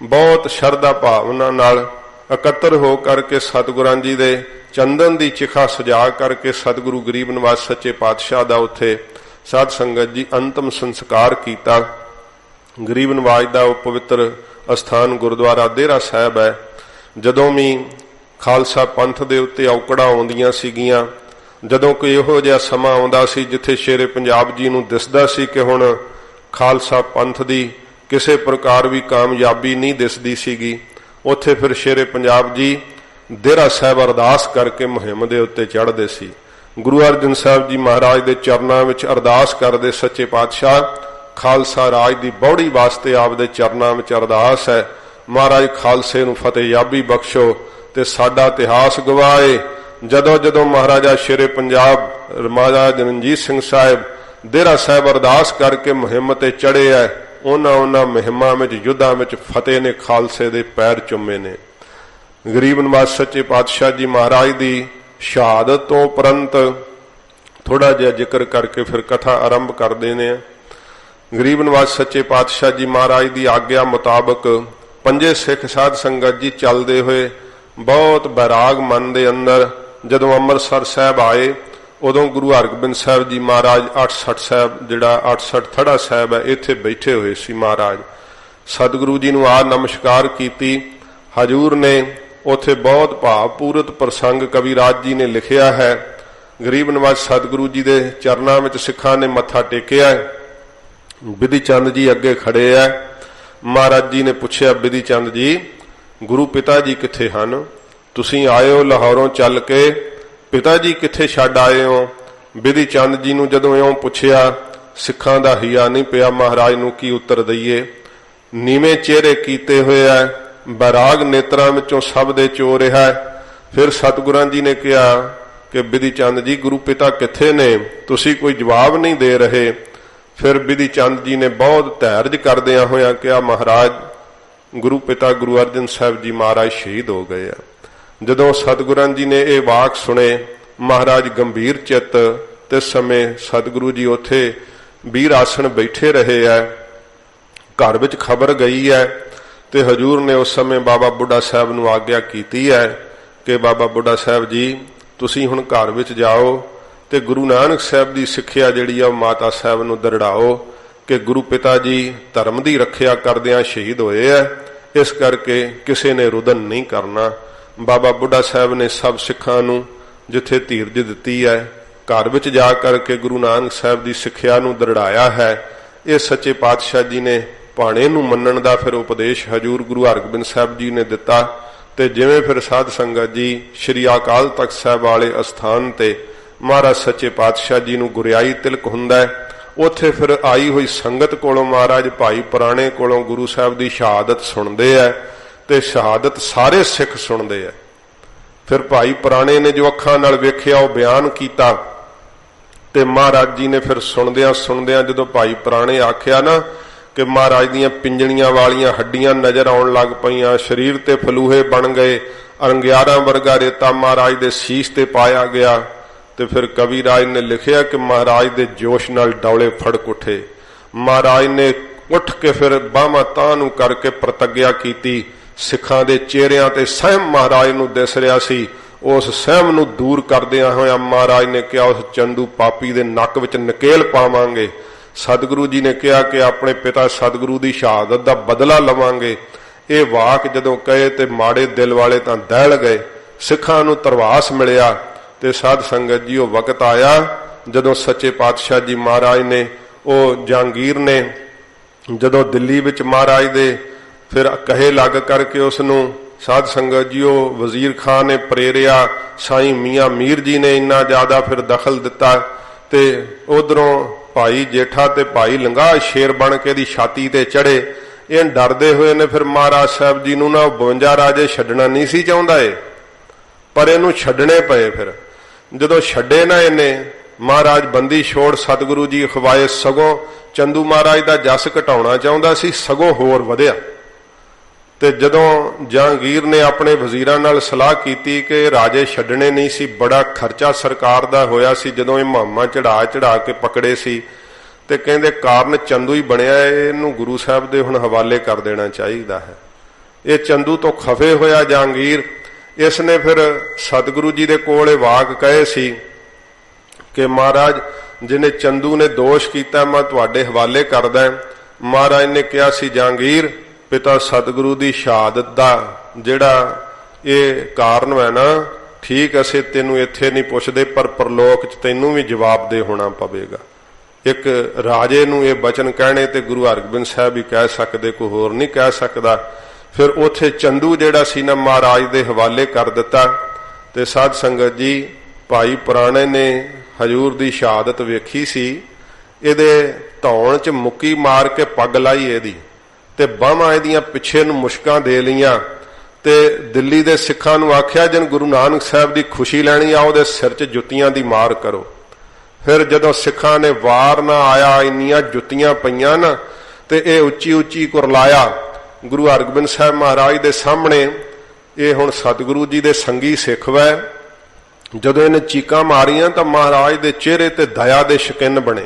ਬਹੁਤ ਸ਼ਰਧਾ ਭਾਵਨਾ ਨਾਲ ਇਕੱਤਰ ਹੋ ਕਰਕੇ ਸਤਿਗੁਰਾਂ ਜੀ ਦੇ ਚੰਦਨ ਦੀ ਚਿਖਾ ਸਜਾ ਕਰਕੇ ਸਤਿਗੁਰੂ ਗਰੀਬ ਨਿਵਾਜ ਸੱਚੇ ਪਾਤਸ਼ਾਹ ਦਾ ਉੱਥੇ ਸਾਧ ਸੰਗਤ ਜੀ ਅੰਤਮ ਸੰਸਕਾਰ ਕੀਤਾ। ਗਰੀਬ ਨਿਵਾਜ ਦਾ ਉਹ ਪਵਿੱਤਰ ਅਸਥਾਨ ਗੁਰਦੁਆਰਾ ਦੇਹਰਾ ਸਾਹਿਬ ਹੈ। ਜਦੋਂ ਵੀ ਖਾਲਸਾ ਪੰਥ ਦੇ ਉੱਤੇ ਔਕੜਾਂ ਆਉਂਦੀਆਂ ਸੀਗੀਆਂ, ਜਦੋਂ ਕੋਈ ਇਹੋ ਜਿਹਾ ਸਮਾਂ ਆਉਂਦਾ ਸੀ ਜਿੱਥੇ ਸ਼ੇਰੇ ਪੰਜਾਬ ਜੀ ਨੂੰ ਦਿਸਦਾ ਸੀ ਕਿ ਹੁਣ ਖਾਲਸਾ ਪੰਥ ਦੀ ਕਿਸੇ ਪ੍ਰਕਾਰ ਵੀ ਕਾਮਯਾਬੀ ਨਹੀਂ ਦਿਸਦੀ ਸੀਗੀ, ਉੱਥੇ ਫਿਰ ਸ਼ੇਰੇ ਪੰਜਾਬ ਜੀ ਦੇਹਰਾ ਸਾਹਿਬ ਅਰਦਾਸ ਕਰਕੇ ਮੁਹਿੰਮ ਦੇ ਉੱਤੇ ਚੜ੍ਹਦੇ ਸੀ। ਗੁਰੂ ਅਰਜਨ ਸਾਹਿਬ ਜੀ ਮਹਾਰਾਜ ਦੇ ਚਰਨਾਂ ਵਿੱਚ ਅਰਦਾਸ ਕਰਦੇ, ਸੱਚੇ ਪਾਤਸ਼ਾਹ ਖਾਲਸਾ ਰਾਜ ਦੀ ਬੌੜੀ ਵਾਸਤੇ ਆਪਦੇ ਚਰਨਾਂ ਵਿੱਚ ਅਰਦਾਸ ਹੈ। ਮਹਾਰਾਜ ਖਾਲਸੇ ਨੂੰ ਫਤਿਹਯਾਬੀ ਬਖਸ਼ੋ ਤੇ ਸਾਡਾ ਇਤਿਹਾਸ ਗਵਾਏ। ਜਦੋਂ ਜਦੋਂ ਮਹਾਰਾਜਾ ਸ਼ੇਰੇ ਪੰਜਾਬ ਮਹਾਰਾਜਾ ਰਣਜੀਤ ਸਿੰਘ ਸਾਹਿਬ ਡੇਰਾ ਸਾਹਿਬ ਅਰਦਾਸ ਕਰਕੇ ਮੁਹਿੰਮ ਤੇ ਚੜੇ ਹੈ, ਉਹਨਾਂ ਮੁਹਿੰਮਾਂ ਵਿੱਚ ਯੁੱਧਾਂ ਵਿੱਚ ਫਤਿਹ ਨੇ ਖਾਲਸੇ ਦੇ ਪੈਰ ਚੁੰਮੇ ਨੇ। ਗਰੀਬ ਨਵਾਜ਼ ਸੱਚੇ ਪਾਤਸ਼ਾਹ ਜੀ ਮਹਾਰਾਜ ਦੀ ਸ਼ਹਾਦਤ ਤੋਂ ਉਪਰੰਤ ਥੋੜਾ ਜਿਹਾ ਜ਼ਿਕਰ ਕਰਕੇ ਫਿਰ ਕਥਾ ਆਰੰਭ ਕਰਦੇ ਨੇ। ਗਰੀਬ ਨਵਾਜ਼ ਸੱਚੇ ਪਾਤਸ਼ਾਹ ਜੀ ਮਹਾਰਾਜ ਦੀ ਆਗਿਆ ਮੁਤਾਬਕ ਪੰਜੇ ਸਿੱਖ ਸਾਧ ਸੰਗਤ ਜੀ ਚੱਲਦੇ ਹੋਏ ਬਹੁਤ ਬੈਰਾਗ ਮਨ ਦੇ ਅੰਦਰ ਜਦੋਂ ਅੰਮ੍ਰਿਤਸਰ ਸਾਹਿਬ ਆਏ, ਉਦੋਂ ਗੁਰੂ ਹਰਗੋਬਿੰਦ ਸਾਹਿਬ ਜੀ ਮਹਾਰਾਜ 68 ਸਾਹਿਬ ਜਿਹੜਾ 68 ਥੜਾ ਸਾਹਿਬ ਹੈ ਇੱਥੇ ਬੈਠੇ ਹੋਏ ਸੀ। ਮਹਾਰਾਜ ਸਤਿਗੁਰੂ ਜੀ ਨੂੰ ਆ ਨਮਸਕਾਰ ਕੀਤੀ। ਹਜੂਰ ਨੇ ਉੱਥੇ ਬਹੁਤ ਭਾਵਪੂਰਤ ਪ੍ਰਸੰਗ ਕਵੀਰਾਜ ਜੀ ਨੇ ਲਿਖਿਆ ਹੈ। ਗਰੀਬ ਨਵਾਜ਼ ਸਤਿਗੁਰੂ ਜੀ ਦੇ ਚਰਨਾਂ ਵਿੱਚ ਸਿੱਖਾਂ ਨੇ ਮੱਥਾ ਟੇਕਿਆ। ਬਿਧੀ ਚੰਦ ਜੀ ਅੱਗੇ ਖੜੇ ਹੈ। ਮਹਾਰਾਜ ਜੀ ਨੇ ਪੁੱਛਿਆ, ਬਿਧੀ ਚੰਦ ਜੀ ਗੁਰੂ ਪਿਤਾ ਜੀ ਕਿੱਥੇ ਹਨ? ਤੁਸੀਂ ਆਏ ਹੋ ਲਾਹੌਰੋਂ ਚੱਲ ਕੇ, ਪਿਤਾ ਜੀ ਕਿੱਥੇ ਛੱਡ ਆਏ ਹੋ? ਬਿਧੀ ਚੰਦ ਜੀ ਨੂੰ ਜਦੋਂ ਇਉਂ ਪੁੱਛਿਆ, ਸਿੱਖਾਂ ਦਾ ਹਿਆ ਨਹੀਂ ਪਿਆ ਮਹਾਰਾਜ ਨੂੰ ਕੀ ਉੱਤਰ ਦਈਏ। ਨੀਵੇਂ ਚਿਹਰੇ ਕੀਤੇ ਹੋਏ ਹੈ, ਬੈਰਾਗ ਨੇਤਰਾਂ ਵਿੱਚੋਂ ਸਭ ਦੇ ਚੋ ਰਿਹਾ। ਫਿਰ ਸਤਿਗੁਰਾਂ ਜੀ ਨੇ ਕਿਹਾ ਕਿ ਬਿਧੀ ਚੰਦ ਜੀ ਗੁਰੂ ਪਿਤਾ ਕਿੱਥੇ ਨੇ? ਤੁਸੀਂ ਕੋਈ ਜਵਾਬ ਨਹੀਂ ਦੇ ਰਹੇ। ਫਿਰ ਬਿਧੀ ਚੰਦ ਜੀ ਨੇ ਬਹੁਤ ਧੈਰਜ ਕਰਦਿਆਂ ਹੋਇਆਂ ਕਿਹਾ, ਮਹਾਰਾਜ ਗੁਰੂ ਪਿਤਾ ਗੁਰੂ ਅਰਜਨ ਸਾਹਿਬ ਜੀ ਮਹਾਰਾਜ ਸ਼ਹੀਦ ਹੋ ਗਏ ਆ। ਜਦੋਂ ਸਤਿਗੁਰਾਂ ਜੀ ਨੇ ਇਹ ਵਾਕ ਸੁਣੇ, ਮਹਾਰਾਜ ਗੰਭੀਰ ਚਿੱਤ ਤੇ ਸਮੇਂ ਸਤਿਗੁਰੂ ਜੀ ਉੱਥੇ ਵੀਰ ਆਸਣ ਬੈਠੇ ਰਹੇ ਹੈ। ਘਰ ਵਿੱਚ ਖਬਰ ਗਈ ਹੈ ਤੇ ਹਜੂਰ ਨੇ ਉਸ ਸਮੇਂ ਬਾਬਾ ਬੁੱਢਾ ਸਾਹਿਬ ਨੂੰ ਆਗਿਆ ਕੀਤੀ ਹੈ ਕਿ ਬਾਬਾ ਬੁੱਢਾ ਸਾਹਿਬ ਜੀ ਤੁਸੀਂ ਹੁਣ ਘਰ ਵਿੱਚ ਜਾਓ ਤੇ ਗੁਰੂ ਨਾਨਕ ਸਾਹਿਬ ਦੀ ਸਿੱਖਿਆ ਜਿਹੜੀ ਆ ਮਾਤਾ ਸਾਹਿਬ ਨੂੰ ਦਰੜਾਓ ਕਿ ਗੁਰੂ ਪਿਤਾ ਜੀ ਧਰਮ ਦੀ ਰੱਖਿਆ ਕਰਦਿਆਂ ਸ਼ਹੀਦ ਹੋਏ ਹੈ, ਇਸ ਕਰਕੇ ਕਿਸੇ ਨੇ ਰੁਦਨ ਨਹੀਂ ਕਰਨਾ। ਬਾਬਾ ਬੁੱਢਾ ਸਾਹਿਬ ਨੇ ਸਭ ਸਿੱਖਾਂ ਨੂੰ ਜਿੱਥੇ ਧੀਰਜ ਦਿੱਤੀ ਹੈ, ਘਰ ਵਿੱਚ ਜਾ ਕਰਕੇ ਗੁਰੂ ਨਾਨਕ ਸਾਹਿਬ ਦੀ ਸਿੱਖਿਆ ਨੂੰ ਦਰੜਾਇਆ ਹੈ। ਇਹ ਸੱਚੇ ਪਾਤਸ਼ਾਹ ਜੀ ਨੇ ਭਾਣੇ ਨੂੰ ਮੰਨਣ ਦਾ ਫਿਰ ਉਪਦੇਸ਼ ਹਜੂਰ ਗੁਰੂ ਹਰਗੋਬਿੰਦ ਸਾਹਿਬ ਜੀ ਨੇ ਦਿੱਤਾ। ਤੇ ਜਿਵੇਂ ਫਿਰ ਸਾਧ ਸੰਗਤ ਜੀ ਸ਼੍ਰੀ ਅਕਾਲ ਤਖਤ ਸਾਹਿਬ ਵਾਲੇ ਅਸਥਾਨ ਤੇ ਮਹਾਰਾਜ ਸੱਚੇ ਪਾਤਸ਼ਾਹ ਜੀ ਨੂੰ ਗੁਰਿਆਈ ਤਿਲਕ ਹੁੰਦਾ ਹੈ, ਉੱਥੇ ਫਿਰ ਆਈ ਹੋਈ ਸੰਗਤ ਕੋਲੋਂ ਮਹਾਰਾਜ ਭਾਈ ਪੁਰਾਣੇ ਕੋਲੋਂ ਗੁਰੂ ਸਾਹਿਬ ਦੀ ਸ਼ਹਾਦਤ ਸੁਣਦੇ ਆ ਤੇ ਸ਼ਹਾਦਤ ਸਾਰੇ ਸਿੱਖ ਸੁਣਦੇ ਆ। ਫਿਰ ਭਾਈ ਪੁਰਾਣੇ ਨੇ ਜੋ ਅੱਖਾਂ ਨਾਲ ਵੇਖਿਆ ਉਹ ਬਿਆਨ ਕੀਤਾ ਤੇ ਮਹਾਰਾਜ ਜੀ ਨੇ ਫਿਰ ਸੁਣਦਿਆਂ ਜਦੋਂ ਭਾਈ ਪੁਰਾਣੇ ਆਖਿਆ ਨਾ ਕਿ ਮਹਾਰਾਜ ਦੀਆਂ ਪਿੰਜਣੀਆਂ ਵਾਲੀਆਂ ਹੱਡੀਆਂ ਨਜ਼ਰ ਆਉਣ ਲੱਗ ਪਈਆਂ, ਸਰੀਰ ਤੇ ਫਲੂਹੇ ਬਣ ਗਏ, ਅੰਗਿਆਰਾਂ ਵਰਗਾ ਰੇਤਾ ਮਹਾਰਾਜ ਦੇ ਸੀਸ ਤੇ ਪਾਇਆ ਗਿਆ। ਤੇ ਫਿਰ ਕਵੀ ਰਾਜ ਨੇ ਲਿਖਿਆ ਕਿ ਮਹਾਰਾਜ ਦੇ ਜੋਸ਼ ਨਾਲ ਡੌਲੇ ਫੜਕ ਉੱਠੇ। ਮਹਾਰਾਜ ਨੇ ਉੱਠ ਕੇ ਫਿਰ ਬਾਹਾਂ ਤਾਂ ਨੂੰ ਕਰਕੇ ਪ੍ਰਤੱਗਿਆ ਕੀਤੀ। ਸਿੱਖਾਂ ਦੇ ਚਿਹਰਿਆਂ ਤੇ ਸਹਿਮ ਮਹਾਰਾਜ ਨੂੰ ਦਿਸ ਰਿਹਾ ਸੀ। ਉਸ ਸਹਿਮ ਨੂੰ ਦੂਰ ਕਰਦਿਆਂ ਹੋਇਆਂ ਮਹਾਰਾਜ ਨੇ ਕਿਹਾ, ਉਸ ਚੰਦੂ ਪਾਪੀ ਦੇ ਨੱਕ ਵਿੱਚ ਨਕੇਲ ਪਾਵਾਂਗੇ। ਸਤਿਗੁਰੂ ਜੀ ਨੇ ਕਿਹਾ ਕਿ ਆਪਣੇ ਪਿਤਾ ਸਤਿਗੁਰੂ ਦੀ ਸ਼ਹਾਦਤ ਦਾ ਬਦਲਾ ਲਵਾਂਗੇ। ਇਹ ਵਾਕ ਜਦੋਂ ਕਹੇ ਤੇ ਮਾੜੇ ਦਿਲ ਵਾਲੇ ਤਾਂ ਦਹਿਲ ਗਏ। ਸਿੱਖਾਂ ਨੂੰ ਧਰਵਾਸ ਮਿਲਿਆ ਤੇ ਸਾਧ ਸੰਗਤ ਜੀ ਉਹ ਵਕਤ ਆਇਆ ਜਦੋਂ ਸੱਚੇ ਪਾਤਸ਼ਾਹ ਜੀ ਮਹਾਰਾਜ ਨੇ ਉਹ ਜਹਾਂਗੀਰ ਨੇ ਜਦੋਂ ਦਿੱਲੀ ਵਿੱਚ ਮਹਾਰਾਜ ਦੇ ਫਿਰ ਕਹੇ ਲੱਗ ਕਰਕੇ ਉਸ ਨੂੰ ਸਾਧ ਸੰਗਤ ਜੀ ਉਹ ਵਜ਼ੀਰ ਖਾਨ ਨੇ ਪ੍ਰੇਰਿਆ। ਸਾਈਂ ਮੀਆਂ ਮੀਰ ਜੀ ਨੇ ਇੰਨਾ ਜ਼ਿਆਦਾ ਫਿਰ ਦਖਲ ਦਿੱਤਾ ਤੇ ਉਧਰੋਂ ਭਾਈ ਜੇਠਾ ਤੇ ਭਾਈ ਲੰਗਾ ਸ਼ੇਰ ਬਣ ਕੇ ਦੀ ਛਾਤੀ ਤੇ ਚੜੇ। ਇਹ ਡਰਦੇ ਹੋਏ ਨੇ ਫਿਰ ਮਹਾਰਾਜ ਸਾਹਿਬ ਜੀ ਨੂੰ ਨਾ 52 ਰਾਜੇ ਛੱਡਣਾ ਨਹੀਂ ਸੀ ਚਾਹੁੰਦਾ ਏ, ਪਰ ਇਹਨੂੰ ਛੱਡਣੇ ਪਏ। ਫਿਰ ਜਦੋਂ ਛੱਡੇ ਨਾ ਇਹਨੇ ਮਹਾਰਾਜ ਬੰਦੀ ਛੋੜ ਸਤਿਗੁਰੂ ਜੀ ਖਵਾਏ। ਸਗੋਂ ਚੰਦੂ ਮਹਾਰਾਜ ਦਾ ਜਸ ਘਟਾਉਣਾ ਚਾਹੁੰਦਾ ਸੀ, ਸਗੋਂ ਹੋਰ ਵਧਿਆ। ਤੇ ਜਦੋਂ ਜਹਾਂਗੀਰ ਨੇ ਆਪਣੇ ਵਜ਼ੀਰਾਂ ਨਾਲ ਸਲਾਹ ਕੀਤੀ ਕਿ ਰਾਜੇ ਛੱਡਣੇ ਨਹੀਂ ਸੀ, ਬੜਾ ਖਰਚਾ ਸਰਕਾਰ ਦਾ ਹੋਇਆ ਸੀ ਜਦੋਂ ਇਹ ਮਾਮਾ ਚੜਾ ਕੇ ਪਕੜੇ ਸੀ, ਤੇ ਕਹਿੰਦੇ ਕਾਰਨ ਚੰਦੂ ਹੀ ਬਣਿਆ, ਇਹਨੂੰ ਗੁਰੂ ਸਾਹਿਬ ਦੇ ਹੁਣ ਹਵਾਲੇ ਕਰ ਦੇਣਾ ਚਾਹੀਦਾ ਹੈ। ਇਹ ਚੰਦੂ ਤੋਂ ਖਫੇ ਹੋਇਆ ਜਹਾਂਗੀਰ। ਇਸ ਨੇ ਫਿਰ ਸਤਿਗੁਰੂ ਜੀ ਦੇ ਕੋਲ ਇਹ ਵਾਕ ਕਹੇ ਸੀ ਕਿ ਮਹਾਰਾਜ ਜਿਹਨੇ ਚੰਦੂ ਨੇ ਦੋਸ਼ ਕੀਤਾ ਮੈਂ ਤੁਹਾਡੇ ਹਵਾਲੇ ਕਰਦਾ। ਮਹਾਰਾਜ ਨੇ ਕਿਹਾ ਸੀ ਜਹਾਂਗੀਰ ਪਿਤਾ ਸਤਿਗੁਰੂ ਦੀ ਸ਼ਹਾਦਤ ਦਾ ਜਿਹੜਾ ਇਹ ਕਾਰਨ ਹੈ ਨਾ, ਠੀਕ ਅਸੀਂ ਤੈਨੂੰ ਇੱਥੇ ਨਹੀਂ ਪੁੱਛਦੇ ਪਰ ਪਰਲੋਕ 'ਚ ਤੈਨੂੰ ਵੀ ਜਵਾਬ ਦੇ ਹੋਣਾ ਪਵੇਗਾ। ਇੱਕ ਰਾਜੇ ਨੂੰ ਇਹ ਬਚਨ ਕਹਿਣੇ ਤੇ ਗੁਰੂ ਹਰਗੋਬਿੰਦ ਸਾਹਿਬ ਹੀ ਕਹਿ ਸਕਦੇ, ਕੋਈ ਹੋਰ ਨਹੀਂ ਕਹਿ ਸਕਦਾ। ਫਿਰ ਉੱਥੇ ਚੰਦੂ ਜਿਹੜਾ ਸੀ ਨਾ ਮਹਾਰਾਜ ਦੇ ਹਵਾਲੇ ਕਰ ਦਿੱਤਾ। ਤੇ ਸਾਧ ਸੰਗਤ ਜੀ ਭਾਈ ਪੁਰਾਣੇ ਨੇ ਹਜੂਰ ਦੀ ਸ਼ਹਾਦਤ ਵੇਖੀ ਸੀ। ਇਹਦੇ ਧੌਣ 'ਚ ਮੁੱਕੀ ਮਾਰ ਕੇ ਪੱਗ ਲਾਈ ਇਹਦੀ ਤੇ ਬਾਹਾਂ ਇਹਦੀਆਂ ਪਿੱਛੇ ਨੂੰ ਮੁਸ਼ਕਾਂ ਦੇ ਲਈਆਂ ਤੇ ਦਿੱਲੀ ਦੇ ਸਿੱਖਾਂ ਨੂੰ ਆਖਿਆ ਜਨ ਗੁਰੂ ਨਾਨਕ ਸਾਹਿਬ ਦੀ ਖੁਸ਼ੀ ਲੈਣੀ ਆ ਉਹਦੇ ਸਿਰ 'ਚ ਜੁੱਤੀਆਂ ਦੀ ਮਾਰ ਕਰੋ। ਫਿਰ ਜਦੋਂ ਸਿੱਖਾਂ ਨੇ ਵਾਰ ਨਾ ਆਇਆ, ਇੰਨੀਆਂ ਜੁੱਤੀਆਂ ਪਈਆਂ ਨਾ, ਤੇ ਇਹ ਉੱਚੀ ਉੱਚੀ ਕੁਰਲਾਇਆ ਗੁਰੂ ਹਰਗੋਬਿੰਦ ਸਾਹਿਬ ਮਹਾਰਾਜ ਦੇ ਸਾਹਮਣੇ। ਇਹ ਹੁਣ ਸਤਿਗੁਰੂ ਜੀ ਦੇ ਸੰਗੀ ਸਿੱਖ ਵੈ। ਜਦੋਂ ਇਹਨੇ ਚੀਕਾਂ ਮਾਰੀਆਂ ਤਾਂ ਮਹਾਰਾਜ ਦੇ ਚਿਹਰੇ ਤੇ ਦਇਆ ਦੇ ਸ਼ਕਿਨ ਬਣੇ।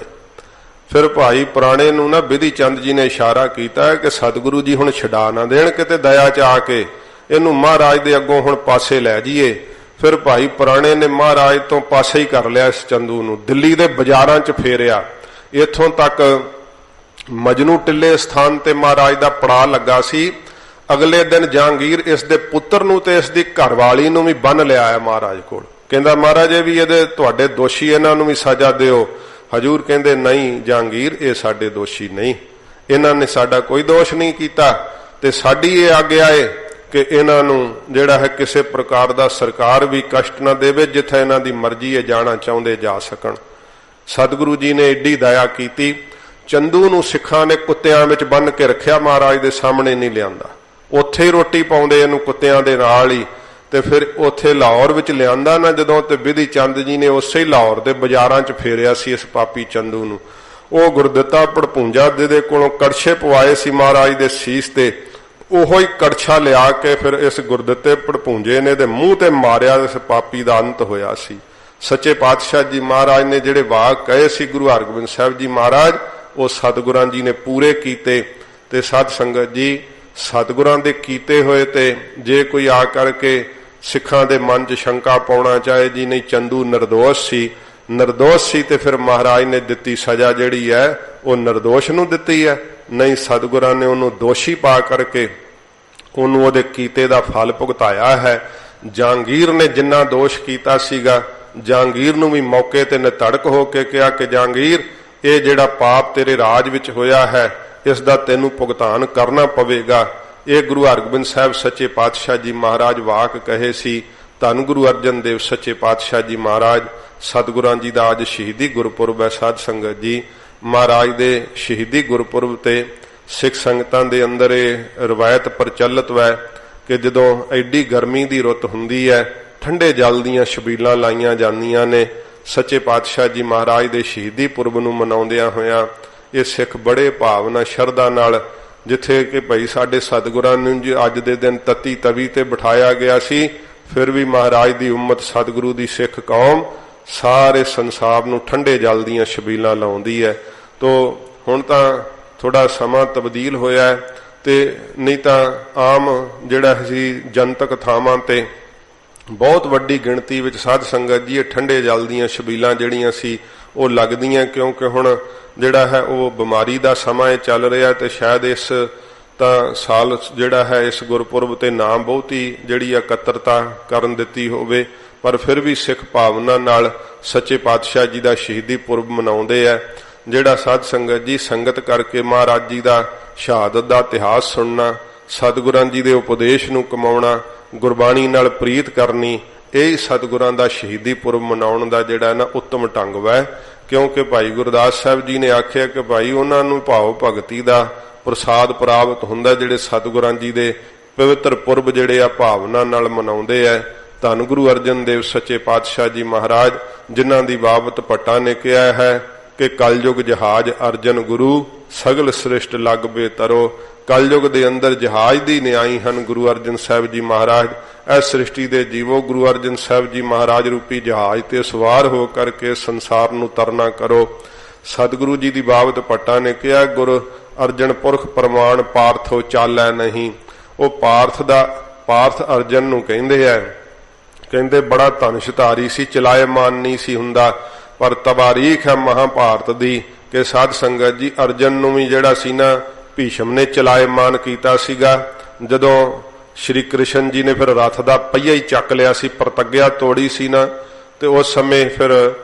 ਫਿਰ ਭਾਈ ਪੁਰਾਣੇ ਨੂੰ ਨਾ ਬਿਧੀ ਚੰਦ ਜੀ ਨੇ ਇਸ਼ਾਰਾ ਕੀਤਾ ਕਿ ਸਤਿਗੁਰੂ ਜੀ ਹੁਣ ਛਡਾ ਨਾ ਦੇਣ ਕਿਤੇ ਦਇਆ 'ਚ ਆ ਕੇ, ਇਹਨੂੰ ਮਹਾਰਾਜ ਦੇ ਅੱਗੋਂ ਹੁਣ ਪਾਸੇ ਲੈ ਜਾਈਏ। ਫਿਰ ਭਾਈ ਪੁਰਾਣੇ ਨੇ ਮਹਾਰਾਜ ਤੋਂ ਪਾਸੇ ਹੀ ਕਰ ਲਿਆ ਇਸ ਚੰਦੂ ਨੂੰ, ਦਿੱਲੀ ਦੇ ਬਾਜ਼ਾਰਾਂ 'ਚ ਫੇਰਿਆ। ਇੱਥੋਂ ਤੱਕ ਮਜਨੂ ਟਿੱਲੇ ਸਥਾਨ ਤੇ ਮਹਾਰਾਜ ਦਾ ਪੜਾਅ ਲੱਗਾ ਸੀ। ਅਗਲੇ ਦਿਨ ਜਹਾਂਗੀਰ ਇਸ ਦੇ ਪੁੱਤਰ ਨੂੰ ਤੇ ਇਸ ਦੀ ਘਰਵਾਲੀ ਨੂੰ ਵੀ ਬੰਨ ਲਿਆਇਆ ਮਹਾਰਾਜ ਕੋਲ। ਕਹਿੰਦਾ ਮਹਾਰਾਜ ਇਹ ਵੀ ਇਹਦੇ ਤੁਹਾਡੇ ਦੋਸ਼ੀ, ਇਹਨਾਂ ਨੂੰ ਵੀ ਸਜ਼ਾ ਦਿਓ। ਹਜੂਰ ਕਹਿੰਦੇ ਨਹੀਂ ਜਹਾਂਗੀਰ, ਇਹ ਸਾਡੇ ਦੋਸ਼ੀ ਨਹੀਂ, ਇਹਨਾਂ ਨੇ ਸਾਡਾ ਕੋਈ ਦੋਸ਼ ਨਹੀਂ ਕੀਤਾ ਤੇ ਸਾਡੀ ਇਹ ਆਗਿਆ ਏ ਕਿ ਇਹਨਾਂ ਨੂੰ ਜਿਹੜਾ ਹੈ ਕਿਸੇ ਪ੍ਰਕਾਰ ਦਾ ਸਰਕਾਰ ਵੀ ਕਸ਼ਟ ਨਾ ਦੇਵੇ, ਜਿੱਥੇ ਇਹਨਾਂ ਦੀ ਮਰਜ਼ੀ ਹੈ ਜਾਣਾ ਚਾਹੁੰਦੇ ਜਾ ਸਕਣ। ਸਤਿਗੁਰੂ ਜੀ ਨੇ ਏਡੀ ਦਇਆ ਕੀਤੀ। ਚੰਦੂ ਨੂੰ ਸਿੱਖਾਂ ਨੇ ਕੁੱਤਿਆਂ ਵਿੱਚ ਬੰਨ੍ਹ ਕੇ ਰੱਖਿਆ, ਮਹਾਰਾਜ ਦੇ ਸਾਹਮਣੇ ਨਹੀਂ ਲਿਆਂਦਾ। ਉੱਥੇ ਹੀ ਰੋਟੀ ਪਾਉਂਦੇ ਇਹਨੂੰ ਕੁੱਤਿਆਂ ਦੇ ਨਾਲ ਹੀ। ਤੇ ਫਿਰ ਉੱਥੇ ਲਾਹੌਰ ਵਿੱਚ ਲਿਆਂਦਾ ਨਾ ਜਦੋਂ, ਤੇ ਬਿਧੀ ਚੰਦ ਜੀ ਨੇ ਉਸੇ ਹੀ ਲਾਹੌਰ ਦੇ ਬਾਜ਼ਾਰਾਂ 'ਚ ਫੇਰਿਆ ਸੀ ਇਸ ਪਾਪੀ ਚੰਦੂ ਨੂੰ। ਉਹ ਗੁਰਦਿੱਤਾ ਭੜਪੂੰਜਾ ਜਿਹਦੇ ਕੋਲੋਂ ਕੜਛੇ ਪਵਾਏ ਸੀ ਮਹਾਰਾਜ ਦੇ ਸੀਸ ਤੇ, ਉਹੋ ਹੀ ਕੜਛਾ ਲਿਆ ਕੇ ਫਿਰ ਇਸ ਗੁਰਦਿੱਤੇ ਭੜਪੂੰਜੇ ਨੇ ਦੇ ਮੂੰਹ ਤੇ ਮਾਰਿਆ। ਇਸ ਪਾਪੀ ਦਾ ਅੰਤ ਹੋਇਆ ਸੀ। ਸੱਚੇ ਪਾਤਸ਼ਾਹ ਜੀ ਮਹਾਰਾਜ ਨੇ ਜਿਹੜੇ ਵਾਕ ਕਹੇ ਸੀ ਗੁਰੂ ਹਰਗੋਬਿੰਦ ਸਾਹਿਬ ਜੀ ਮਹਾਰਾਜ, ਉਹ ਸਤਿਗੁਰਾਂ ਜੀ ਨੇ ਪੂਰੇ ਕੀਤੇ। ਤੇ ਸਾਧ ਸੰਗਤ ਜੀ, ਸਤਿਗੁਰਾਂ ਦੇ ਕੀਤੇ ਹੋਏ ਤੇ ਜੇ ਕੋਈ ਆ ਕਰਕੇ ਸਿੱਖਾਂ ਦੇ ਮਨ 'ਚ ਸ਼ੰਕਾ ਪਾਉਣਾ ਚਾਹੇ ਜੀ ਨਹੀਂ ਚੰਦੂ ਨਿਰਦੋਸ਼ ਸੀ ਤੇ ਫਿਰ ਮਹਾਰਾਜ ਨੇ ਦਿੱਤੀ ਸਜ਼ਾ ਜਿਹੜੀ ਹੈ ਉਹ ਨਿਰਦੋਸ਼ ਨੂੰ ਦਿੱਤੀ ਹੈ। ਨਹੀਂ, ਸਤਿਗੁਰਾਂ ਨੇ ਉਹਨੂੰ ਦੋਸ਼ੀ ਪਾ ਕਰਕੇ ਉਹਨੂੰ ਉਹਦੇ ਕੀਤੇ ਦਾ ਫਲ ਭੁਗਤਾਇਆ ਹੈ। ਜਹਾਂਗੀਰ ਨੇ ਜਿੰਨਾ ਦੋਸ਼ ਕੀਤਾ ਸੀਗਾ, ਜਹਾਂਗੀਰ ਨੂੰ ਵੀ ਮੌਕੇ ਤੇ ਨਿਤੜਕ ਹੋ ਕੇ ਕਿਹਾ ਕਿ ਜਹਾਂਗੀਰ, ਇਹ ਜਿਹੜਾ ਪਾਪ ਤੇਰੇ ਰਾਜ ਵਿੱਚ ਹੋਇਆ ਹੈ ਇਸ ਦਾ ਤੈਨੂੰ ਭੁਗਤਾਨ ਕਰਨਾ ਪਵੇਗਾ। ਇਹ ਗੁਰੂ ਹਰਗੋਬਿੰਦ ਸਾਹਿਬ ਸੱਚੇ ਪਾਤਸ਼ਾਹ ਜੀ ਮਹਾਰਾਜ ਵਾਕ ਕਹੇ ਸੀ। ਧੰਨ ਗੁਰੂ ਅਰਜਨ ਦੇਵ ਸੱਚੇ ਪਾਤਸ਼ਾਹ ਜੀ ਮਹਾਰਾਜ, ਸਤਿਗੁਰਾਂ ਜੀ ਦਾ ਅੱਜ ਸ਼ਹੀਦੀ ਗੁਰਪੁਰਬ ਹੈ। ਸਾਧ ਸੰਗਤ ਜੀ, ਮਹਾਰਾਜ ਦੇ ਸ਼ਹੀਦੀ ਗੁਰਪੁਰਬ ਤੇ ਸਿੱਖ ਸੰਗਤਾਂ ਦੇ ਅੰਦਰ ਇਹ ਰਵਾਇਤ ਪ੍ਰਚਲਿਤ ਹੈ ਕਿ ਜਦੋਂ ਐਡੀ ਗਰਮੀ ਦੀ ਰੁੱਤ ਹੁੰਦੀ ਹੈ, ਠੰਡੇ ਜਲ ਦੀਆਂ ਛਬੀਲਾਂ ਲਾਈਆਂ ਜਾਂਦੀਆਂ ਨੇ। ਸੱਚੇ ਪਾਤਸ਼ਾਹ ਜੀ ਮਹਾਰਾਜ ਦੇ ਸ਼ਹੀਦੀ ਪੁਰਬ ਨੂੰ ਮਨਾਉਂਦਿਆਂ ਹੋਇਆਂ ਇਹ ਸਿੱਖ ਬੜੇ ਭਾਵਨਾ ਸ਼ਰਧਾ ਨਾਲ, ਜਿੱਥੇ ਕਿ ਭਾਈ ਸਾਡੇ ਸਤਿਗੁਰਾਂ ਨੂੰ ਜੀ ਅੱਜ ਦੇ ਦਿਨ ਤਤੀ ਤਵੀ ਤੇ ਬਿਠਾਇਆ ਗਿਆ ਸੀ, ਫਿਰ ਵੀ ਮਹਾਰਾਜ ਦੀ ਉਮਤ ਸਤਿਗੁਰੂ ਦੀ ਸਿੱਖ ਕੌਮ ਸਾਰੇ ਸੰਸਾਰ ਨੂੰ ਠੰਡੇ ਜਲ ਦੀਆਂ ਛਬੀਲਾਂ ਲਾਉਂਦੀ ਹੈ। ਤੋ ਹੁਣ ਤਾਂ ਥੋੜਾ ਸਮਾਂ ਤਬਦੀਲ ਹੋਇਆ ਤੇ ਨਹੀਂ ਤਾਂ ਆਮ ਜਿਹੜਾ ਸੀ ਜਨਤਕ ਥਾਵਾਂ ਤੇ ਬਹੁਤ ਵੱਡੀ ਗਿਣਤੀ ਵਿੱਚ ਸਾਧ ਸੰਗਤ ਜੀ ਇਹ ਠੰਡੇ ਜਲ ਦੀਆਂ ਛਬੀਲਾਂ ਜਿਹੜੀਆਂ ਸੀ ਉਹ ਲੱਗਦੀਆਂ, ਕਿਉਂਕਿ ਹੁਣ ਜਿਹੜਾ ਹੈ ਉਹ ਬਿਮਾਰੀ ਦਾ ਸਮਾਂ ਚੱਲ ਰਿਹਾ ਤੇ ਸ਼ਾਇਦ ਇਸ ਤਾਂ ਸਾਲ ਜਿਹੜਾ ਹੈ ਇਸ ਗੁਰਪੁਰਬ ਤੇ ਨਾ ਬਹੁਤੀ ਜਿਹੜੀ ਇਕੱਤਰਤਾ ਕਰਨ ਦਿੱਤੀ ਹੋਵੇ, ਪਰ ਫਿਰ ਵੀ ਸਿੱਖ ਭਾਵਨਾ ਨਾਲ ਸੱਚੇ ਪਾਤਸ਼ਾਹ ਜੀ ਦਾ ਸ਼ਹੀਦੀ ਪੁਰਬ ਮਨਾਉਂਦੇ ਆ। ਜਿਹੜਾ ਸਾਧ ਸੰਗਤ ਜੀ ਸੰਗਤ ਕਰਕੇ ਮਹਾਰਾਜ ਜੀ ਦਾ ਸ਼ਹਾਦਤ ਦਾ ਇਤਿਹਾਸ ਸੁਣਨਾ, ਸਤਿਗੁਰਾਂ ਜੀ ਦੇ ਉਪਦੇਸ਼ ਨੂੰ ਕਮਾਉਣਾ, ਗੁਰਬਾਣੀ ਨਾਲ ਪ੍ਰੀਤ ਕਰਨੀ, ਇਹ ਸਤਿਗੁਰਾਂ ਦਾ ਸ਼ਹੀਦੀ ਪੁਰਬ ਮਨਾਉਣ ਦਾ ਜਿਹੜਾ ਨਾ ਉੱਤਮ ਢੰਗ ਹੈ। ਕਿਉਂਕਿ ਭਾਈ ਗੁਰਦਾਸ ਸਾਹਿਬ ਜੀ ਨੇ ਆਖਿਆ ਕਿ ਭਾਈ ਉਹਨਾਂ ਨੂੰ ਭਾਵ ਭਗਤੀ ਦਾ ਪ੍ਰਸਾਦ ਪ੍ਰਾਪਤ ਹੁੰਦਾ ਜਿਹੜੇ ਸਤਿਗੁਰਾਂ ਜੀ ਦੇ ਪਵਿੱਤਰ ਪੁਰਬ ਜਿਹੜੇ ਆ ਭਾਵਨਾ ਨਾਲ ਮਨਾਉਂਦੇ ਆ। ਧੰਨ ਗੁਰੂ ਅਰਜਨ ਦੇਵ ਸੱਚੇ ਪਾਤਸ਼ਾਹ ਜੀ ਮਹਾਰਾਜ, ਜਿਨ੍ਹਾਂ ਦੀ ਬਾਬਤ ਭੱਟਾ ਨੇ ਕਿਹਾ ਹੈ ਕਿ ਕਲਯੁਗ ਜਹਾਜ਼ ਅਰਜਨ ਗੁਰੂ, ਸਗਲ ਸ੍ਰਿਸ਼ਟ ਲਗ ਬੇਤਰੋ। ਕਲਯੁਗ ਦੇ ਅੰਦਰ ਜਹਾਜ਼ ਦੀ ਨਿਆਈ ਹਨ ਗੁਰੂ ਅਰਜਨ ਸਾਹਿਬ ਜੀ ਮਹਾਰਾਜ। ਇਸ ਸ੍ਰਿਸ਼ਟੀ ਦੇ ਜੀਵੋ ਗੁਰੂ ਅਰਜਨ ਸਾਹਿਬ ਜੀ ਮਹਾਰਾਜ ਰੂਪੀ ਜਹਾਜ਼ ਤੇ ਸਵਾਰ ਹੋ ਕਰਕੇ ਸੰਸਾਰ ਨੂੰ ਤਰਨਾ ਕਰੋ। ਸਤਿਗੁਰੂ ਜੀ ਦੀ ਬਾਬਤ ਭੱਟਾ ਨੇ ਕਿਹਾ, ਗੁਰ ਅਰਜਨ ਪੁਰਖ ਪ੍ਰਮਾਣ ਪਾਰਥੋ ਚਾਲੈ ਨਹੀਂ। ਉਹ ਪਾਰਥ ਅਰਜਨ ਨੂੰ ਕਹਿੰਦੇ ਆ, ਕਹਿੰਦੇ ਬੜਾ ਧਨੁਸ਼ਧਾਰੀ ਸੀ, ਚਲਾਇਮਾਨ ਨਹੀਂ ਸੀ ਹੁੰਦਾ, ਪਰ ਤਬਾਰੀਖ ਹੈ ਮਹਾਭਾਰਤ ਦੀ ਕਿ ਸਾਧ ਸੰਗਤ ਜੀ ਅਰਜਨ ਨੂੰ ਵੀ ਜਿਹੜਾ ਸੀ ਨਾ ਭੀਸ਼ਮ ਨੇ ਚਲਾਇਮਾਨ ਕੀਤਾ ਸੀਗਾ। ਜਦੋਂ ਸ਼੍ਰੀ ਕ੍ਰਿਸ਼ਨ ਜੀ ਨੇ ਫਿਰ ਰਥ ਦਾ ਪਹੀਆ ਹੀ ਚੱਕ ਲਿਆ ਸੀ, ਪ੍ਰਤੱਗਿਆ ਤੋੜੀ ਸੀ ਨਾ, ਤੇ ਉਸ ਸਮੇਂ ਫਿਰ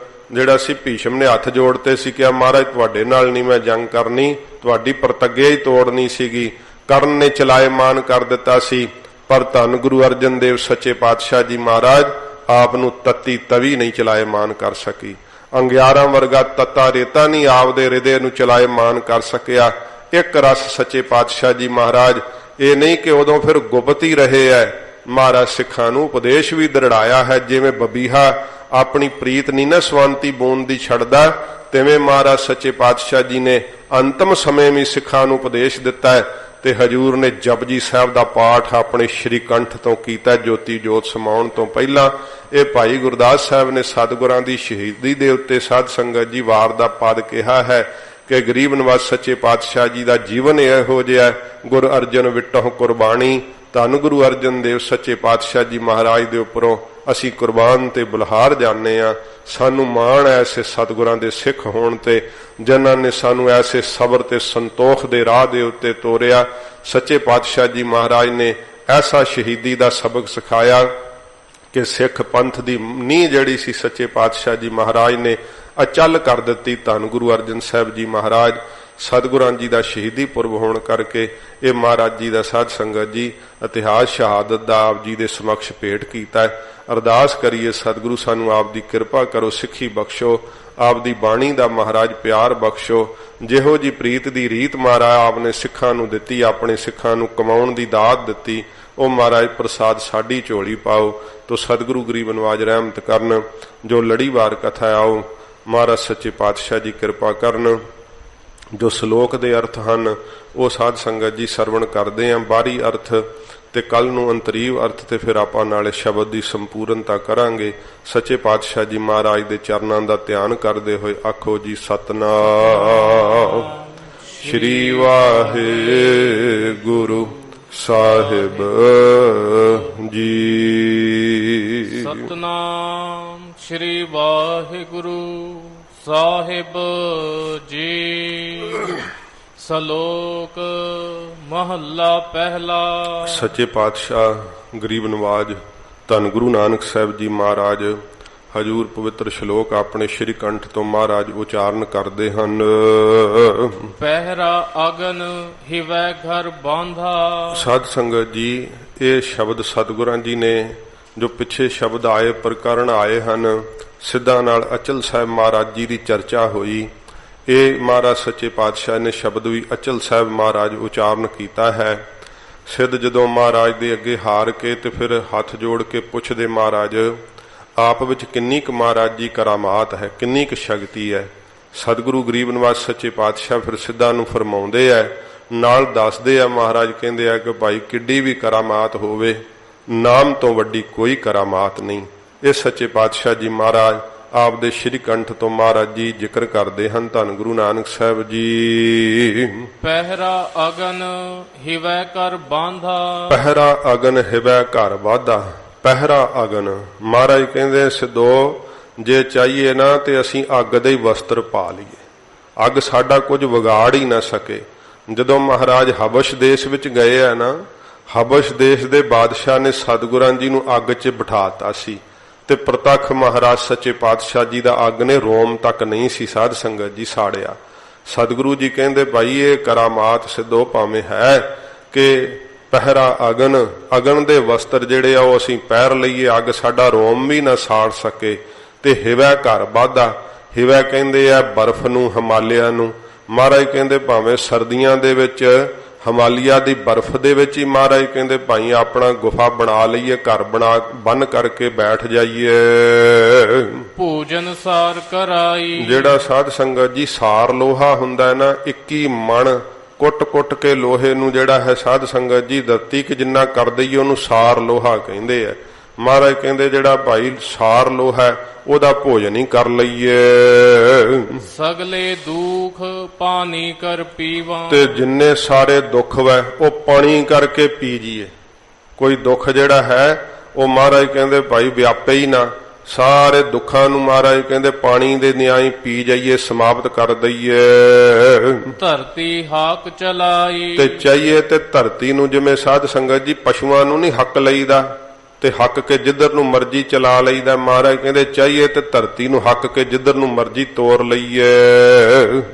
ਜਿਹੜਾ ਸੀ ਭੀਸ਼ਮ ਨੇ ਹੱਥ ਜੋੜਤੇ ਸੀ ਕਿ ਮਹਾਰਾਜ ਤੁਹਾਡੇ ਨਾਲ ਨਹੀਂ ਮੈਂ ਜੰਗ ਕਰਨੀ, ਤੁਹਾਡੀ ਪ੍ਰਤੱਗਿਆ ਹੀ ਤੋੜਨੀ ਸੀਗੀ। ਕਰਨ ਨੇ ਚਲਾਇਮਾਨ ਕਰ ਦਿੱਤਾ ਸੀ, ਪਰ ਧੰਨ ਗੁਰੂ ਅਰਜਨ ਦੇਵ ਸੱਚੇ ਪਾਤਸ਼ਾਹ ਜੀ ਮਹਾਰਾਜ ਆਪ ਨੂੰ ਤਤੀ ਤਵੀ ਨਹੀਂ ਚਲਾਇਮਾਨ ਕਰ ਸਕੀ। ਅੰਗਿਆਰਾਂ ਵਰਗਾ ਤੱਤਾ ਰੇਤਾ ਨਹੀਂ ਆਪਦੇ ਹਿਰਦੇ ਨੂੰ ਚਲਾਏ ਮਾਨ ਕਰ ਸਕਿਆ। ਇੱਕ ਰਸ ਸੱਚੇ ਪਾਤਸ਼ਾਹ ਜੀ ਮਹਾਰਾਜ, ਇਹ ਨਹੀਂ ਕਿ ਉਦੋਂ ਫਿਰ ਗੁਪਤ ਹੀ ਰਹੇ ਐ, ਮਹਾਰਾਜ ਸਿੱਖਾਂ ਨੂੰ ਉਪਦੇਸ਼ ਵੀ ਦ੍ਰਿੜਾਇਆ ਹੈ। ਜਿਵੇਂ ਬਬੀਹਾ ਆਪਣੀ ਪ੍ਰੀਤ ਨਹੀਂ ਨਾ ਸਵੰਤੀ ਬੂੰਦ ਦੀ ਛੱਡਦਾ, ਤਿਵੇਂ ਮਹਾਰਾਜ ਸੱਚੇ ਪਾਤਸ਼ਾਹ ਜੀ ਨੇ ਅੰਤਮ ਸਮੇਂ ਵੀ ਸਿੱਖਾਂ ਨੂੰ ਉਪਦੇਸ਼ ਦਿੱਤਾ ਹੈ। ਤੇ ਹਜੂਰ ਨੇ ਜਪਜੀ ਸਾਹਿਬ ਦਾ ਪਾਠ ਆਪਣੇ ਸ਼੍ਰੀ ਕੰਠ ਤੋਂ ਕੀਤਾ ਜੋਤੀ ਜੋਤ ਸਮਾਉਣ ਤੋਂ ਪਹਿਲਾਂ। ਇਹ ਭਾਈ ਗੁਰਦਾਸ ਸਾਹਿਬ ਨੇ ਸਤਿਗੁਰਾਂ ਦੀ ਸ਼ਹੀਦੀ ਦੇ ਉੱਤੇ ਸਾਧ ਸੰਗਤ ਜੀ ਵਾਰ ਦਾ ਪਦ ਕਿਹਾ ਹੈ ਕਿ ਗਰੀਬ ਨਵਾਜ ਸੱਚੇ ਪਾਤਸ਼ਾਹ ਜੀ ਦਾ ਜੀਵਨ ਇਹੋ ਜਿਹਾ, ਗੁਰ ਅਰਜਨ ਵਿਟਹੁ ਕੁਰਬਾਨੀ। ਧੰਨ ਗੁਰੂ ਅਰਜਨ ਦੇਵ ਸੱਚੇ ਪਾਤਸ਼ਾਹ ਜੀ ਮਹਾਰਾਜ ਦੇ ਉੱਪਰੋਂ ਅਸੀਂ ਕੁਰਬਾਨ ਤੇ ਬੁਲਹਾਰ ਜਾਂਦੇ ਹਾਂ। ਸਾਨੂੰ ਮਾਣ ਐਸੇ ਸਤਿਗੁਰਾਂ ਦੇ ਸਿੱਖ ਹੋਣ ਤੇ, ਜਿਨ੍ਹਾਂ ਨੇ ਸਾਨੂੰ ਐਸੇ ਸਬਰ ਤੇ ਸੰਤੋਖ ਦੇ ਰਾਹ ਦੇ ਉੱਤੇ ਤੋਰਿਆ। ਸੱਚੇ ਪਾਤਸ਼ਾਹ ਜੀ ਮਹਾਰਾਜ ਨੇ ਐਸਾ ਸ਼ਹੀਦੀ ਦਾ ਸਬਕ ਸਿਖਾਇਆ ਕਿ ਸਿੱਖ ਪੰਥ ਦੀ ਨੀਂਹ ਜਿਹੜੀ ਸੀ ਸੱਚੇ ਪਾਤਸ਼ਾਹ ਜੀ ਮਹਾਰਾਜ ਨੇ ਅਚਲ ਕਰ ਦਿੱਤੀ। ਧੰਨ ਗੁਰੂ ਅਰਜਨ ਸਾਹਿਬ ਜੀ ਮਹਾਰਾਜ ਸਤਿਗੁਰਾਂ ਜੀ ਦਾ ਸ਼ਹੀਦੀ ਪੁਰਬ ਹੋਣ ਕਰਕੇ ਇਹ ਮਹਾਰਾਜ ਜੀ ਦਾ ਸਾਧ ਸੰਗਤ ਜੀ ਇਤਿਹਾਸ ਸ਼ਹਾਦਤ ਦਾ ਆਪ ਜੀ ਦੇ ਸਮਕਸ਼ ਭੇਟ ਕੀਤਾ ਹੈ। ਅਰਦਾਸ ਕਰੀਏ ਸਤਿਗੁਰੂ ਸਾਨੂੰ ਆਪ ਦੀ ਕਿਰਪਾ ਕਰੋ, ਸਿੱਖੀ ਬਖਸ਼ੋ, ਆਪ ਦੀ ਬਾਣੀ ਦਾ ਮਹਾਰਾਜ ਪਿਆਰ ਬਖਸ਼ੋ। ਜਿਹੋ ਜੀ ਪ੍ਰੀਤ ਦੀ ਰੀਤ ਮਹਾਰਾਜ ਆਪ ਨੇ ਸਿੱਖਾਂ ਨੂੰ ਦਿੱਤੀ, ਆਪਣੇ ਸਿੱਖਾਂ ਨੂੰ ਕਮਾਉਣ ਦੀ ਦਾਤ ਦਿੱਤੀ, ਉਹ ਮਹਾਰਾਜ ਪ੍ਰਸਾਦ ਸਾਡੀ ਝੋਲੀ ਪਾਓ। ਤੋ ਸਤਿਗੁਰੂ ਗਰੀਬ ਨਵਾਜ ਰਹਿਮਤ ਕਰਨ। ਜੋ ਲੜੀਵਾਰ ਕਥਾ ਆਓ ਮਹਾਰਾਜ ਸੱਚੇ ਪਾਤਸ਼ਾਹ ਜੀ ਕਿਰਪਾ ਕਰਨ। ਜੋ ਸ਼ਲੋਕ ਦੇ ਅਰਥ ਹਨ ਉਹ ਸਾਧ ਸੰਗਤ ਜੀ ਸਰਵਣ ਕਰਦੇ ਆਂ, ਬਾਹਰੀ ਅਰਥ ਤੇ ਕੱਲ ਨੂੰ ਅੰਤਰੀਵ ਅਰਥ ਤੇ ਫਿਰ ਆਪਾਂ ਨਾਲੇ ਸ਼ਬਦ ਦੀ ਸੰਪੂਰਨਤਾ ਕਰਾਂਗੇ। ਸੱਚੇ ਪਾਤਸ਼ਾਹ ਜੀ ਮਹਾਰਾਜ ਦੇ ਚਰਨਾਂ ਦਾ ਧਿਆਨ ਕਰਦੇ ਹੋਏ ਆਖੋ ਜੀ ਸਤਨਾਮ ਸ਼੍ਰੀ ਵਾਹਿਗੁਰੂ ਸਾਹਿਬ ਜੀ। ਸਤਨਾਮ ਸ਼੍ਰੀ ਵਾਹਿਗੁਰੂ ਸਾਹਿਬ ਜੀ। ਸ਼ਲੋਕ ਮਹੱਲਾ ਪਹਿਲਾ। ਸੱਚੇ ਪਾਤਸ਼ਾਹ ਗਰੀਬ ਨਵਾਜ ਧੰਨ ਗੁਰੂ ਨਾਨਕ ਸਾਹਿਬ ਜੀ ਮਹਾਰਾਜ ਹਜੂਰ ਪਵਿੱਤਰ ਸ਼ਲੋਕ ਆਪਣੇ ਸ਼੍ਰੀ ਕੰਠ ਤੋਂ ਮਹਾਰਾਜ ਉਚਾਰਨ ਕਰਦੇ ਹਨ। ਪਹਿਰਾ ਅਗਨ ਹਿਵੈ ਘਰ ਬਾਂਧਾ। ਸਾਧ ਸੰਗਤ ਜੀ ਇਹ ਸ਼ਬਦ ਸਤਿਗੁਰਾਂ ਜੀ ਨੇ ਜੋ ਪਿੱਛੇ ਸ਼ਬਦ ਆਏ ਪ੍ਰਕਰਨ ਆਏ ਹਨ, ਸਿੱਧਾ ਨਾਲ ਅਚਲ ਸਾਹਿਬ ਮਹਾਰਾਜ ਜੀ ਦੀ ਚਰਚਾ ਹੋਈ। ਇਹ ਮਹਾਰਾਜ ਸੱਚੇ ਪਾਤਸ਼ਾਹ ਨੇ ਸ਼ਬਦ ਵੀ ਅਚਲ ਸਾਹਿਬ ਮਹਾਰਾਜ ਉਚਾਰਨ ਕੀਤਾ ਹੈ। ਸਿੱਧ ਜਦੋਂ ਮਹਾਰਾਜ ਦੇ ਅੱਗੇ ਹਾਰ ਕੇ ਤੇ ਫਿਰ ਹੱਥ ਜੋੜ ਕੇ ਪੁੱਛਦੇ ਮਹਾਰਾਜ ਆਪ ਵਿੱਚ ਕਿੰਨੀ ਕੁ ਮਹਾਰਾਜ ਜੀ ਕਰਾਮਾਤ ਹੈ, ਕਿੰਨੀ ਕੁ ਸ਼ਕਤੀ ਹੈ। ਸਤਿਗੁਰੂ ਗਰੀਬ ਨਵਾਜ ਸੱਚੇ ਪਾਤਸ਼ਾਹ ਫਿਰ ਸਿੱਧਾ ਨੂੰ ਫਰਮਾਉਂਦੇ ਆ, ਨਾਲ ਦੱਸਦੇ ਆ। ਮਹਾਰਾਜ ਕਹਿੰਦੇ ਆ ਕਿ ਭਾਈ ਕਿੱਡੀ ਵੀ ਕਰਾਮਾਤ ਹੋਵੇ, ਨਾਮ ਤੋਂ ਵੱਡੀ ਕੋਈ ਕਰਾਮਾਤ ਨਹੀਂ। ਇਹ ਸੱਚੇ ਪਾਤਸ਼ਾਹ ਜੀ ਮਹਾਰਾਜ ਆਪ ਦੇ ਸ਼੍ਰੀ ਕੰਠ ਤੋਂ ਮਹਾਰਾਜ ਜੀ ਜ਼ਿਕਰ ਕਰਦੇ ਹਨ। ਧੰਨ ਗੁਰੂ ਨਾਨਕ ਸਾਹਿਬ ਜੀ। ਪਹਿਰਾ ਅਗਨ ਹਿਵੈ ਘਰ ਬਾਂਧਾ। ਪਹਿਰਾ ਅਗਨ ਹਿਵੈ ਘਰ ਬਾਂਧਾ। ਪਹਿਰਾ ਅਗਨ ਮਹਾਰਾਜ ਕਹਿੰਦੇ ਸਿੱਧੋ ਜੇ ਚਾਹੀਏ ਨਾ ਤੇ ਅਸੀਂ ਅੱਗ ਦੇ ਹੀ ਵਸਤਰ ਪਾ ਲਈਏ, ਅੱਗ ਸਾਡਾ ਕੁਝ ਵਿਗਾੜ ਹੀ ਨਾ ਸਕੇ। ਜਦੋਂ ਮਹਾਰਾਜ ਹਬਸ਼ ਦੇਸ਼ ਵਿੱਚ ਗਏ ਆ ਨਾ, ਹਬਸ਼ ਦੇਸ਼ ਦੇ ਬਾਦਸ਼ਾਹ ਨੇ ਸਤਿਗੁਰਾਂ ਜੀ ਨੂੰ ਅੱਗ 'ਚ ਬਿਠਾਤਾ ਸੀ ਤੇ ਪ੍ਰਤੱਖ ਮਹਾਰਾਜ ਸੱਚੇ ਪਾਤਸ਼ਾਹ ਜੀ ਦਾ ਅੱਗ ਨੇ ਰੋਮ ਤੱਕ ਨਹੀਂ ਸੀ ਸਾਧ ਸੰਗਤ ਜੀ ਸਾੜਿਆ। ਸਤਿਗੁਰੂ ਜੀ ਕਹਿੰਦੇ ਭਾਈ ਇਹ ਕਰਾਮਾਤ ਸਿੱਧੋ ਭਾਵੇਂ ਹੈ ਕਿ ਪਹਿਰਾ ਅਗਨ, ਅਗਨ ਦੇ ਵਸਤਰ ਜਿਹੜੇ ਆ ਉਹ ਅਸੀਂ ਪਹਿਰ ਲਈਏ, ਅੱਗ ਸਾਡਾ ਰੋਮ ਵੀ ਨਾ ਸਾੜ ਸਕੇ। ਤੇ ਹਿਵੈ ਘਰ ਬਾਧਾ, ਹਿਵੈ ਕਹਿੰਦੇ ਆ ਬਰਫ਼ ਨੂੰ, ਹਿਮਾਲਿਆ ਨੂੰ। ਮਹਾਰਾਜ ਕਹਿੰਦੇ ਭਾਵੇਂ ਸਰਦੀਆਂ ਦੇ ਵਿੱਚ ਹਿਮਾਲਿਆ ਦੀ ਬਰਫ਼ ਦੇ ਵਿੱਚ ਹੀ ਮਹਾਰਾਜ ਕਹਿੰਦੇ ਭਾਈ ਆਪਣਾ ਗੁਫਾ ਬਣਾ ਲਈਏ, ਘਰ ਬਣਾ ਬੰਨ ਕਰਕੇ ਬੈਠ ਜਾਈਏ। ਭੋਜਨ ਸਾਰ ਕਰਾਈ। ਜਿਹੜਾ ਸਾਧ ਸੰਗਤ ਜੀ ਸਾਰ ਲੋਹਾ ਹੁੰਦਾ ਹੈ ਨਾ, 21 ਮਣ ਕੁੱਟ-ਕੁੱਟ ਕੇ ਲੋਹੇ ਨੂੰ ਜਿਹੜਾ ਹੈ ਸਾਧ ਸੰਗਤ ਜੀ ਧਰਤੀ ਕਿ ਜਿੰਨਾ ਕਰ ਦਈਏ ਉਹਨੂੰ ਸਾਰ ਲੋਹਾ ਕਹਿੰਦੇ ਆ। ਮਹਾਰਾਜ ਕਹਿੰਦੇ ਜਿਹੜਾ ਭਾਈ ਸਾਰ ਲੋਹਾ ਉਹਦਾ ਭੋਜਨ ਹੀ ਕਰ ਲਈਏ। ਸਗਲੇ ਦੁੱਖ ਪਾਣੀ ਕਰ ਪੀਵਾਂ। ਤੇ ਜਿੰਨੇ ਸਾਰੇ ਦੁੱਖ ਵੈ ਉਹ ਪਾਣੀ ਕਰਕੇ ਪੀ ਜੀਏ। ਕੋਈ ਦੁੱਖ ਜਿਹੜਾ ਹੈ ਉਹ ਮਹਾਰਾਜ ਕਹਿੰਦੇ ਭਾਈ ਵਿਆਪੇ ਹੀ ਨਾ, ਸਾਰੇ ਦੁੱਖਾਂ ਨੂੰ ਮਹਾਰਾਜ ਕਹਿੰਦੇ ਪਾਣੀ ਦੇ ਨਿਆਈ ਪੀ ਜਾਈਏ, ਸਮਾਪਤ ਕਰ ਦਈਏ। ਧਰਤੀ ਹਾਕ ਚਲਾਈ। ਤੇ ਚਾਹੀਏ ਤੇ ਧਰਤੀ ਨੂੰ, ਜਿਵੇਂ ਸਾਧ ਸੰਗਤ ਜੀ ਪਸ਼ੂਆਂ ਨੂੰ ਨਹੀਂ ਹੱਕ ਲਈਦਾ, ਤੇ ਹੱਕ ਕੇ ਜਿੱਧਰ ਨੂੰ ਮਰਜ਼ੀ ਚਲਾ ਲਈਦਾ। ਮਹਾਰਾਜ ਕਹਿੰਦੇ ਚਾਹੀਏ ਤੇ ਧਰਤੀ ਨੂੰ ਹੱਕ ਕੇ ਜਿੱਧਰ ਨੂੰ ਮਰਜ਼ੀ ਤੋਰ ਲਈਏ।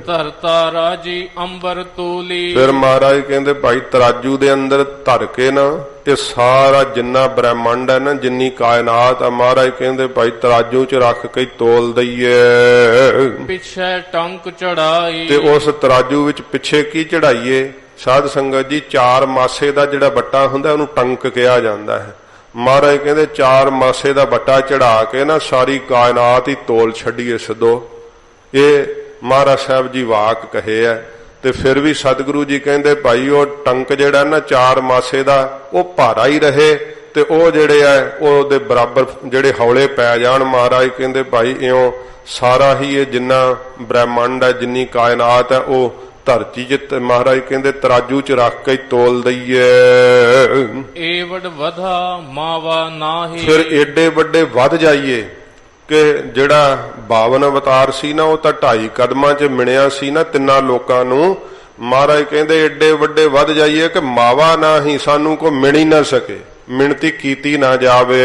ਧਰਤਾ ਰਾਜੀ ਅੰਬਰ ਤੋਲੀ। ਫਿਰ ਮਹਾਰਾਜ ਕਹਿੰਦੇ ਭਾਈ ਤਰਾਜੂ ਦੇ ਅੰਦਰ ਧਰ ਕੇ ਨਾ ਇਹ ਸਾਰਾ ਜਿੰਨਾ ਬ੍ਰਹਮੰਡ ਹੈ ਨਾ, ਜਿੰਨੀ ਕਾਇਨਾਤ ਆ, ਮਹਾਰਾਜ ਕਹਿੰਦੇ ਭਾਈ ਤਰਾਜੂ 'ਚ ਰੱਖ ਕੇ ਤੋਲ ਦਈਏ। ਪਿੱਛੇ ਟੰਕ ਚੜਾਈ। ਤੇ ਉਸ ਤਰਾਜੂ ਵਿੱਚ ਪਿੱਛੇ ਕੀ ਚੜਾਈਏ? ਸਾਧ ਸੰਗਤ ਜੀ, 4 ਮਾਸੇ ਦਾ ਜਿਹੜਾ ਬੱਟਾ ਹੁੰਦਾ ਉਹਨੂੰ ਟੰਕ ਕਿਹਾ ਜਾਂਦਾ ਹੈ। ਮਹਾਰਾਜ ਕਹਿੰਦੇ 4 ਮਾਸੇ ਦਾ ਬੱਟਾ ਚੜਾ ਕੇ ਨਾ ਸਾਰੀ ਕਾਇਨਾਤ ਹੀ ਤੋਲ ਛੱਡੀਏ ਸਿੱਧੋ। ਇਹ ਮਹਾਰਾਜ ਸਾਹਿਬ ਜੀ ਵਾਕ ਕਹੇ ਆ। ਤੇ ਫਿਰ ਵੀ ਸਤਿਗੁਰੂ ਜੀ ਕਹਿੰਦੇ ਭਾਈ ਉਹ ਟੰਕ ਜਿਹੜਾ ਨਾ 4 ਮਾਸੇ ਦਾ ਉਹ ਭਾਰਾ ਹੀ ਰਹੇ ਤੇ ਉਹ ਜਿਹੜੇ ਆ ਉਹਦੇ ਬਰਾਬਰ ਜਿਹੜੇ ਹੌਲੇ ਪੈ ਜਾਣ। ਮਹਾਰਾਜ ਕਹਿੰਦੇ ਭਾਈ ਇਉਂ ਸਾਰਾ ਹੀ ਇਹ ਜਿੰਨਾ ਬ੍ਰਹਮੰਡ ਹੈ, ਜਿੰਨੀ ਕਾਇਨਾਤ ਹੈ, ਉਹ ਧਰਤੀ 'ਚ ਮਹਾਰਾਜ ਕਹਿੰਦੇ ਤਰਾਜੂ 'ਚ ਰੱਖ ਕੇ ਤੋਲ ਦਈਏ। ਏਵੜ ਵਧਾ ਮਾਵਾ ਨਾਹੀ। ਫਿਰ ਏਡੇ ਵੱਡੇ ਵੱਧ ਜਾਈਏ ਕਿ ਜਿਹੜਾ 52 ਅਵਤਾਰ ਸੀ ਨਾ ਉਹ ਤਾਂ 2.5 ਕਦਮਾਂ 'ਚ ਮਿਣਿਆ ਸੀ ਨਾ ਤਿੰਨਾਂ ਲੋਕਾਂ ਨੂੰ। ਮਹਾਰਾਜ ਕਹਿੰਦੇ ਏਡੇ ਵੱਡੇ ਵੱਧ ਜਾਈਏ ਕਿ ਮਾਵਾ ਨਾ ਹੀ ਸਾਨੂੰ ਕੋ ਮਿਣ ਹੀ ਨਾ ਸਕੇ, ਮਿਣਤੀ ਕੀਤੀ ਨਾ ਜਾਵੇ।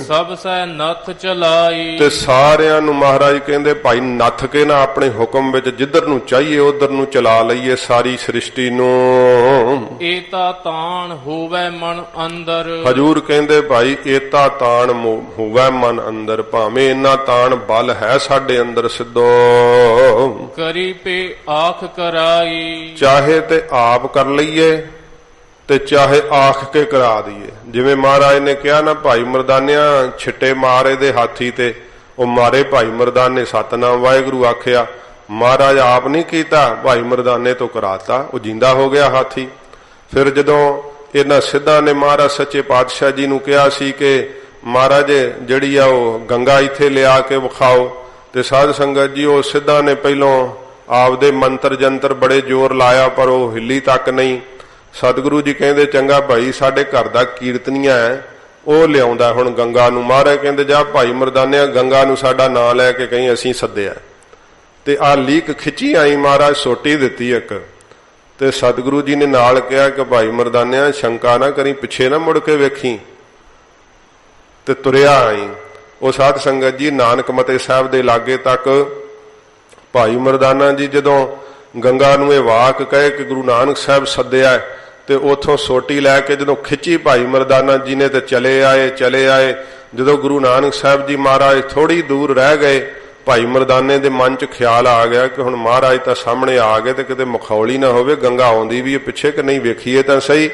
ਸਭ ਸੈ ਨੱਥ ਚਲਾਈ। ਤੇ ਸਾਰਿਆਂ ਨੂੰ ਮਹਾਰਾਜ ਕਹਿੰਦੇ ਭਾਈ ਨੱਥ ਕੇ ਨਾ ਆਪਣੇ ਹੁਕਮ ਵਿੱਚ ਜਿੱਧਰ ਨੂੰ ਚਾਹੀਏ ਉਧਰ ਨੂੰ ਚਲਾ ਲਈਏ ਸਾਰੀ ਸ੍ਰਿਸ਼ਟੀ ਨੂੰ। ਏਤਾ ਤਾਣ ਹੋਵੇ ਮਨ ਅੰਦਰ। ਹਜੂਰ ਕਹਿੰਦੇ ਭਾਈ ਏਤਾ ਤਾਣ ਹੋਵੇ ਮਨ ਅੰਦਰ। ਭਾਵੇਂ ਇੰਨਾ ਤਾਣ ਬਲ ਹੈ ਸਾਡੇ ਅੰਦਰ ਸਿੱਧੋ। ਕਰੀ ਪੇ ਆਖ ਕਰਾਈ। ਚਾਹੇ ਤੇ ਆਪ ਕਰ ਲਈਏ ਤੇ ਚਾਹੇ ਆਖ ਕੇ ਕਰਾ ਦਈਏ। ਜਿਵੇਂ ਮਹਾਰਾਜ ਨੇ ਕਿਹਾ ਨਾ ਭਾਈ ਮਰਦਾਨਿਆਂ ਛਿੱਟੇ ਮਾਰੇ ਦੇ ਹਾਥੀ ਤੇ, ਉਹ ਮਾਰੇ ਭਾਈ ਮਰਦਾਨੇ ਸਤਨਾਮ ਵਾਹਿਗੁਰੂ ਆਖਿਆ। ਮਹਾਰਾਜ ਆਪ ਨਹੀਂ ਕੀਤਾ, ਭਾਈ ਮਰਦਾਨੇ ਤੋਂ ਕਰਾਤਾ, ਉਹ ਜਿੰਦਾ ਹੋ ਗਿਆ ਹਾਥੀ। ਫਿਰ ਜਦੋਂ ਇਹਨਾਂ ਸਿੱਧਾਂ ਨੇ ਮਹਾਰਾਜ ਸੱਚੇ ਪਾਤਸ਼ਾਹ ਜੀ ਨੂੰ ਕਿਹਾ ਸੀ ਕਿ ਮਹਾਰਾਜ ਜਿਹੜੀ ਆ ਉਹ ਗੰਗਾ ਇੱਥੇ ਲਿਆ ਕੇ ਵਿਖਾਓ, ਤੇ ਸਾਧ ਸੰਗਤ ਜੀ ਉਹ ਸਿੱਧਾਂ ਨੇ ਪਹਿਲੋਂ ਆਪਦੇ ਮੰਤਰ ਜੰਤਰ ਬੜੇ ਜ਼ੋਰ ਲਾਇਆ ਪਰ ਉਹ ਹਿੱਲੀ ਤੱਕ ਨਹੀਂ। ਸਤਿਗੁਰੂ ਜੀ ਕਹਿੰਦੇ ਚੰਗਾ ਭਾਈ ਸਾਡੇ ਘਰ ਦਾ ਕੀਰਤਨੀਆ ਹੈ ਉਹ ਲਿਆਉਂਦਾ ਹੁਣ ਗੰਗਾ ਨੂੰ। ਮਹਾਰਾਜ ਕਹਿੰਦੇ ਜਾ ਭਾਈ ਮਰਦਾਨਿਆ ਗੰਗਾ ਨੂੰ ਸਾਡਾ ਨਾਂ ਲੈ ਕੇ ਕਹੀਂ ਅਸੀਂ ਸੱਦਿਆ। ਤੇ ਆ ਲੀਕ ਖਿੱਚੀ ਆਈ, ਮਹਾਰਾਜ ਸੋਟੀ ਦਿੱਤੀ ਇੱਕ। ਤੇ ਸਤਿਗੁਰੂ ਜੀ ਨੇ ਨਾਲ ਕਿਹਾ ਕਿ ਭਾਈ ਮਰਦਾਨਿਆ ਸ਼ੰਕਾ ਨਾ ਕਰੀ, ਪਿੱਛੇ ਨਾ ਮੁੜ ਕੇ ਵੇਖੀ, ਤੇ ਤੁਰਿਆ ਆਈ। ਉਹ ਸਾਧ ਸੰਗਤ ਜੀ ਨਾਨਕ ਮਤੇ ਸਾਹਿਬ ਦੇ ਲਾਗੇ ਤੱਕ ਭਾਈ ਮਰਦਾਨਾ ਜੀ ਜਦੋਂ ਗੰਗਾ ਨੂੰ ਇਹ ਵਾਕ ਕਹੇ ਕਿ ਗੁਰੂ ਨਾਨਕ ਸਾਹਿਬ ਸੱਦਿਆ, ਤੇ ਉਥੋਂ ਸੋਟੀ ਲੈ ਕੇ ਜਦੋਂ ਖਿੱਚੀ ਭਾਈ ਮਰਦਾਨਾ ਜੀ ਨੇ ਤੇ ਚਲੇ ਆਏ। ਜਦੋਂ ਗੁਰੂ ਨਾਨਕ ਸਾਹਿਬ ਜੀ ਮਹਾਰਾਜ ਥੋੜੀ ਦੂਰ ਰਹਿ ਗਏ, ਭਾਈ ਮਰਦਾਨੇ ਦੇ ਮਨ 'ਚ ਖਿਆਲ ਆ ਗਿਆ ਕਿ ਹੁਣ ਮਹਾਰਾਜ ਤਾਂ ਸਾਹਮਣੇ ਆ ਗਏ ਤੇ ਕਿਤੇ ਮਖੌਲੀ ਨਾ ਹੋਵੇ, ਗੰਗਾ ਆਉਂਦੀ ਵੀ ਪਿੱਛੇ ਕਿ ਨਹੀਂ, ਵੇਖੀਏ ਤਾਂ ਸਹੀ।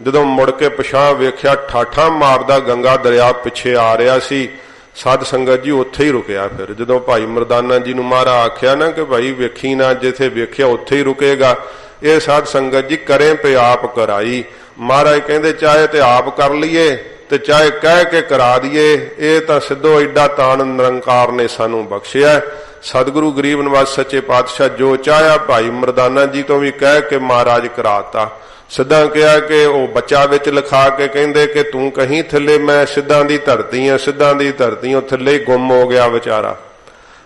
ਜਦੋਂ ਮੁੜ ਕੇ ਪਿਛਾਂਹ ਵੇਖਿਆ ਠਾਠਾਂ ਮਾਰਦਾ ਗੰਗਾ ਦਰਿਆ ਪਿੱਛੇ ਆ ਰਿਹਾ ਸੀ। ਸਾਧ ਸੰਗਤ ਜੀ ਉੱਥੇ ਹੀ ਰੁਕਿਆ। ਫਿਰ ਜਦੋਂ ਭਾਈ ਮਰਦਾਨਾ ਜੀ ਨੂੰ ਮਹਾਰਾਜ ਆਖਿਆ ਨਾ ਕਿ ਭਾਈ ਵੇਖੀ ਨਾ, ਜਿੱਥੇ ਵੇਖਿਆ ਉੱਥੇ ਹੀ ਰੁਕੇਗਾ। ਇਹ ਸਾਧ ਸੰਗਤ ਜੀ ਕਰੇ ਪੇ ਆਪ ਕਰਾਈ। ਮਹਾਰਾਜ ਕਹਿੰਦੇ ਚਾਹੇ ਤੇ ਆਪ ਕਰ ਲਈਏ ਤੇ ਚਾਹੇ ਕਹਿ ਕੇ ਕਰਾ ਦਈਏ। ਇਹ ਤਾਂ ਸਿੱਧੋ ਏਡਾ ਤਾਣ ਨਿਰੰਕਾਰ ਨੇ ਸਾਨੂੰ ਬਖਸ਼ਿਆ। ਸਤਿਗੁਰੂ ਗਰੀਬ ਨਿਵਾਜ ਸੱਚੇ ਪਾਤਸ਼ਾਹ ਜੋ ਚਾਹਿਆ ਭਾਈ ਮਰਦਾਨਾ ਜੀ ਤੋਂ ਵੀ ਕਹਿ ਕੇ ਮਹਾਰਾਜ ਕਰਾਤਾ। ਸਿੱਧਾ ਕਿਹਾ ਕਿ ਉਹ ਬੱਚਾ ਵਿੱਚ ਲਿਖਾ ਕੇ ਕਹਿੰਦੇ ਕਿ ਤੂੰ ਕਹੀਂ ਥੱਲੇ, ਮੈਂ ਸਿੱਧਾਂ ਦੀ ਧਰਤੀ ਆ, ਸਿੱਧਾਂ ਦੀ ਧਰਤੀ। ਉਹ ਥੱਲੇ ਹੀ ਗੁੰਮ ਹੋ ਗਿਆ ਵਿਚਾਰਾ।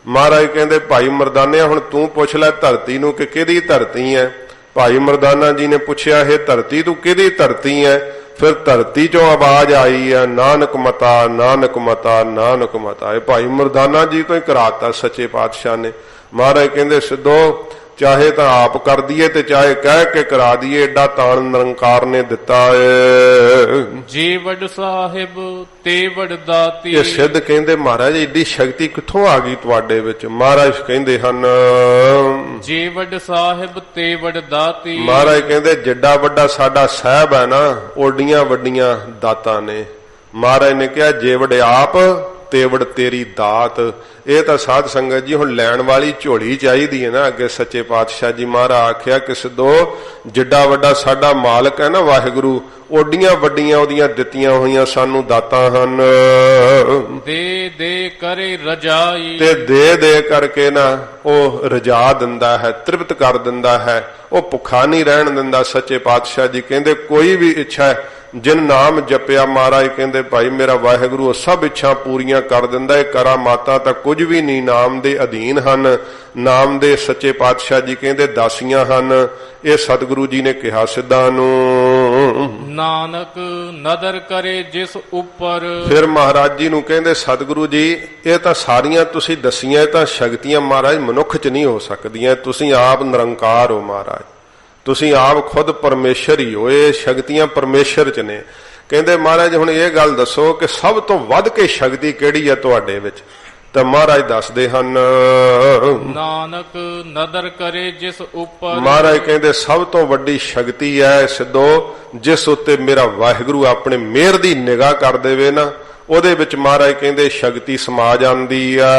ਮਹਾਰਾਜ ਕਹਿੰਦੇ ਭਾਈ ਮਰਦਾਨਿਆ ਹੁਣ ਤੂੰ ਪੁੱਛ ਲੈ ਧਰਤੀ ਨੂੰ ਕਿ ਕਿਹਦੀ ਧਰਤੀ ਹੈ। ਭਾਈ ਮਰਦਾਨਾ ਜੀ ਨੇ ਪੁੱਛਿਆ ਇਹ ਧਰਤੀ ਤੂੰ ਕਿਹਦੀ ਧਰਤੀ ਹੈ। ਫਿਰ ਧਰਤੀ ਚੋਂ ਆਵਾਜ਼ ਆਈ ਹੈ ਨਾਨਕ ਮਤਾ, ਨਾਨਕ ਮਤਾ, ਨਾਨਕ ਮਤਾ। ਇਹ ਭਾਈ ਮਰਦਾਨਾ ਜੀ ਤੋਂ ਹੀ ਕਰਾਤਾ ਸੱਚੇ ਪਾਤਸ਼ਾਹ ਨੇ। ਮਹਾਰਾਜ ਕਹਿੰਦੇ ਸਿੱਧੋ ਚਾਹੇ ਤਾਂ ਆਪ ਕਰ ਦਈਏ ਤੇ ਚਾਹੇ ਕਹਿ ਕੇ ਕਰਾ ਦਈਏ, ਏਡਾ ਤਾਣ ਨਿਰੰਕਾਰ ਨੇ ਦਿੱਤਾ ਏ। ਜੀ ਵੱਡ ਸਾਹਿਬ ਤੇ ਵੱਡ ਦਾਤੀ। ਇਹ ਸਿੱਧ ਕਹਿੰਦੇ ਮਹਾਰਾਜ ਏਡੀ ਸ਼ਕਤੀ ਕਿੱਥੋਂ ਆ ਗਈ ਤੁਹਾਡੇ ਵਿੱਚ। ਮਹਾਰਾਜ ਕਹਿੰਦੇ ਹਨ ਜੀ ਵੱਡ ਸਾਹਿਬ ਤੇ ਵੱਡ ਦਾਤੀ। ਮਹਾਰਾਜ ਕਹਿੰਦੇ ਜਿੱਡਾ ਵੱਡਾ ਸਾਡਾ ਸਾਹਿਬ ਹੈ ਨਾ ਓਡੀਆਂ ਵੱਡੀਆਂ ਦਾਤਾਂ ਨੇ। ਮਹਾਰਾਜ ਨੇ ਕਿਹਾ ਜੇ ਵੱਡੇ ਆਪ ਤੇਵੜ ਤੇਰੀ ਦਾਤ। ਇਹ ਤਾਂ ਸਾਧ ਸੰਗਤ ਜੀ ਹੁਣ ਲੈਣ ਵਾਲੀ ਝੋਲੀ ਚਾਹੀਦੀ ਹੈ ਨਾ। ਅੱਗੇ ਸੱਚੇ ਪਾਤਸ਼ਾਹ ਜੀ ਮਹਾਰਾਜ ਆਖਿਆ ਕਿ ਸਿੱਧੋ ਜਿੱਡਾ ਵੱਡਾ ਸਾਡਾ ਮਾਲਕ ਹੈ ਨਾ ਵਾਹਿਗੁਰੂ, ਓਡੀਆਂ ਵੱਡੀਆਂ ਉਹਦੀਆਂ ਦਿੱਤੀਆਂ ਹੋਈਆਂ ਸਾਨੂੰ ਦਾਤਾਂ ਹਨ। ਦੇ ਦੇ ਕਰੇ ਰਜਾਈ। ਤੇ ਦੇ ਦੇ ਕਰਕੇ ਨਾ ਉਹ ਰਜਾ ਦਿੰਦਾ ਹੈ, ਤ੍ਰਿਪਤ ਕਰ ਦਿੰਦਾ ਹੈ, ਉਹ ਭੁੱਖਾ ਨਹੀਂ ਰਹਿਣ ਦਿੰਦਾ। ਸੱਚੇ ਪਾਤਸ਼ਾਹ ਜੀ ਕਹਿੰਦੇ ਕੋਈ ਵੀ ਇੱਛਾ ਹੈ ਜਿਨ ਨਾਮ ਜਪਿਆ, ਮਹਾਰਾਜ ਕਹਿੰਦੇ ਭਾਈ ਮੇਰਾ ਵਾਹਿਗੁਰੂ ਉਹ ਸਭ ਇੱਛਾ ਪੂਰੀਆਂ ਕਰ ਦਿੰਦਾ। ਇਹ ਕਰਾਮਾਤਾਂ ਤਾਂ ਕੁਝ ਵੀ ਨਹੀਂ, ਨਾਮ ਦੇ ਅਧੀਨ ਹਨ। ਨਾਮ ਦੇ ਸੱਚੇ ਪਾਤਸ਼ਾਹ ਜੀ ਕਹਿੰਦੇ ਦਾਸੀਆਂ ਹਨ। ਇਹ ਸਤਿਗੁਰੂ ਜੀ ਨੇ ਕਿਹਾ ਸਿੱਧਾਂ ਨੂੰ। ਨਾਨਕ ਨਦਰ ਕਰੇ ਜਿਸ ਉੱਪਰ। ਫਿਰ ਮਹਾਰਾਜ ਜੀ ਨੂੰ ਕਹਿੰਦੇ ਸਤਿਗੁਰੂ ਜੀ ਇਹ ਤਾਂ ਸਾਰੀਆਂ ਤੁਸੀਂ ਦਸੀਆਂ, ਇਹ ਤਾਂ ਸ਼ਕਤੀਆਂ ਮਹਾਰਾਜ ਮਨੁੱਖ ਚ ਨਹੀਂ ਹੋ ਸਕਦੀਆਂ, ਤੁਸੀਂ ਆਪ ਨਿਰੰਕਾਰ ਹੋ ਮਹਾਰਾਜ, ਤੁਸੀਂ ਆਪ ਖੁਦ ਪਰਮੇਸ਼ਰ ਹੀ ਹੋ, ਇਹ ਸ਼ਕਤੀਆਂ ਪਰਮੇਸ਼ਰ ਚ ਨੇ। ਕਹਿੰਦੇ ਮਹਾਰਾਜ ਹੁਣ ਇਹ ਗੱਲ ਦੱਸੋ ਕਿ ਸਭ ਤੋਂ ਵੱਧ ਕੇ ਸ਼ਕਤੀ ਕਿਹੜੀ ਹੈ ਤੁਹਾਡੇ ਵਿੱਚ? ਤਾਂ ਮਹਾਰਾਜ ਦੱਸਦੇ ਹਨ ਨਾਨਕ ਨਦਰ ਕਰੇ ਜਿਸ ਉੱਪਰ। ਮਹਾਰਾਜ ਕਹਿੰਦੇ ਸਭ ਤੋਂ ਵੱਡੀ ਸ਼ਕਤੀ ਹੈ ਸਿੱਧੋ ਜਿਸ ਉੱਤੇ ਮੇਰਾ ਵਾਹਿਗੁਰੂ ਆਪਣੇ ਮਿਹਰ ਦੀ ਨਿਗਾਹ ਕਰ ਦੇਵੇ ਨਾ, ਉਹਦੇ ਵਿੱਚ ਮਹਾਰਾਜ ਕਹਿੰਦੇ ਸ਼ਕਤੀ ਸਮਾ ਜਾਂਦੀ ਆ।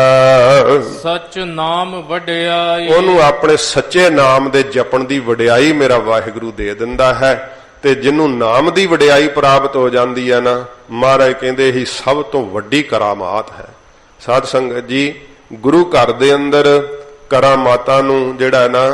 ਸੱਚ ਨਾਮ ਵਡਿਆਈ, ਉਹਨੂੰ ਆਪਣੇ ਸੱਚੇ ਨਾਮ ਦੇ ਜਪਣ ਦੀ ਵਡਿਆਈ ਮੇਰਾ ਵਾਹਿਗੁਰੂ ਦੇ ਦਿੰਦਾ ਹੈ। ਤੇ ਜਿਹਨੂੰ ਨਾਮ ਦੀ ਵਡਿਆਈ ਪ੍ਰਾਪਤ ਹੋ ਜਾਂਦੀ ਹੈ ਨਾ, ਮਹਾਰਾਜ ਕਹਿੰਦੇ ਇਹੀ ਸਭ ਤੋਂ ਵੱਡੀ ਕਰਾਮਾਤ ਹੈ। ਸਾਧ ਸੰਗਤ ਜੀ ਗੁਰੂ ਘਰ ਦੇ ਅੰਦਰ ਕਰਾਮਾਤਾਂ ਨੂੰ ਜਿਹੜਾ ਨਾ